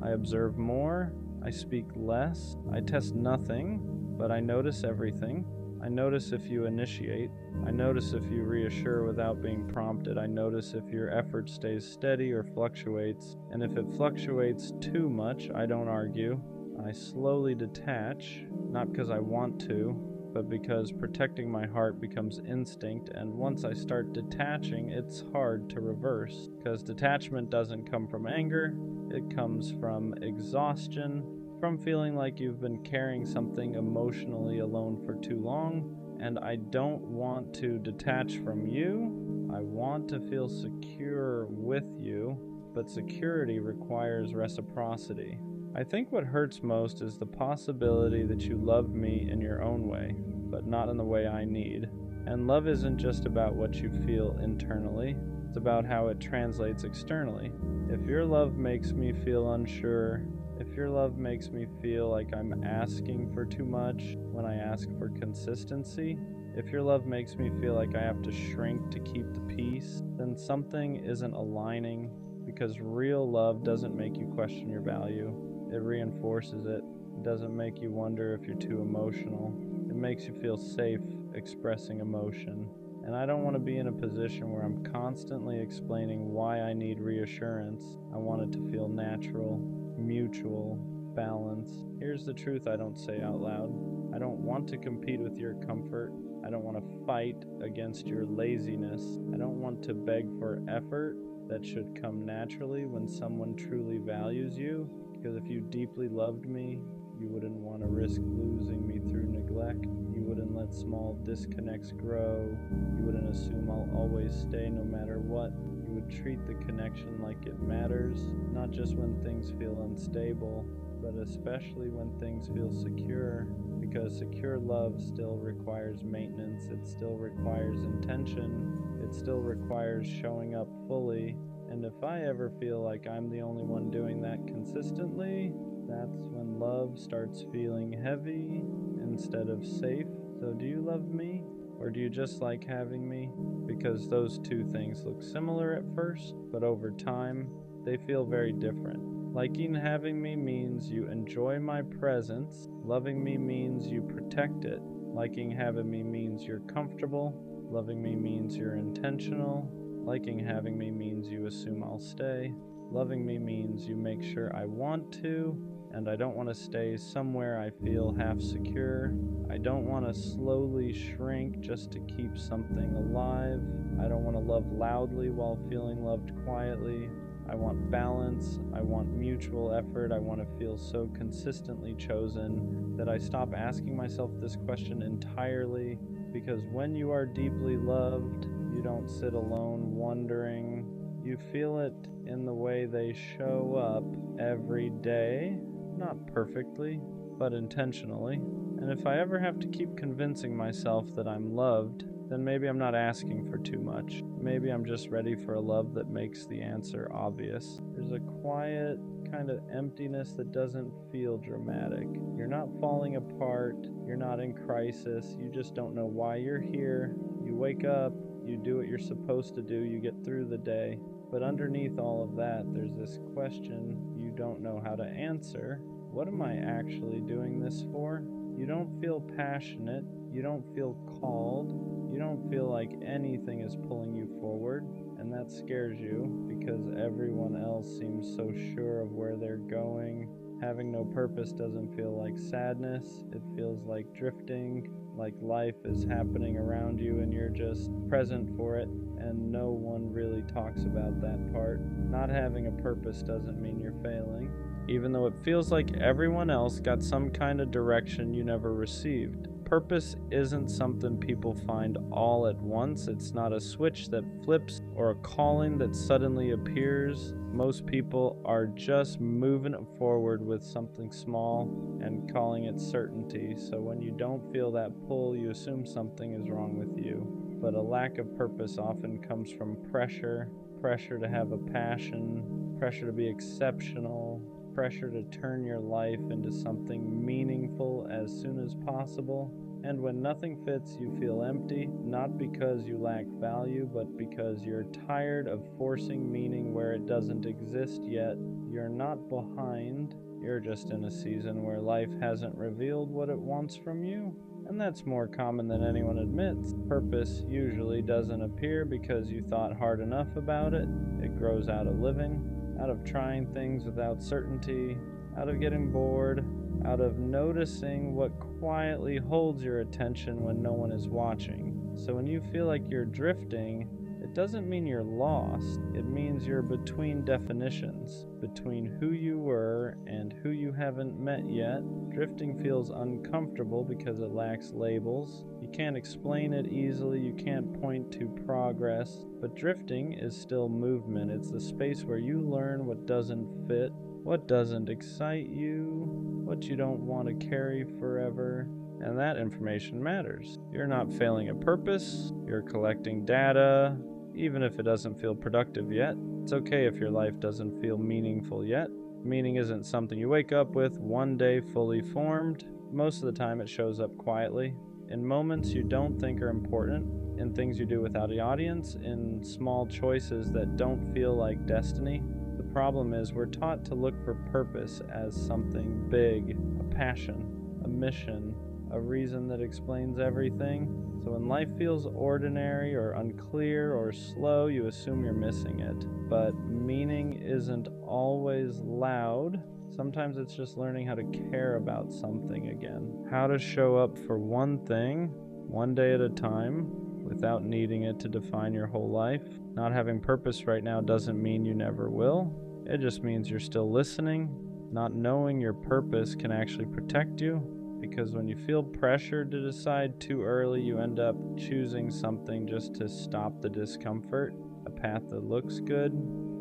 Speaker 1: I observe more. I speak less. I test nothing, but I notice everything. I notice if you initiate. I notice if you reassure without being prompted. I notice if your effort stays steady or fluctuates. And if it fluctuates too much, I don't argue. I slowly detach, not because I want to, but because protecting my heart becomes instinct, and once I start detaching, it's hard to reverse. Because detachment doesn't come from anger, it comes from exhaustion, from feeling like you've been carrying something emotionally alone for too long. And I don't want to detach from you. I want to feel secure with you, but security requires reciprocity. I think what hurts most is the possibility that you love me in your own way, but not in the way I need. And love isn't just about what you feel internally, it's about how it translates externally. If your love makes me feel unsure, if your love makes me feel like I'm asking for too much when I ask for consistency, if your love makes me feel like I have to shrink to keep the peace, then something isn't aligning, because real love doesn't make you question your value. It reinforces it. It doesn't make you wonder if you're too emotional. It makes you feel safe expressing emotion. And I don't want to be in a position where I'm constantly explaining why I need reassurance. I want it to feel natural, mutual, balanced. Here's the truth I don't say out loud. I don't want to compete with your comfort. I don't want to fight against your laziness. I don't want to beg for effort that should come naturally when someone truly values you. Because if you deeply loved me, you wouldn't want to risk losing me through neglect. You wouldn't let small disconnects grow. You wouldn't assume I'll always stay no matter what. You would treat the connection like it matters, not just when things feel unstable, but especially when things feel secure. Because secure love still requires maintenance, it still requires intention, it still requires showing up fully. And if I ever feel like I'm the only one doing that consistently, that's when love starts feeling heavy instead of safe. So do you love me? Or do you just like having me? Because those two things look similar at first, but over time, they feel very different. Liking having me means you enjoy my presence. Loving me means you protect it. Liking having me means you're comfortable. Loving me means you're intentional. Liking having me means you assume I'll stay. Loving me means you make sure I want to, and I don't want to stay somewhere I feel half secure. I don't want to slowly shrink just to keep something alive. I don't want to love loudly while feeling loved quietly. I want balance. I want mutual effort. I want to feel so consistently chosen that I stop asking myself this question entirely, because when you are deeply loved, you don't sit alone wondering. You feel it in the way they show up every day, not perfectly, but intentionally. And if I ever have to keep convincing myself that I'm loved, then maybe I'm not asking for too much. Maybe I'm just ready for a love that makes the answer obvious. There's a quiet kind of emptiness that doesn't feel dramatic. You're not falling apart. You're not in crisis. You just don't know why you're here. You wake up. you do what you're supposed to do, you get through the day. But underneath all of that, there's this question you don't know how to answer. What am I actually doing this for? You don't feel passionate, you don't feel called, you don't feel like anything is pulling you forward, and that scares you because everyone else seems so sure of where they're going. Having no purpose doesn't feel like sadness, it feels like drifting, like life is happening around you and you're just present for it, and no one really talks about that part. Not having a purpose doesn't mean you're failing, even though it feels like everyone else got some kind of direction you never received. Purpose isn't something people find all at once. It's not a switch that flips or a calling that suddenly appears. Most people are just moving forward with something small and calling it certainty. So when you don't feel that pull, you assume something is wrong with you. But a lack of purpose often comes from pressure to have a passion, pressure to be exceptional, pressure to turn your life into something meaningful as soon as possible. And when nothing fits, you feel empty, not because you lack value, but because you're tired of forcing meaning where it doesn't exist yet. You're not behind, you're just in a season where life hasn't revealed what it wants from you. And that's more common than anyone admits. Purpose usually doesn't appear because you thought hard enough about it. It grows out of living, out of trying things without certainty, out of getting bored, out of noticing what quietly holds your attention when no one is watching. So when you feel like you're drifting, it doesn't mean you're lost. It means you're between definitions, between who you were and who you haven't met yet. Drifting feels uncomfortable because it lacks labels. You can't explain it easily, you can't point to progress, but drifting is still movement. It's the space where you learn what doesn't fit, what doesn't excite you, what you don't want to carry forever, and that information matters. You're not failing at purpose, you're collecting data, even if it doesn't feel productive yet. It's okay if your life doesn't feel meaningful yet. Meaning isn't something you wake up with one day fully formed. Most of the time it shows up quietly, in moments you don't think are important, in things you do without an audience, in small choices that don't feel like destiny. The problem is we're taught to look for purpose as something big, a passion, a mission, a reason that explains everything. So when life feels ordinary or unclear or slow, you assume you're missing it. But meaning isn't always loud. Sometimes it's just learning how to care about something again. How to show up for one thing, one day at a time, without needing it to define your whole life. Not having purpose right now doesn't mean you never will. It just means you're still listening. Not knowing your purpose can actually protect you, because when you feel pressured to decide too early, you end up choosing something just to stop the discomfort. A path that looks good,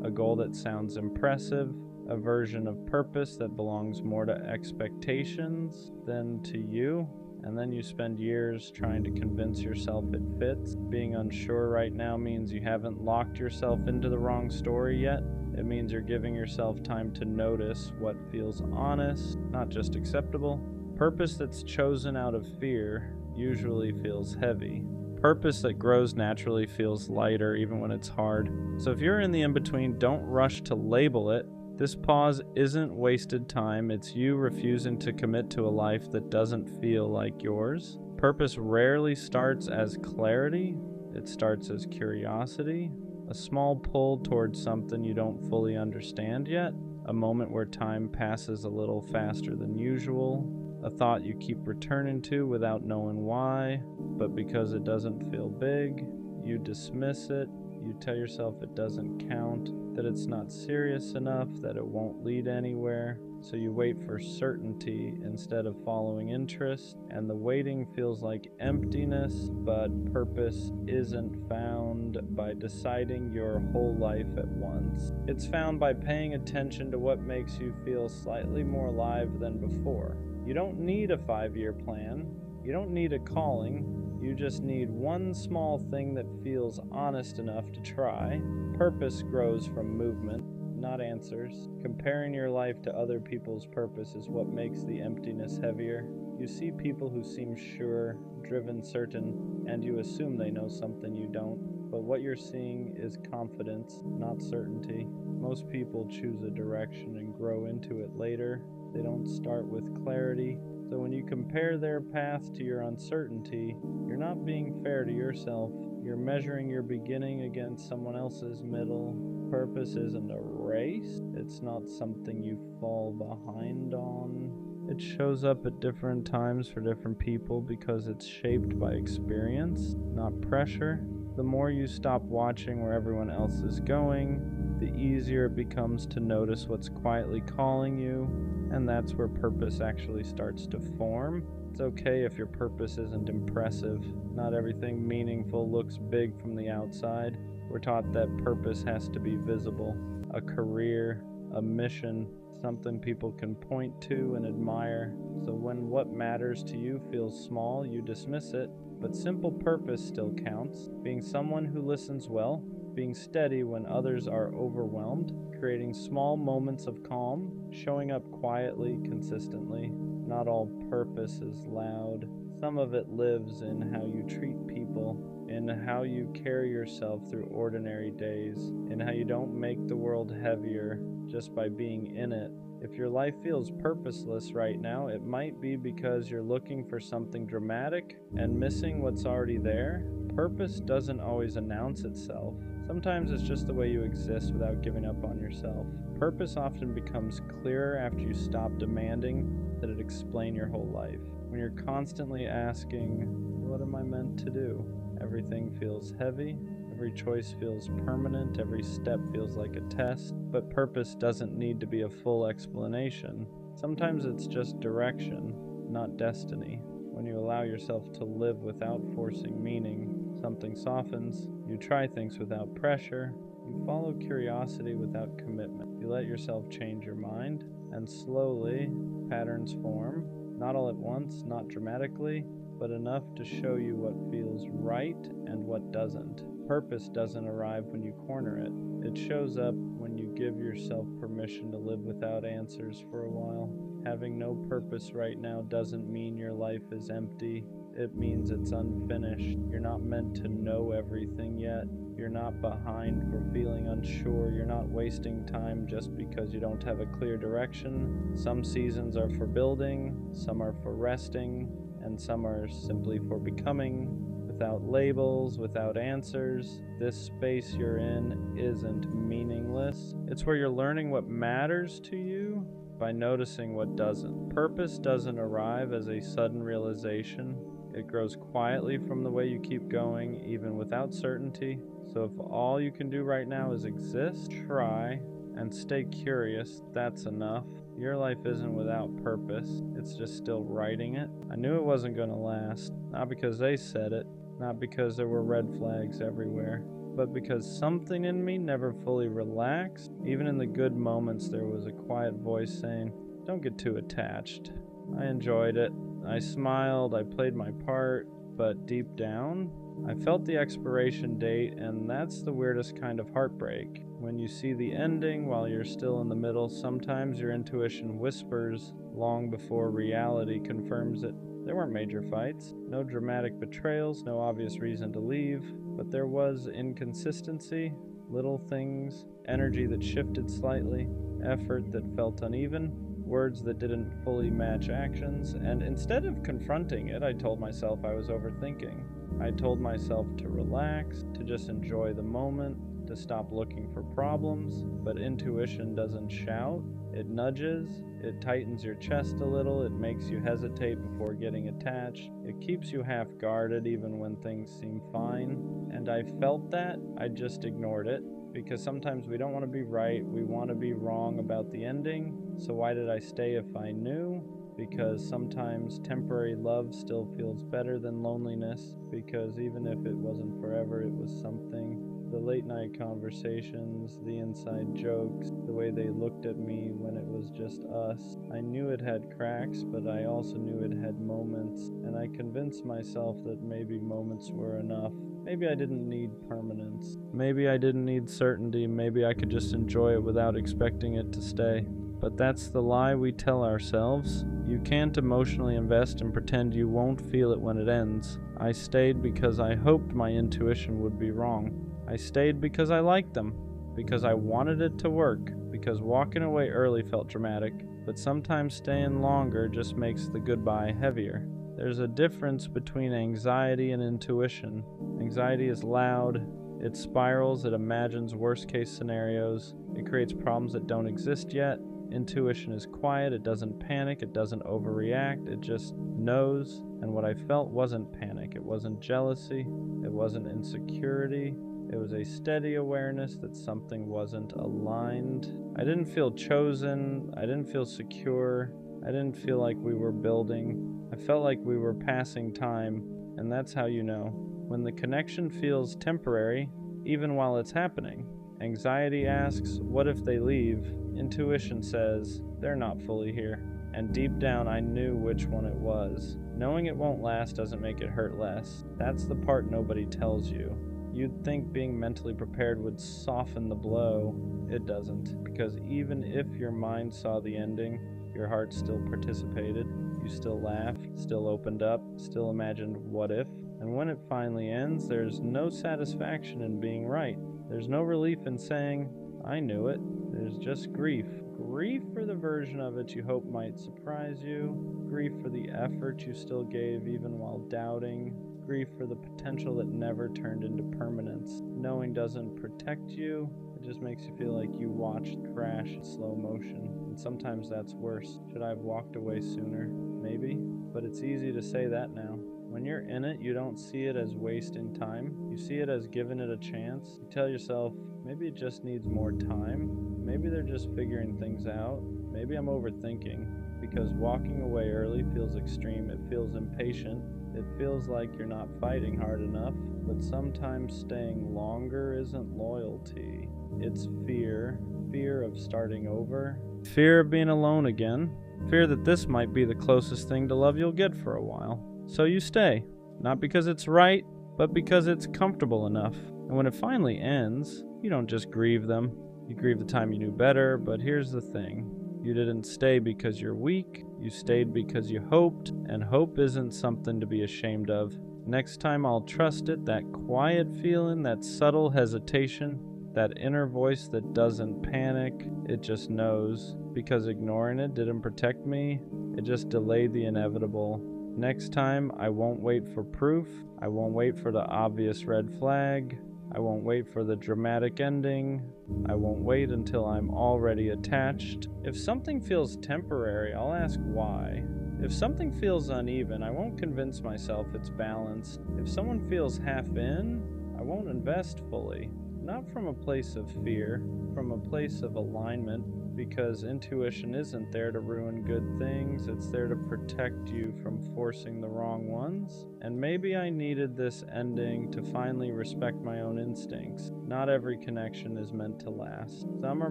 Speaker 1: a goal that sounds impressive, a version of purpose that belongs more to expectations than to you. And then you spend years trying to convince yourself it fits. Being unsure right now means you haven't locked yourself into the wrong story yet. It means you're giving yourself time to notice what feels honest, not just acceptable. Purpose that's chosen out of fear usually feels heavy. Purpose that grows naturally feels lighter even when it's hard. So if you're in the in-between, don't rush to label it. This pause isn't wasted time, it's you refusing to commit to a life that doesn't feel like yours. Purpose rarely starts as clarity, it starts as curiosity, a small pull towards something you don't fully understand yet, a moment where time passes a little faster than usual, a thought you keep returning to without knowing why, but because it doesn't feel big, you dismiss it. You tell yourself it doesn't count, that it's not serious enough, that it won't lead anywhere. So you wait for certainty instead of following interest, and the waiting feels like emptiness, but purpose isn't found by deciding your whole life at once. It's found by paying attention to what makes you feel slightly more alive than before. You don't need a 5-year plan. You don't need a calling. You just need one small thing that feels honest enough to try. Purpose grows from movement, not answers. Comparing your life to other people's purpose is what makes the emptiness heavier. You see people who seem sure, driven, certain, and you assume they know something you don't. but what you're seeing is confidence, not certainty. Most people choose a direction and grow into it later. They don't start with clarity. So when you compare their path to your uncertainty, you're not being fair to yourself. You're measuring your beginning against someone else's middle. Purpose isn't a race. It's not something you fall behind on. It shows up at different times for different people because it's shaped by experience, not pressure. The more you stop watching where everyone else is going, the easier it becomes to notice what's quietly calling you, and that's where purpose actually starts to form. It's okay if your purpose isn't impressive. Not everything meaningful looks big from the outside. We're taught that purpose has to be visible. A career, a mission, something people can point to and admire. So when what matters to you feels small, you dismiss it. But simple purpose still counts. Being someone who listens well, being steady when others are overwhelmed, creating small moments of calm, showing up quietly, consistently. Not all purpose is loud. Some of it lives in how you treat people, in how you carry yourself through ordinary days, in how you don't make the world heavier just by being in it. If your life feels purposeless right now, it might be because you're looking for something dramatic and missing what's already there. Purpose doesn't always announce itself. Sometimes it's just the way you exist without giving up on yourself. Purpose often becomes clearer after you stop demanding that it explain your whole life. When you're constantly asking, what am I meant to do? Everything feels heavy. Every choice feels permanent, every step feels like a test, but purpose doesn't need to be a full explanation. Sometimes it's just direction, not destiny. When you allow yourself to live without forcing meaning, something softens. You try things without pressure. You follow curiosity without commitment. You let yourself change your mind, and slowly, patterns form. Not all at once, not dramatically, but enough to show you what feels right and what doesn't. Purpose doesn't arrive when you corner it. It shows up when you give yourself permission to live without answers for a while. Having no purpose right now doesn't mean your life is empty. It means it's unfinished. You're not meant to know everything yet. You're not behind for feeling unsure. You're not wasting time just because you don't have a clear direction. Some seasons are for building, some are for resting, and some are simply for becoming. Without labels, without answers, this space you're in isn't meaningless. It's where you're learning what matters to you by noticing what doesn't. Purpose doesn't arrive as a sudden realization. It grows quietly from the way you keep going, even without certainty. So if all you can do right now is exist, try, and stay curious, that's enough. Your life isn't without purpose. It's just still writing it. I knew it wasn't going to last, not because they said it, not because there were red flags everywhere, but because something in me never fully relaxed. Even in the good moments, there was a quiet voice saying, don't get too attached. I enjoyed it. I smiled, I played my part, but deep down, I felt the expiration date, and that's the weirdest kind of heartbreak. When you see the ending while you're still in the middle, sometimes your intuition whispers long before reality confirms it. There weren't major fights, no dramatic betrayals, no obvious reason to leave, but there was inconsistency, little things, energy that shifted slightly, effort that felt uneven, words that didn't fully match actions, and instead of confronting it, I told myself I was overthinking. I told myself to relax, to just enjoy the moment, to stop looking for problems, but intuition doesn't shout. It nudges, it tightens your chest a little, it makes you hesitate before getting attached. It keeps you half guarded even when things seem fine. And I felt that, I just ignored it. Because sometimes we don't want to be right, we want to be wrong about the ending. So why did I stay if I knew? Because sometimes temporary love still feels better than loneliness. Because even if it wasn't forever, it was something. The late night conversations, the inside jokes, the way they looked at me when it was just us. I knew it had cracks, but I also knew it had moments, and I convinced myself that maybe moments were enough. Maybe I didn't need permanence. Maybe I didn't need certainty. Maybe I could just enjoy it without expecting it to stay. but that's the lie we tell ourselves. You can't emotionally invest and pretend you won't feel it when it ends. I stayed because I hoped my intuition would be wrong. I stayed because I liked them, because I wanted it to work, because walking away early felt dramatic, but sometimes staying longer just makes the goodbye heavier. There's a difference between anxiety and intuition. Anxiety is loud, it spirals, it imagines worst-case scenarios, it creates problems that don't exist yet. Intuition is quiet, it doesn't panic, it doesn't overreact, it just knows. And what I felt wasn't panic, it wasn't jealousy, it wasn't insecurity. It was a steady awareness that something wasn't aligned. I didn't feel chosen, I didn't feel secure, I didn't feel like we were building. I felt like we were passing time, and that's how you know. When the connection feels temporary, even while it's happening. Anxiety asks, what if they leave? Intuition says, they're not fully here. And deep down I knew which one it was. Knowing it won't last doesn't make it hurt less. That's the part nobody tells you. You'd think being mentally prepared would soften the blow. It doesn't, because even if your mind saw the ending, your heart still participated. You still laughed, still opened up, still imagined what if. And when it finally ends, there's no satisfaction in being right. There's no relief in saying, I knew it. There's just grief. Grief for the version of it you hope might surprise you. Grief for the effort you still gave even while doubting. Grief for the potential that never turned into permanence. Knowing doesn't protect you, it just makes you feel like you watched crash in slow motion. And sometimes that's worse. Should I have walked away sooner? Maybe. But it's easy to say that now. When you're in it, you don't see it as wasting time. You see it as giving it a chance. You tell yourself, maybe it just needs more time. Maybe they're just figuring things out. Maybe I'm overthinking. Because walking away early feels extreme. It feels impatient. It feels like you're not fighting hard enough. But sometimes staying longer isn't loyalty. It's fear. Fear of starting over. Fear of being alone again. Fear that this might be the closest thing to love you'll get for a while. So you stay, not because it's right, but because it's comfortable enough. And when it finally ends, you don't just grieve them. You grieve the time you knew better, but here's the thing. You didn't stay because you're weak. You stayed because you hoped, and hope isn't something to be ashamed of. Next time I'll trust it, that quiet feeling, that subtle hesitation, that inner voice that doesn't panic, it just knows. Because ignoring it didn't protect me, it just delayed the inevitable. Next time, I won't wait for proof. I won't wait for the obvious red flag. I won't wait for the dramatic ending. I won't wait until I'm already attached. If something feels temporary, I'll ask why. If something feels uneven, I won't convince myself it's balanced. If someone feels half in, I won't invest fully. Not from a place of fear, from a place of alignment. Because intuition isn't there to ruin good things, it's there to protect you from forcing the wrong ones. And maybe I needed this ending to finally respect my own instincts. Not every connection is meant to last. Some are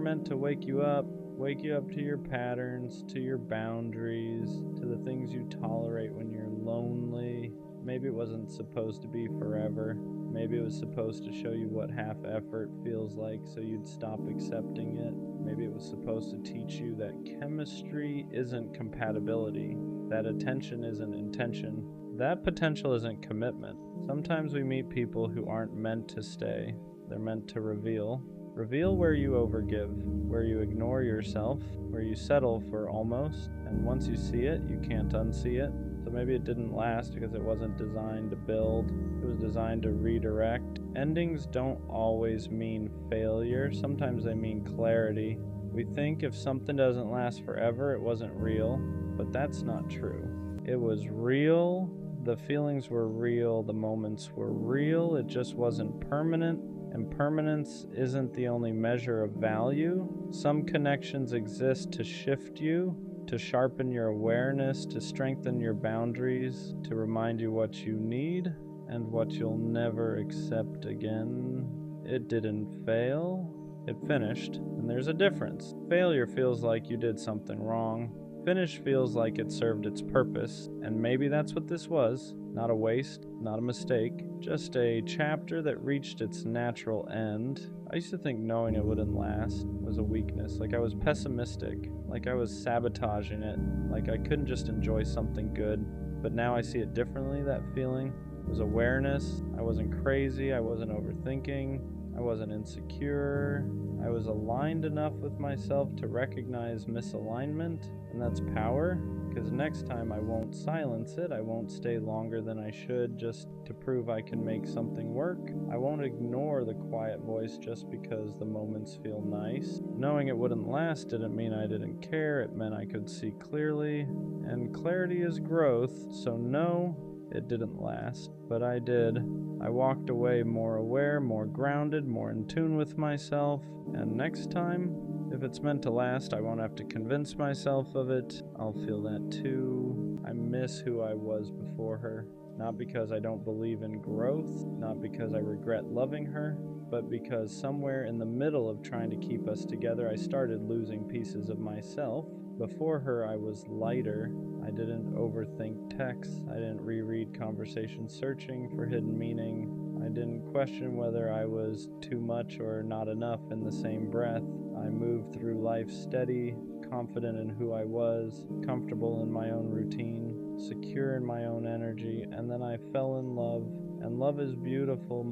Speaker 1: meant to wake you up to your patterns, to your boundaries, to the things you tolerate when you're lonely. Maybe it wasn't supposed to be forever. Maybe it was supposed to show you what half effort feels like so you'd stop accepting it. Maybe it was supposed to teach you that chemistry isn't compatibility, that attention isn't intention, that potential isn't commitment. Sometimes we meet people who aren't meant to stay. They're meant to reveal. Reveal where you overgive, where you ignore yourself, where you settle for almost, and once you see it, you can't unsee it. So maybe it didn't last because it wasn't designed to build. It was designed to redirect. Endings don't always mean failure. Sometimes they mean clarity. We think if something doesn't last forever, it wasn't real, but that's not true. It was real. The feelings were real. The moments were real. It just wasn't permanent. And permanence isn't the only measure of value. Some connections exist to shift you, to sharpen your awareness, to strengthen your boundaries, to remind you what you need and what you'll never accept again. It didn't fail, it finished, and there's a difference. Failure feels like you did something wrong. Finish feels like it served its purpose, and maybe that's what this was. Not a waste, not a mistake, just a chapter that reached its natural end. I used to think knowing it wouldn't last was a weakness, like I was pessimistic, like I was sabotaging it, like I couldn't just enjoy something good. But now I see it differently. That feeling was awareness. I wasn't crazy, I wasn't overthinking, I wasn't insecure. I was aligned enough with myself to recognize misalignment, and that's power. Because next time I won't silence it, I won't stay longer than I should just to prove I can make something work. I won't ignore the quiet voice just because the moments feel nice. Knowing it wouldn't last didn't mean I didn't care, it meant I could see clearly. And clarity is growth, so no, it didn't last, but I did. I walked away more aware, more grounded, more in tune with myself, and next time, if it's meant to last, I won't have to convince myself of it. I'll feel that too. I miss who I was before her. Not because I don't believe in growth, not because I regret loving her, but because somewhere in the middle of trying to keep us together, I started losing pieces of myself. Before her, I was lighter. I didn't overthink texts. I didn't reread conversations searching for hidden meaning. I didn't question whether I was too much or not enough in the same breath. I moved through life steady, confident in who I was, comfortable in my own routine, secure in my own energy, and then I fell in love. And love is beautiful,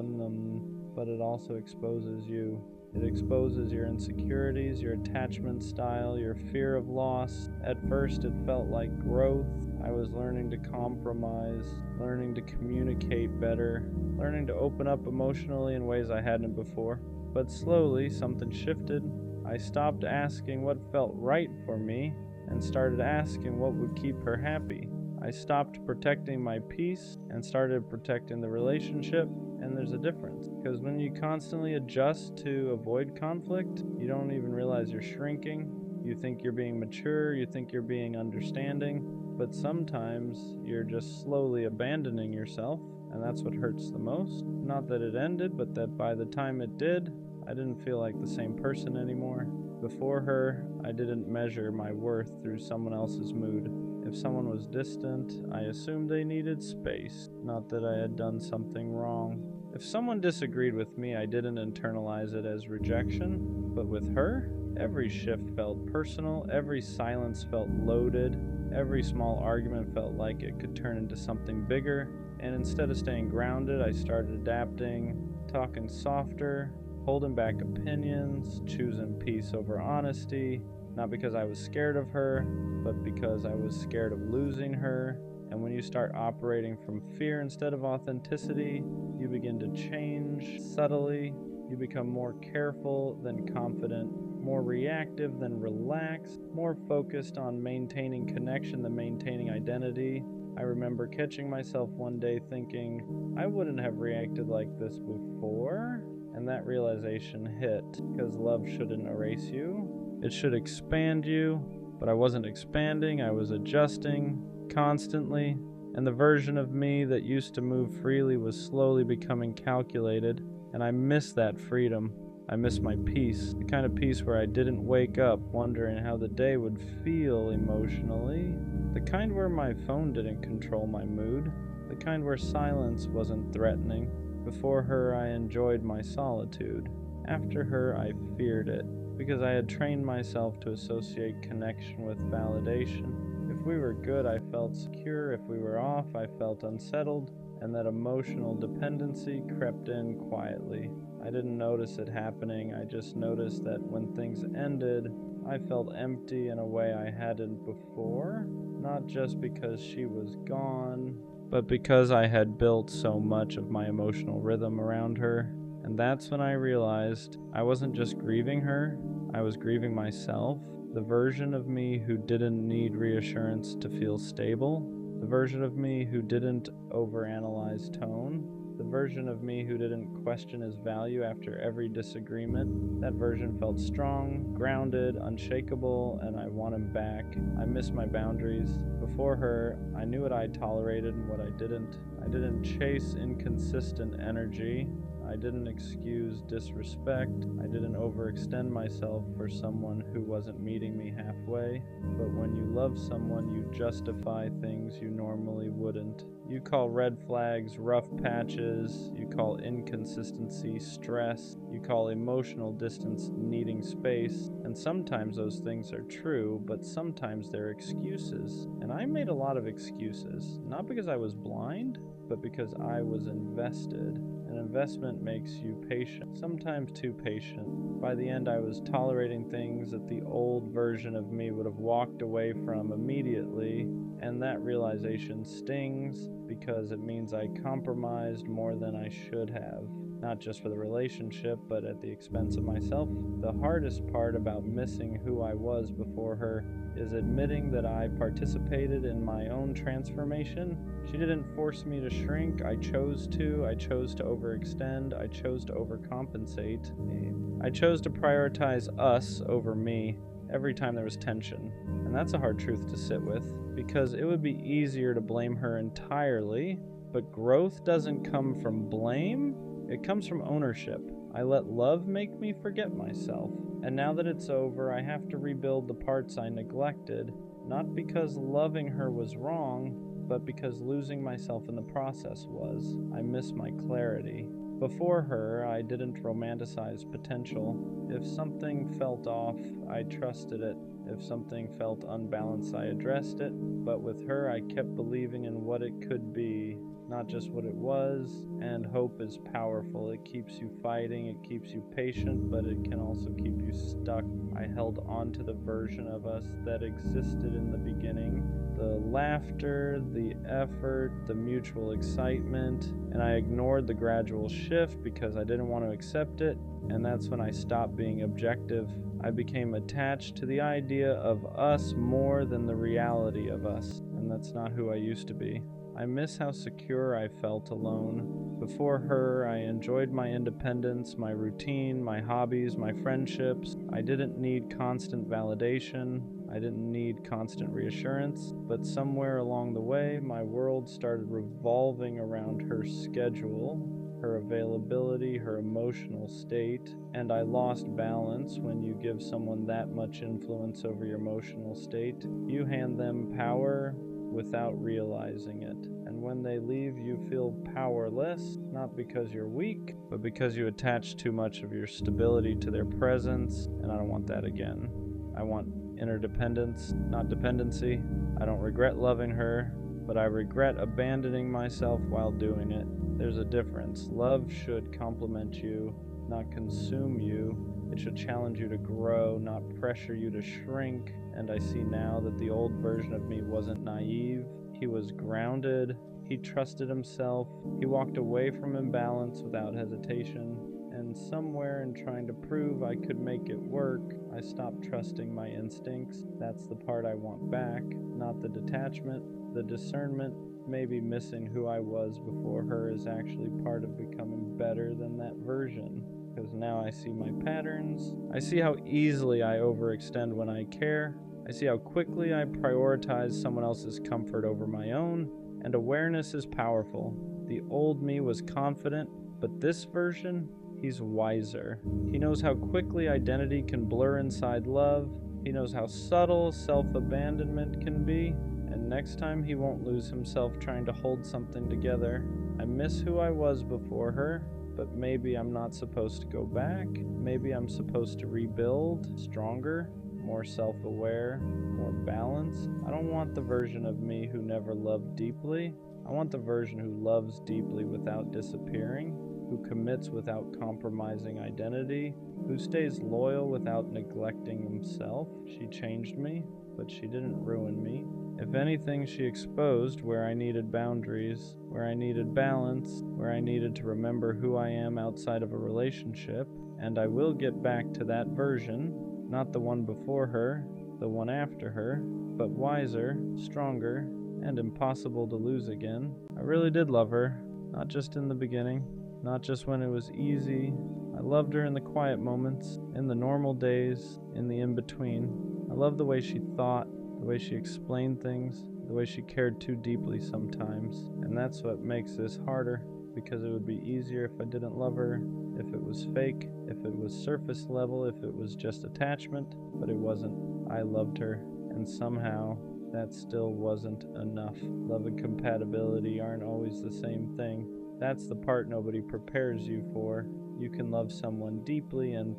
Speaker 1: but it also exposes you. It exposes your insecurities, your attachment style, your fear of loss. At first, it felt like growth. I was learning to compromise, learning to communicate better, learning to open up emotionally in ways I hadn't before. But slowly, something shifted. I stopped asking what felt right for me and started asking what would keep her happy. I stopped protecting my peace and started protecting the relationship, and there's a difference. Because when you constantly adjust to avoid conflict, you don't even realize you're shrinking. You think you're being mature, you think you're being understanding, but sometimes you're just slowly abandoning yourself, and that's what hurts the most. Not that it ended, but that by the time it did, I didn't feel like the same person anymore. Before her, I didn't measure my worth through someone else's mood. If someone was distant, I assumed they needed space, not that I had done something wrong. If someone disagreed with me, I didn't internalize it as rejection, but with her, every shift felt personal, every silence felt loaded, every small argument felt like it could turn into something bigger, and instead of staying grounded, I started adapting, talking softer, holding back opinions, choosing peace over honesty, not because I was scared of her, but because I was scared of losing her. And when you start operating from fear instead of authenticity, you begin to change subtly. You become more careful than confident, more reactive than relaxed, more focused on maintaining connection than maintaining identity. I remember catching myself one day thinking, I wouldn't have reacted like this before. And that realization hit, because love shouldn't erase you. It should expand you, but I wasn't expanding, I was adjusting constantly, and the version of me that used to move freely was slowly becoming calculated, and I miss that freedom. I miss my peace, the kind of peace where I didn't wake up wondering how the day would feel emotionally, the kind where my phone didn't control my mood, the kind where silence wasn't threatening. Before her, I enjoyed my solitude. After her, I feared it, because I had trained myself to associate connection with validation. If we were good, I felt secure. If we were off, I felt unsettled, and that emotional dependency crept in quietly. I didn't notice it happening. I just noticed that when things ended, I felt empty in a way I hadn't before, not just because she was gone, but because I had built so much of my emotional rhythm around her. And that's when I realized I wasn't just grieving her, I was grieving myself, the version of me who didn't need reassurance to feel stable, the version of me who didn't overanalyze tone, the version of me who didn't question his value after every disagreement. That version felt strong, grounded, unshakable, and I want him back. I miss my boundaries. Before her, I knew what I tolerated and what I didn't. I didn't chase inconsistent energy. I didn't excuse disrespect. I didn't overextend myself for someone who wasn't meeting me halfway. But when you love someone, you justify things you normally wouldn't. You call red flags rough patches. You call inconsistency stress. You call emotional distance needing space. And sometimes those things are true, but sometimes they're excuses. And I made a lot of excuses, not because I was blind, but because I was invested. An investment makes you patient, sometimes too patient. By the end, I was tolerating things that the old version of me would have walked away from immediately, and that realization stings because it means I compromised more than I should have. Not just for the relationship, but at the expense of myself. The hardest part about missing who I was before her is admitting that I participated in my own transformation. She didn't force me to shrink. I chose to overextend. I chose to overcompensate. I chose to prioritize us over me every time there was tension. And that's a hard truth to sit with, because it would be easier to blame her entirely, but growth doesn't come from blame. It comes from ownership. I let love make me forget myself. And now that it's over, I have to rebuild the parts I neglected, not because loving her was wrong, but because losing myself in the process was. I miss my clarity. Before her, I didn't romanticize potential. If something felt off, I trusted it. If something felt unbalanced, I addressed it. But with her, I kept believing in what it could be, not just what it was. And hope is powerful. It keeps you fighting, it keeps you patient, but it can also keep you stuck. I held on to the version of us that existed in the beginning. The laughter, the effort, the mutual excitement, and I ignored the gradual shift because I didn't want to accept it, and that's when I stopped being objective. I became attached to the idea of us more than the reality of us, and that's not who I used to be. I miss how secure I felt alone. Before her, I enjoyed my independence, my routine, my hobbies, my friendships. I didn't need constant validation. I didn't need constant reassurance. But somewhere along the way, my world started revolving around her schedule, her availability, her emotional state, and I lost balance. When you give someone that much influence over your emotional state, you hand them power without realizing it. And when they leave, you feel powerless, not because you're weak, but because you attach too much of your stability to their presence, and I don't want that again. I want interdependence, not dependency. I don't regret loving her, but I regret abandoning myself while doing it. There's a difference. Love should complement you, not consume you. It should challenge you to grow, not pressure you to shrink. And I see now that the old version of me wasn't naive. He was grounded. He trusted himself. He walked away from imbalance without hesitation. And somewhere in trying to prove I could make it work, I stopped trusting my instincts. That's the part I want back, not the detachment. The discernment, maybe missing who I was before her, is actually part of becoming better than that version. Because now I see my patterns. I see how easily I overextend when I care. I see how quickly I prioritize someone else's comfort over my own. And awareness is powerful. The old me was confident, but this version, he's wiser. He knows how quickly identity can blur inside love. He knows how subtle self-abandonment can be. And next time he won't lose himself trying to hold something together. I miss who I was before her, but maybe I'm not supposed to go back. Maybe I'm supposed to rebuild, stronger, more self-aware, more balanced. I don't want the version of me who never loved deeply. I want the version who loves deeply without disappearing, who commits without compromising identity, who stays loyal without neglecting himself. She changed me, but she didn't ruin me. If anything, she exposed where I needed boundaries, where I needed balance, where I needed to remember who I am outside of a relationship, and I will get back to that version, not the one before her, the one after her, but wiser, stronger, and impossible to lose again. I really did love her, not just in the beginning, not just when it was easy. I loved her in the quiet moments, in the normal days, in the in-between. I loved the way she thought, the way she explained things, the way she cared too deeply sometimes. And that's what makes this harder. because it would be easier if I didn't love her, if it was fake, if it was surface level, if it was just attachment, but it wasn't. I loved her, and somehow that still wasn't enough. Love and compatibility aren't always the same thing. That's the part nobody prepares you for. You can love someone deeply and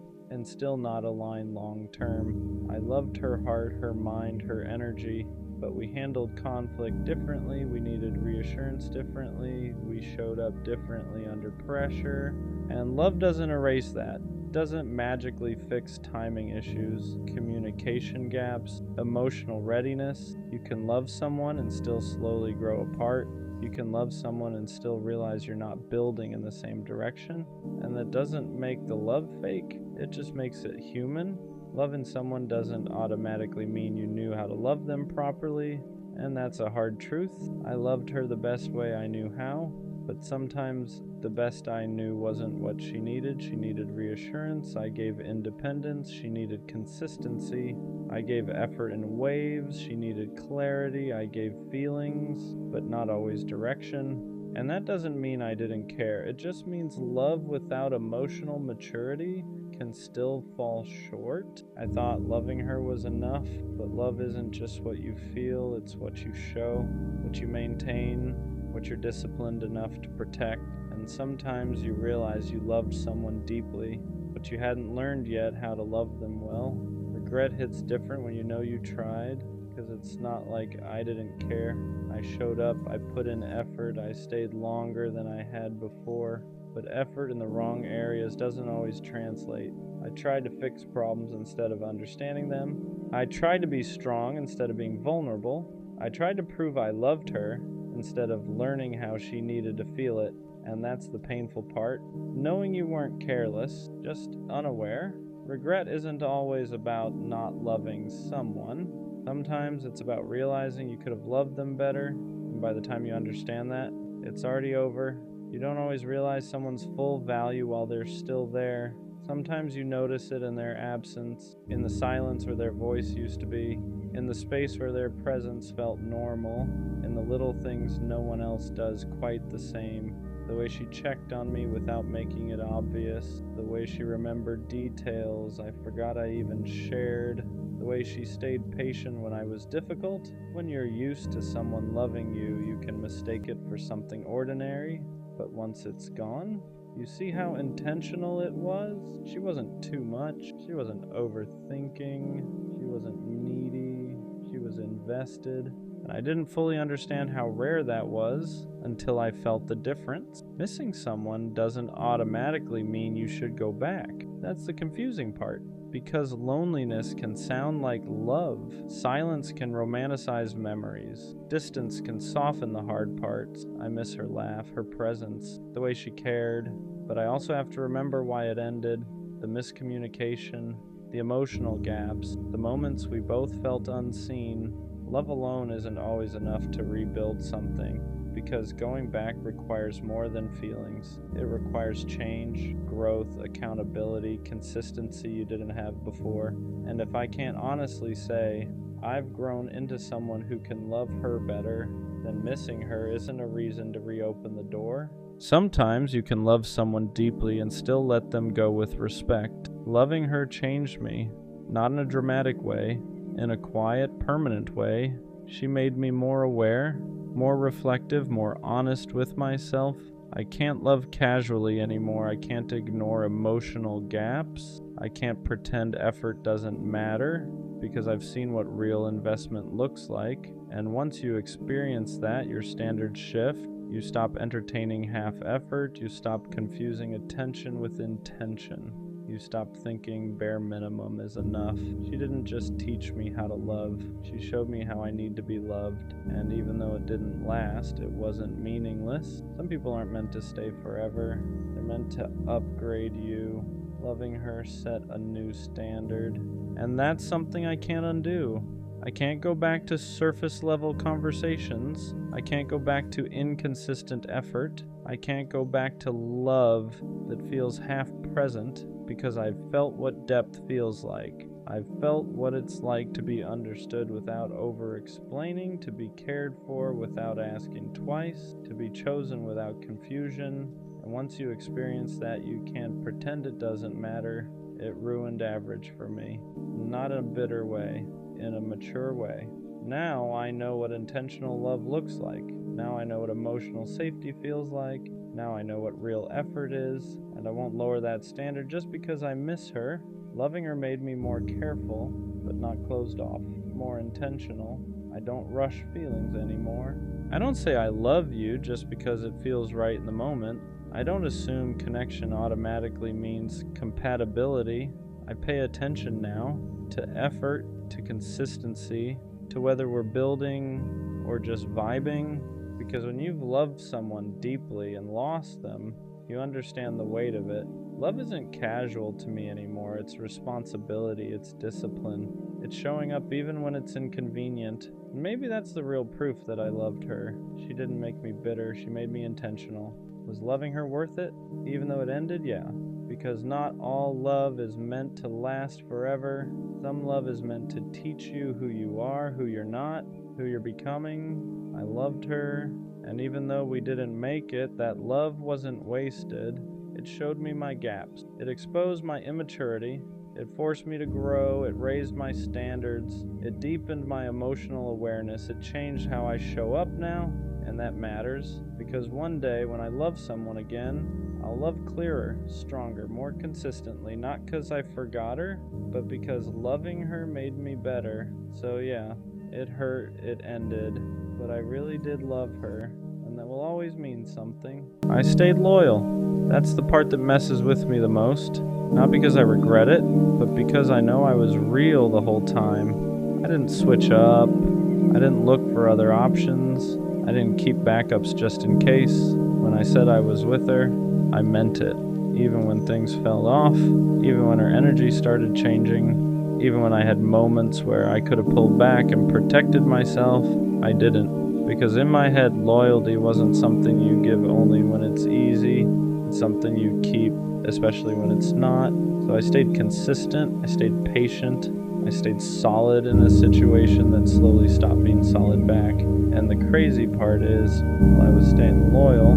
Speaker 1: still not align long term. I loved her heart, her mind, her energy, but we handled conflict differently. We needed reassurance differently. We showed up differently under pressure. And love doesn't erase that. Doesn't magically fix timing issues, communication gaps, emotional readiness. You can love someone and still slowly grow apart. You can love someone and still realize you're not building in the same direction. And that doesn't make the love fake, it just makes it human. Loving someone doesn't automatically mean you knew how to love them properly, and that's a hard truth. I loved her the best way I knew how, but sometimes the best I knew wasn't what she needed. She needed reassurance. I gave independence. She needed consistency. I gave effort in waves. She needed clarity. I gave feelings, but not always direction. And that doesn't mean I didn't care. It just means love without emotional maturity can still fall short. I thought loving her was enough, but love isn't just what you feel, it's what you show, what you maintain, what you're disciplined enough to protect. And sometimes you realize you loved someone deeply, but you hadn't learned yet how to love them well. Regret hits different when you know you tried, because it's not like I didn't care. I showed up, I put in effort, I stayed longer than I had before. But effort in the wrong areas doesn't always translate. I tried to fix problems instead of understanding them. I tried to be strong instead of being vulnerable. I tried to prove I loved her instead of learning how she needed to feel it. And that's the painful part. Knowing you weren't careless, just unaware. Regret isn't always about not loving someone. Sometimes it's about realizing you could have loved them better, and by the time you understand that, it's already over. You don't always realize someone's full value while they're still there. Sometimes you notice it in their absence, in the silence where their voice used to be, in the space where their presence felt normal, in the little things no one else does quite the same. The way she checked on me without making it obvious, the way she remembered details I forgot I even shared, the way she stayed patient when I was difficult. When you're used to someone loving you, you can mistake it for something ordinary, but once it's gone, you see how intentional it was. She wasn't too much, she wasn't overthinking, she wasn't needy, she was invested. And I didn't fully understand how rare that was until I felt the difference. Missing someone doesn't automatically mean you should go back. That's the confusing part. Because loneliness can sound like love. Silence can romanticize memories. Distance can soften the hard parts. I miss her laugh, her presence, the way she cared. But I also have to remember why it ended. The miscommunication, the emotional gaps, the moments we both felt unseen. Love alone isn't always enough to rebuild something, because going back requires more than feelings. It requires change, growth, accountability, consistency you didn't have before. And if I can't honestly say, I've grown into someone who can love her better, then missing her isn't a reason to reopen the door. Sometimes you can love someone deeply and still let them go with respect. Loving her changed me, not in a dramatic way, in a quiet, permanent way. She made me more aware, more reflective, more honest with myself. I can't love casually anymore. I can't ignore emotional gaps. I can't pretend effort doesn't matter, because I've seen what real investment looks like. And once you experience that, your standards shift. You stop entertaining half effort. You stop confusing attention with intention. You stop thinking bare minimum is enough. She didn't just teach me how to love. She showed me how I need to be loved. And even though it didn't last, it wasn't meaningless. Some people aren't meant to stay forever. They're meant to upgrade you. Loving her set a new standard. And that's something I can't undo. I can't go back to surface level conversations. I can't go back to inconsistent effort. I can't go back to love that feels half present, because I've felt what depth feels like. I've felt what it's like to be understood without over-explaining, to be cared for without asking twice, to be chosen without confusion. And once you experience that, you can't pretend it doesn't matter. It ruined average for me. Not in a bitter way, in a mature way. Now I know what intentional love looks like. Now I know what emotional safety feels like. Now I know what real effort is, and I won't lower that standard just because I miss her. Loving her made me more careful, but not closed off, more intentional. I don't rush feelings anymore. I don't say I love you just because it feels right in the moment. I don't assume connection automatically means compatibility. I pay attention now to effort, to consistency, to whether we're building or just vibing. Because when you've loved someone deeply and lost them, you understand the weight of it. Love isn't casual to me anymore. It's responsibility, it's discipline. It's showing up even when it's inconvenient. And maybe that's the real proof that I loved her. She didn't make me bitter, she made me intentional. Was loving her worth it? Even though it ended? Yeah. Because not all love is meant to last forever. Some love is meant to teach you who you are, who you're not, who you're becoming. I loved her, and even though we didn't make it, that love wasn't wasted. It showed me my gaps. It exposed my immaturity. It forced me to grow. It raised my standards. It deepened my emotional awareness. It changed how I show up now, and that matters, because one day when I love someone again, I'll love clearer, stronger, more consistently, not because I forgot her, but because loving her made me better. So yeah, it hurt, it ended, but I really did love her, and that will always mean something. I stayed loyal. That's the part that messes with me the most. Not because I regret it, but because I know I was real the whole time. I didn't switch up. I didn't look for other options. I didn't keep backups just in case. When I said I was with her, I meant it. Even when things fell off, even when her energy started changing, even when I had moments where I could have pulled back and protected myself, I didn't. Because in my head, loyalty wasn't something you give only when it's easy. It's something you keep, especially when it's not. So I stayed consistent, I stayed patient, I stayed solid in a situation that slowly stopped being solid back. And the crazy part is, while I was staying loyal,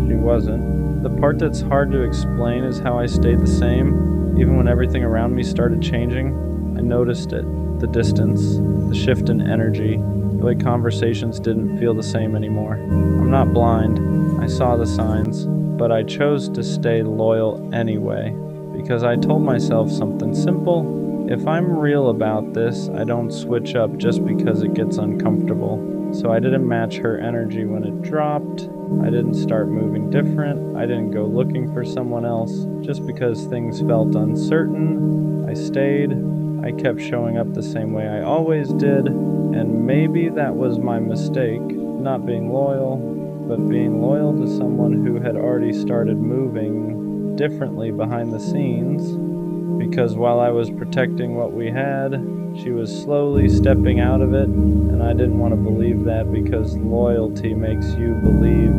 Speaker 1: she wasn't. The part that's hard to explain is how I stayed the same, even when everything around me started changing. I noticed it, the distance, the shift in energy, the way conversations didn't feel the same anymore. I'm not blind, I saw the signs, but I chose to stay loyal anyway, because I told myself something simple. If I'm real about this, I don't switch up just because it gets uncomfortable. So I didn't match her energy when it dropped. I didn't start moving different. I didn't go looking for someone else just because things felt uncertain. I stayed. I kept showing up the same way I always did. And maybe that was my mistake, not being loyal, but being loyal to someone who had already started moving differently behind the scenes. Because while I was protecting what we had, she was slowly stepping out of it, and I didn't want to believe that, because loyalty makes you believe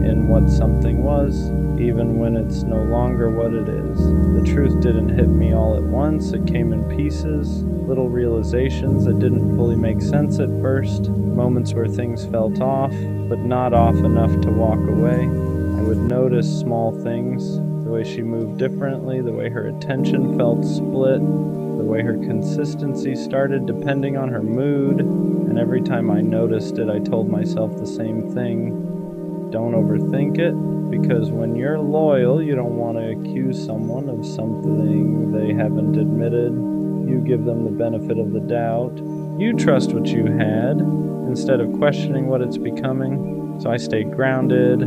Speaker 1: in what something was, even when it's no longer what it is. The truth didn't hit me all at once. It came in pieces, little realizations that didn't fully make sense at first, moments where things felt off, but not off enough to walk away. I would notice small things, the way she moved differently, the way her attention felt split, the way her consistency started depending on her mood, and every time I noticed it, I told myself the same thing. Don't overthink it, because when you're loyal, you don't want to accuse someone of something they haven't admitted. You give them the benefit of the doubt. You trust what you had, instead of questioning what it's becoming. So I stayed grounded,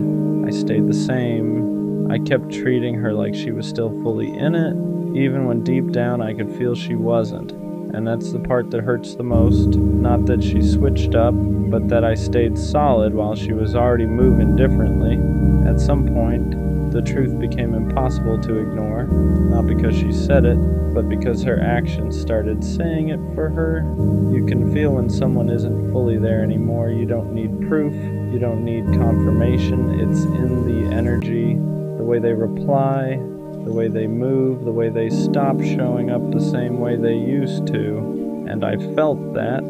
Speaker 1: I stayed the same. I kept treating her like she was still fully in it, even when deep down I could feel she wasn't. And that's the part that hurts the most. Not that she switched up, but that I stayed solid while she was already moving differently. At some point, the truth became impossible to ignore, not because she said it, but because her actions started saying it for her. You can feel when someone isn't fully there anymore. You don't need proof, you don't need confirmation. It's in the energy, the way they reply, the the way they move, the way they stop showing up the same way they used to. And I felt that,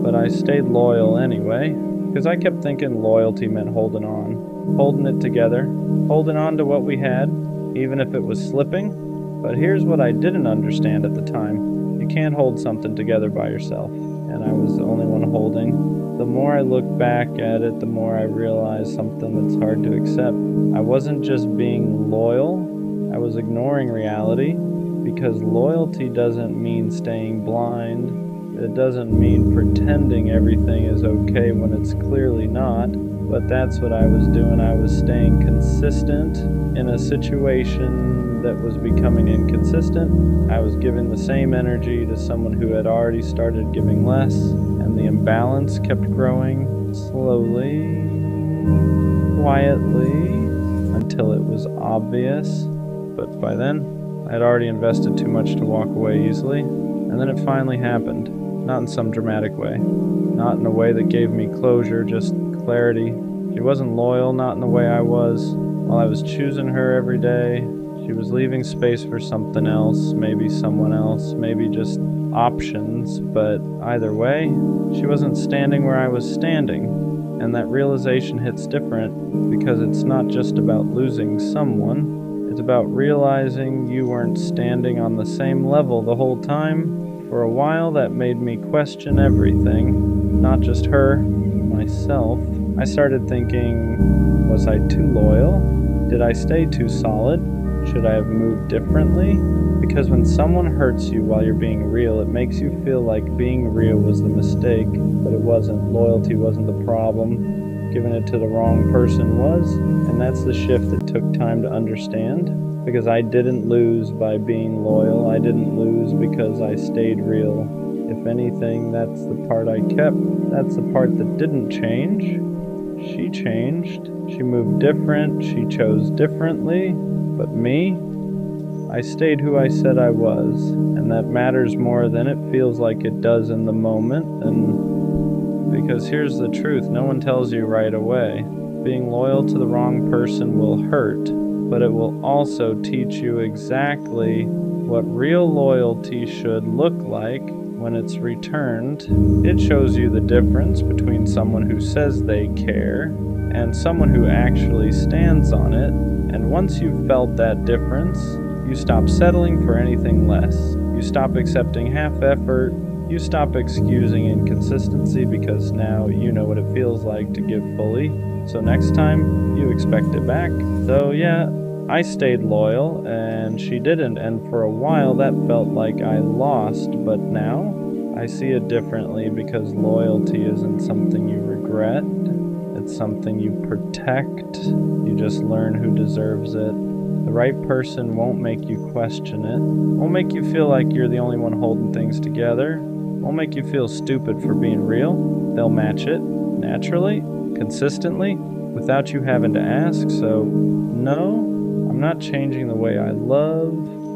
Speaker 1: but I stayed loyal anyway, because I kept thinking loyalty meant holding on, holding it together, holding on to what we had, even if it was slipping. But here's what I didn't understand at the time. You can't hold something together by yourself, and I was the only one holding. The more I look back at it, the more I realize something that's hard to accept. I wasn't just being loyal, I was ignoring reality, because loyalty doesn't mean staying blind. It doesn't mean pretending everything is okay when it's clearly not, but that's what I was doing. I was staying consistent in a situation that was becoming inconsistent. I was giving the same energy to someone who had already started giving less, and the imbalance kept growing slowly, quietly, until it was obvious. But by then, I had already invested too much to walk away easily, and then it finally happened. Not in some dramatic way, not in a way that gave me closure, just clarity. She wasn't loyal, not in the way I was. While I was choosing her every day, she was leaving space for something else, maybe someone else, maybe just options, but either way, she wasn't standing where I was standing. And that realization hits different, because it's not just about losing someone, it's about realizing you weren't standing on the same level the whole time. For a while, that made me question everything, not just her, myself. I started thinking, was I too loyal? Did I stay too solid? Should I have moved differently? Because when someone hurts you while you're being real, it makes you feel like being real was the mistake, but it wasn't. Loyalty wasn't the problem. Giving it to the wrong person was, and that's the shift that took time to understand. Because I didn't lose by being loyal. I didn't lose because I stayed real. If anything, that's the part I kept. That's the part that didn't change. She changed. She moved different. She chose differently. But me, I stayed who I said I was. And that matters more than it feels like it does in the moment. And because here's the truth, no one tells you right away. Being loyal to the wrong person will hurt, but it will also teach you exactly what real loyalty should look like when it's returned. It shows you the difference between someone who says they care and someone who actually stands on it. And once you've felt that difference, you stop settling for anything less. You stop accepting half effort. You stop excusing inconsistency, because now you know what it feels like to give fully. So next time, you expect it back. So yeah, I stayed loyal and she didn't, and for a while that felt like I lost, but now I see it differently, because loyalty isn't something you regret, it's something you protect. You just learn who deserves it. The right person won't make you question it, won't make you feel like you're the only one holding things together, won't make you feel stupid for being real. They'll match it naturally, consistently, without you having to ask. So no, I'm not changing the way I love,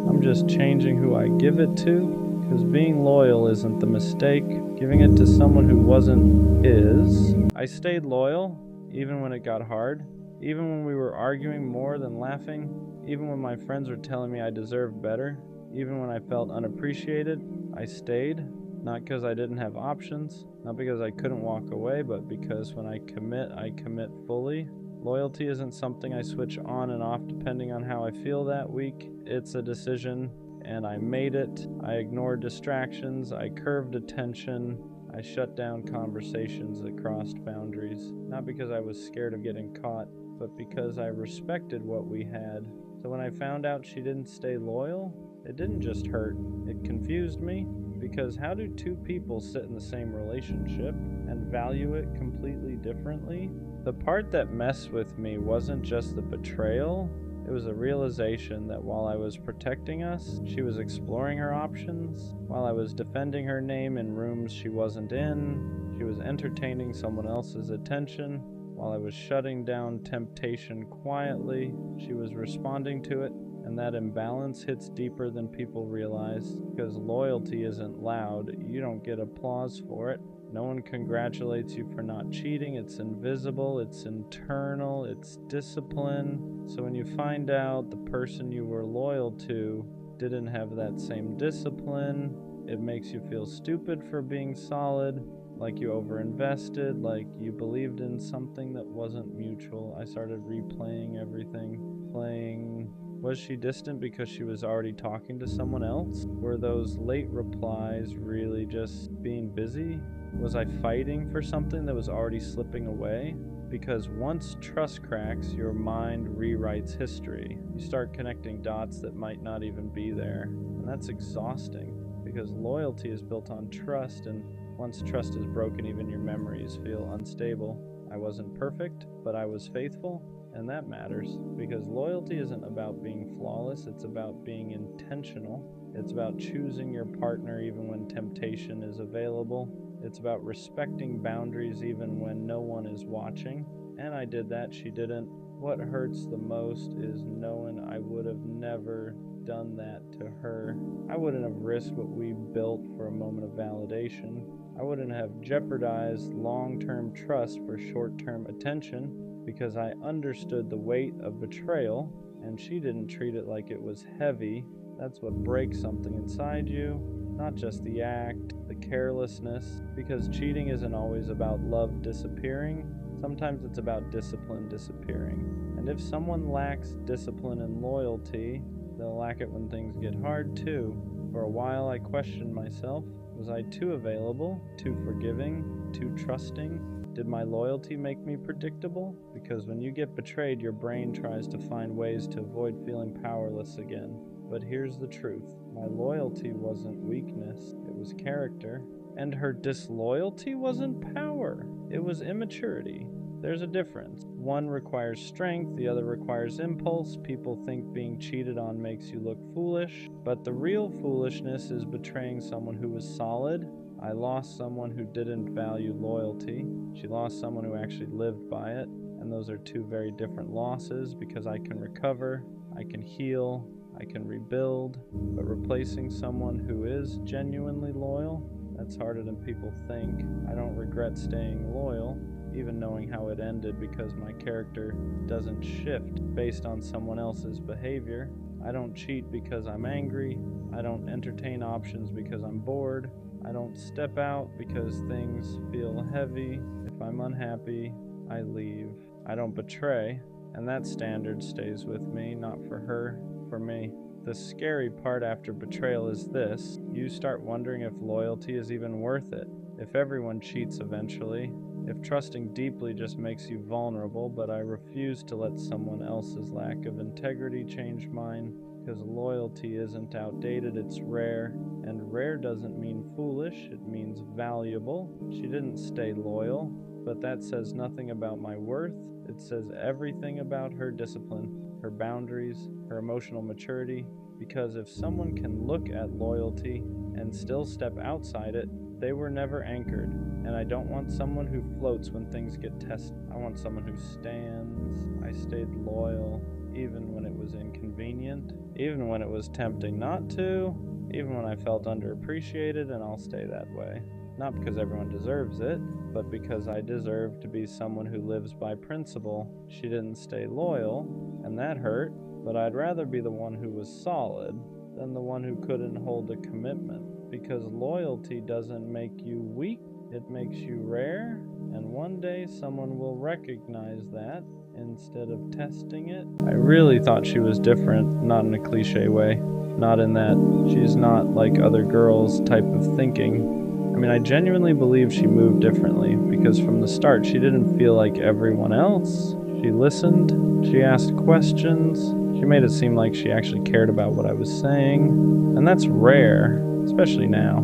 Speaker 1: I'm just changing who I give it to, because being loyal isn't the mistake. Giving it to someone who wasn't is. I stayed loyal, even when it got hard, even when we were arguing more than laughing, even when my friends were telling me I deserved better, even when I felt unappreciated. I stayed. Not because I didn't have options, not because I couldn't walk away, but because when I commit fully. Loyalty isn't something I switch on and off depending on how I feel that week. It's a decision, and I made it. I ignored distractions, I curved attention, I shut down conversations that crossed boundaries. Not because I was scared of getting caught, but because I respected what we had. So when I found out she didn't stay loyal, it didn't just hurt, it confused me. Because how do two people sit in the same relationship and value it completely differently? The part that messed with me wasn't just the betrayal, it was a realization that while I was protecting us, she was exploring her options. While I was defending her name in rooms she wasn't in, she was entertaining someone else's attention. While I was shutting down temptation quietly, she was responding to it. And that imbalance hits deeper than people realize, because loyalty isn't loud. You don't get applause for it. No one congratulates you for not cheating. It's invisible, it's internal, it's discipline. So when you find out the person you were loyal to didn't have that same discipline, it makes you feel stupid for being solid, like you overinvested, like you believed in something that wasn't mutual. I started replaying everything, playing, was she distant because she was already talking to someone else? Were those late replies really just being busy? Was I fighting for something that was already slipping away? Because once trust cracks, your mind rewrites history. You start connecting dots that might not even be there. And that's exhausting, because loyalty is built on trust, and once trust is broken, even your memories feel unstable. I wasn't perfect, but I was faithful, and that matters, because loyalty isn't about being flawless, it's about being intentional. It's about choosing your partner even when temptation is available. It's about respecting boundaries even when no one is watching. And I did that, she didn't. What hurts the most is knowing I would have never done that to her. I wouldn't have risked what we built for a moment of validation. I wouldn't have jeopardized long-term trust for short-term attention, because I understood the weight of betrayal, and she didn't treat it like it was heavy. That's what breaks something inside you, not just the act, the carelessness, because cheating isn't always about love disappearing. Sometimes it's about discipline disappearing. And if someone lacks discipline and loyalty, they'll lack it when things get hard too. For a while I questioned myself. Was I too available, too forgiving, too trusting? Did my loyalty make me predictable? Because when you get betrayed, your brain tries to find ways to avoid feeling powerless again. But here's the truth. My loyalty wasn't weakness, it was character. And her disloyalty wasn't power, it was immaturity. There's a difference. One requires strength, the other requires impulse. People think being cheated on makes you look foolish, but the real foolishness is betraying someone who was solid. I lost someone who didn't value loyalty. She lost someone who actually lived by it. And those are two very different losses, because I can recover, I can heal, I can rebuild. But replacing someone who is genuinely loyal, that's harder than people think. I don't regret staying loyal, even knowing how it ended, because my character doesn't shift based on someone else's behavior. I don't cheat because I'm angry. I don't entertain options because I'm bored. I don't step out because things feel heavy. If I'm unhappy, I leave. I don't betray, and that standard stays with me, not for her, for me. The scary part after betrayal is this: you start wondering if loyalty is even worth it, if everyone cheats eventually, if trusting deeply just makes you vulnerable. But I refuse to let someone else's lack of integrity change mine, because loyalty isn't outdated, it's rare. And rare doesn't mean foolish, it means valuable. She didn't stay loyal, but that says nothing about my worth. It says everything about her discipline, her boundaries, her emotional maturity. Because if someone can look at loyalty and still step outside it, they were never anchored. And I don't want someone who floats when things get tested. I want someone who stands. I stayed loyal, even when it was inconvenient, even when it was tempting not to, even when I felt underappreciated, and I'll stay that way. Not because everyone deserves it, but because I deserve to be someone who lives by principle. She didn't stay loyal, and that hurt, but I'd rather be the one who was solid than the one who couldn't hold a commitment. Because loyalty doesn't make you weak, it makes you rare, and one day someone will recognize that instead of testing it. I really thought she was different, not in a cliche way, not in that she's not like other girls type of thinking. I mean, I genuinely believe she moved differently, because from the start she didn't feel like everyone else. She listened, she asked questions, she made it seem like she actually cared about what I was saying, and that's rare, especially now.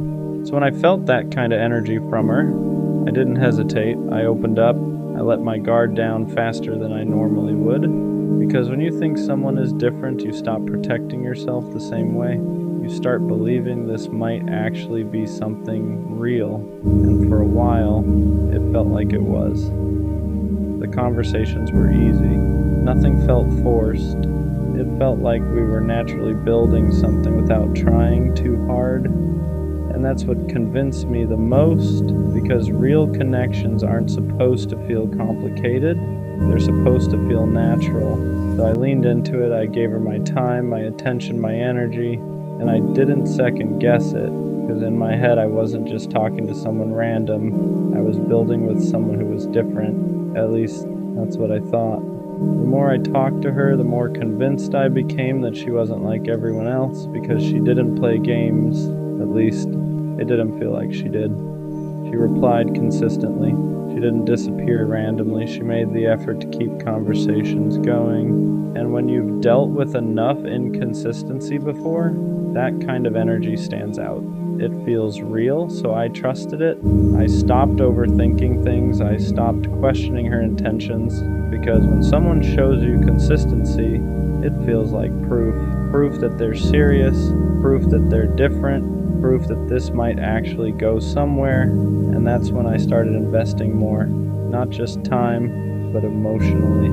Speaker 1: So when I felt that kind of energy from her, I didn't hesitate. I opened up, I let my guard down faster than I normally would, because when you think someone is different, you stop protecting yourself the same way. You start believing this might actually be something real, and for a while, it felt like it was. The conversations were easy. Nothing felt forced. It felt like we were naturally building something without trying too hard. And that's what convinced me the most, because real connections aren't supposed to feel complicated. They're supposed to feel natural. So I leaned into it, I gave her my time, my attention, my energy, and I didn't second guess it, because in my head I wasn't just talking to someone random. I was building with someone who was different. At least that's what I thought. The more I talked to her, the more convinced I became that she wasn't like everyone else, because she didn't play games. At least it didn't feel like she did. She replied consistently. She didn't disappear randomly. She made the effort to keep conversations going. And when you've dealt with enough inconsistency before, that kind of energy stands out. It feels real, so I trusted it. I stopped overthinking things. I stopped questioning her intentions, because when someone shows you consistency, it feels like proof. Proof that they're serious, proof that they're different, proof that this might actually go somewhere. And that's when I started investing more, not just time, but emotionally.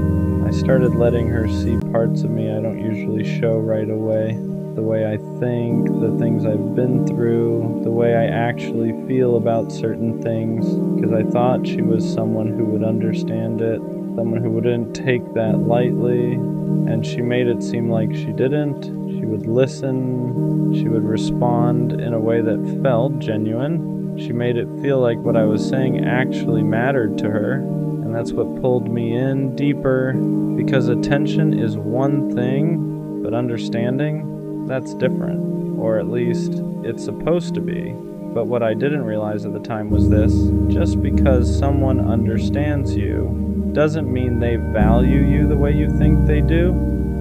Speaker 1: I started letting her see parts of me I don't usually show right away. The way I think, the things I've been through, the way I actually feel about certain things, because I thought she was someone who would understand it, someone who wouldn't take that lightly, and she made it seem like she didn't. She would listen, she would respond in a way that felt genuine. She made it feel like what I was saying actually mattered to her, and that's what pulled me in deeper, because attention is one thing, but understanding, that's different, or at least it's supposed to be. But what I didn't realize at the time was this: just because someone understands you doesn't mean they value you the way you think they do.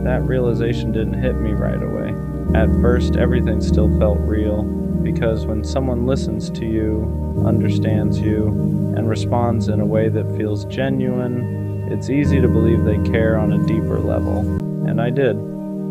Speaker 1: That realization didn't hit me right away. At first, everything still felt real, because when someone listens to you, understands you, and responds in a way that feels genuine, it's easy to believe they care on a deeper level. And I did.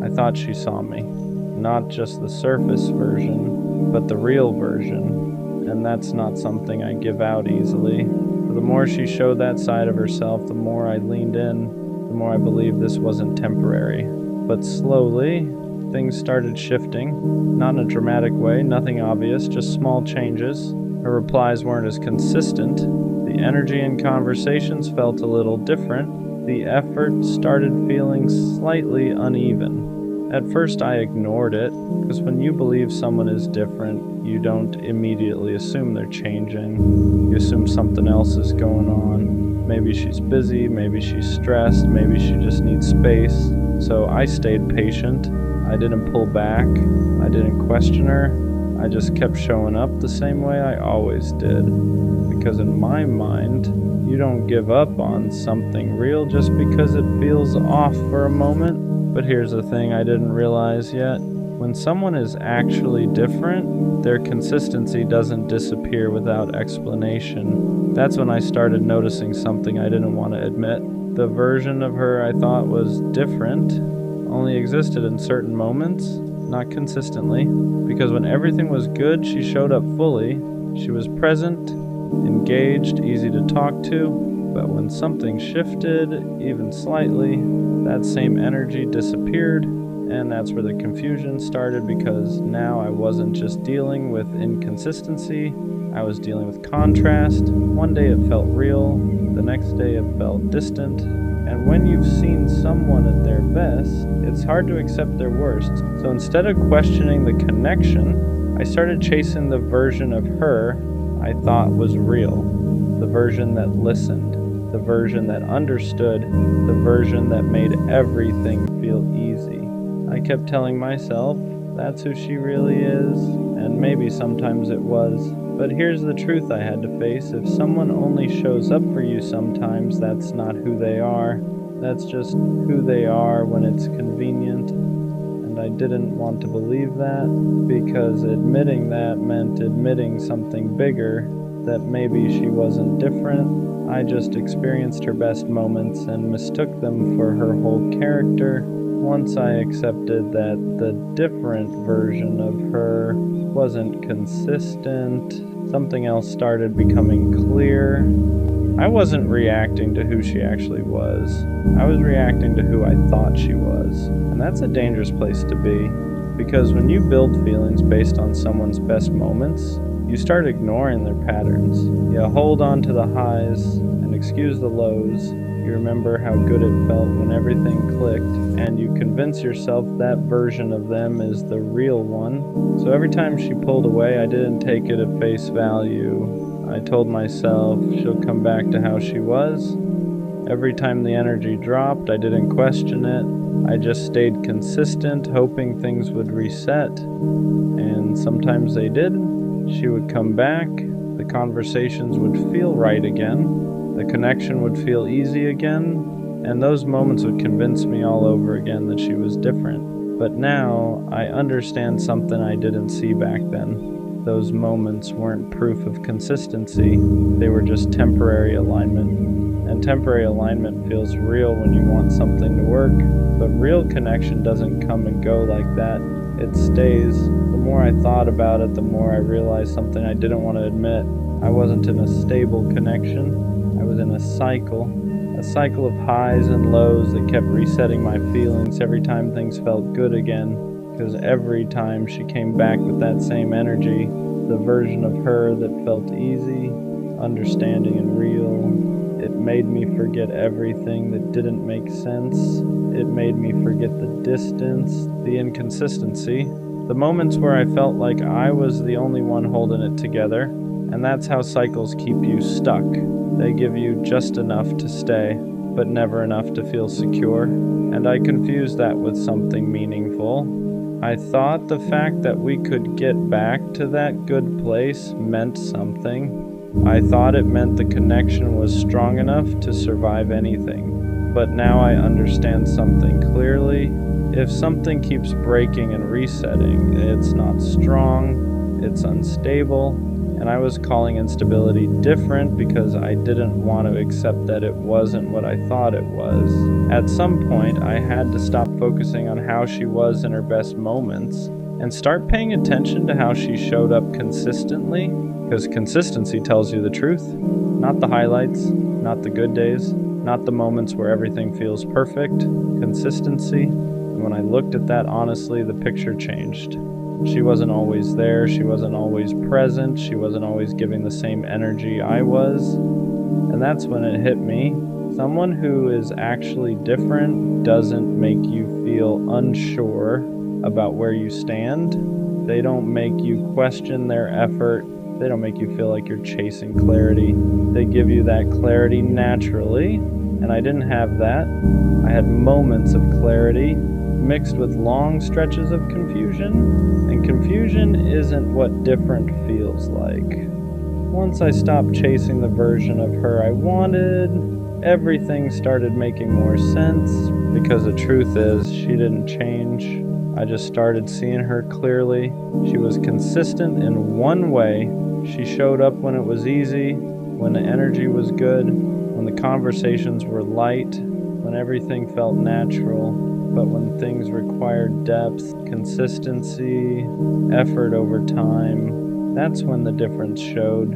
Speaker 1: I thought she saw me. Not just the surface version, but the real version. And that's not something I give out easily. For the more she showed that side of herself, the more I leaned in, the more I believed this wasn't temporary. But slowly, things started shifting. Not in a dramatic way, nothing obvious, just small changes. Her replies weren't as consistent. The energy in conversations felt a little different. The effort started feeling slightly uneven. At first I ignored it, because when you believe someone is different, you don't immediately assume they're changing. You assume something else is going on. Maybe she's busy, maybe she's stressed, maybe she just needs space. So I stayed patient. I didn't pull back. I didn't question her. I just kept showing up the same way I always did. Because in my mind, you don't give up on something real just because it feels off for a moment. But here's the thing I didn't realize yet. When someone is actually different, their consistency doesn't disappear without explanation. That's when I started noticing something I didn't want to admit. The version of her I thought was different only existed in certain moments, not consistently. Because when everything was good, she showed up fully. She was present, engaged, easy to talk to. But when something shifted, even slightly, that same energy disappeared, and that's where the confusion started, because now I wasn't just dealing with inconsistency, I was dealing with contrast. One day it felt real, the next day it felt distant, and when you've seen someone at their best, it's hard to accept their worst. So instead of questioning the connection, I started chasing the version of her I thought was real, the version that listened, the version that understood, the version that made everything feel easy. I kept telling myself, that's who she really is, and maybe sometimes it was. But here's the truth I had to face: if someone only shows up for you sometimes, that's not who they are. That's just who they are when it's convenient. And I didn't want to believe that, because admitting that meant admitting something bigger, that maybe she wasn't different. I just experienced her best moments and mistook them for her whole character. Once I accepted that the different version of her wasn't consistent, something else started becoming clear. I wasn't reacting to who she actually was. I was reacting to who I thought she was. And that's a dangerous place to be. Because when you build feelings based on someone's best moments, you start ignoring their patterns. You hold on to the highs and excuse the lows. You remember how good it felt when everything clicked, and you convince yourself that version of them is the real one. So every time she pulled away, I didn't take it at face value. I told myself she'll come back to how she was. Every time the energy dropped, I didn't question it. I just stayed consistent, hoping things would reset. And sometimes they did. She would come back. The conversations would feel right again. The connection would feel easy again, and those moments would convince me all over again that she was different. But now, I understand something I didn't see back then. Those moments weren't proof of consistency, they were just temporary alignment. And temporary alignment feels real when you want something to work, but real connection doesn't come and go like that. It stays. The more I thought about it, the more I realized something I didn't want to admit. I wasn't in a stable connection. I was in a cycle of highs and lows that kept resetting my feelings every time things felt good again. Because every time she came back with that same energy, the version of her that felt easy, understanding, and real, it made me forget everything that didn't make sense. It made me forget the distance, the inconsistency, the moments where I felt like I was the only one holding it together. And that's how cycles keep you stuck. They give you just enough to stay, but never enough to feel secure. And I confused that with something meaningful. I thought the fact that we could get back to that good place meant something. I thought it meant the connection was strong enough to survive anything. But now I understand something clearly. If something keeps breaking and resetting, it's not strong, it's unstable. And I was calling instability different because I didn't want to accept that it wasn't what I thought it was. At some point, I had to stop focusing on how she was in her best moments and start paying attention to how she showed up consistently, because consistency tells you the truth, not the highlights, not the good days, not the moments where everything feels perfect. Consistency. And when I looked at that honestly, the picture changed. She wasn't always there, she wasn't always present, she wasn't always giving the same energy I was. And that's when it hit me. Someone who is actually different doesn't make you feel unsure about where you stand. They don't make you question their effort. They don't make you feel like you're chasing clarity. They give you that clarity naturally, and I didn't have that. I had moments of clarity mixed with long stretches of confusion, and confusion isn't what different feels like. Once I stopped chasing the version of her I wanted, everything started making more sense, because the truth is, she didn't change. I just started seeing her clearly. She was consistent in one way. She showed up when it was easy, when the energy was good, when the conversations were light, when everything felt natural. But when things required depth, consistency, effort over time, that's when the difference showed.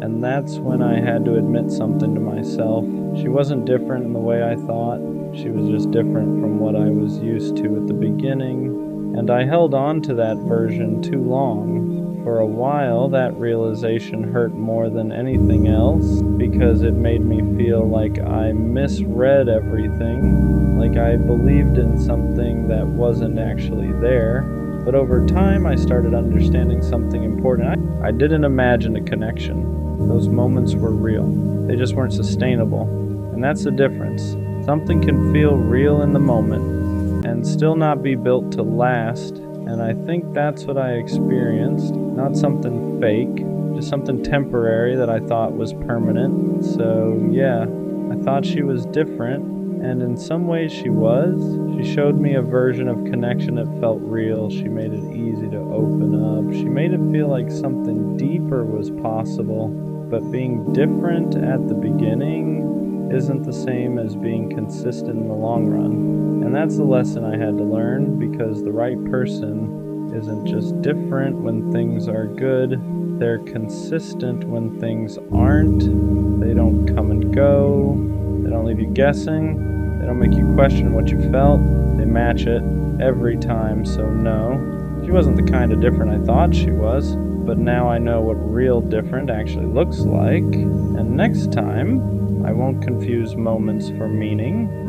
Speaker 1: And that's when I had to admit something to myself. She wasn't different in the way I thought. She was just different from what I was used to at the beginning. And I held on to that version too long. For a while, that realization hurt more than anything else, because it made me feel like I misread everything, like I believed in something that wasn't actually there. But over time, I started understanding something important. I didn't imagine a connection. Those moments were real. They just weren't sustainable. And that's the difference. Something can feel real in the moment and still not be built to last. And I think that's what I experienced. Not something fake, just something temporary that I thought was permanent. So yeah, I thought she was different, and in some ways she was. She showed me a version of connection that felt real. She made it easy to open up. She made it feel like something deeper was possible. But being different at the beginning isn't the same as being consistent in the long run. And that's the lesson I had to learn, because the right person isn't just different when things are good. They're consistent when things aren't. They don't come and go. They don't leave you guessing. They don't make you question what you felt. They match it every time, so no. She wasn't the kind of different I thought she was, but now I know what real different actually looks like, and next time, I won't confuse moments for meaning.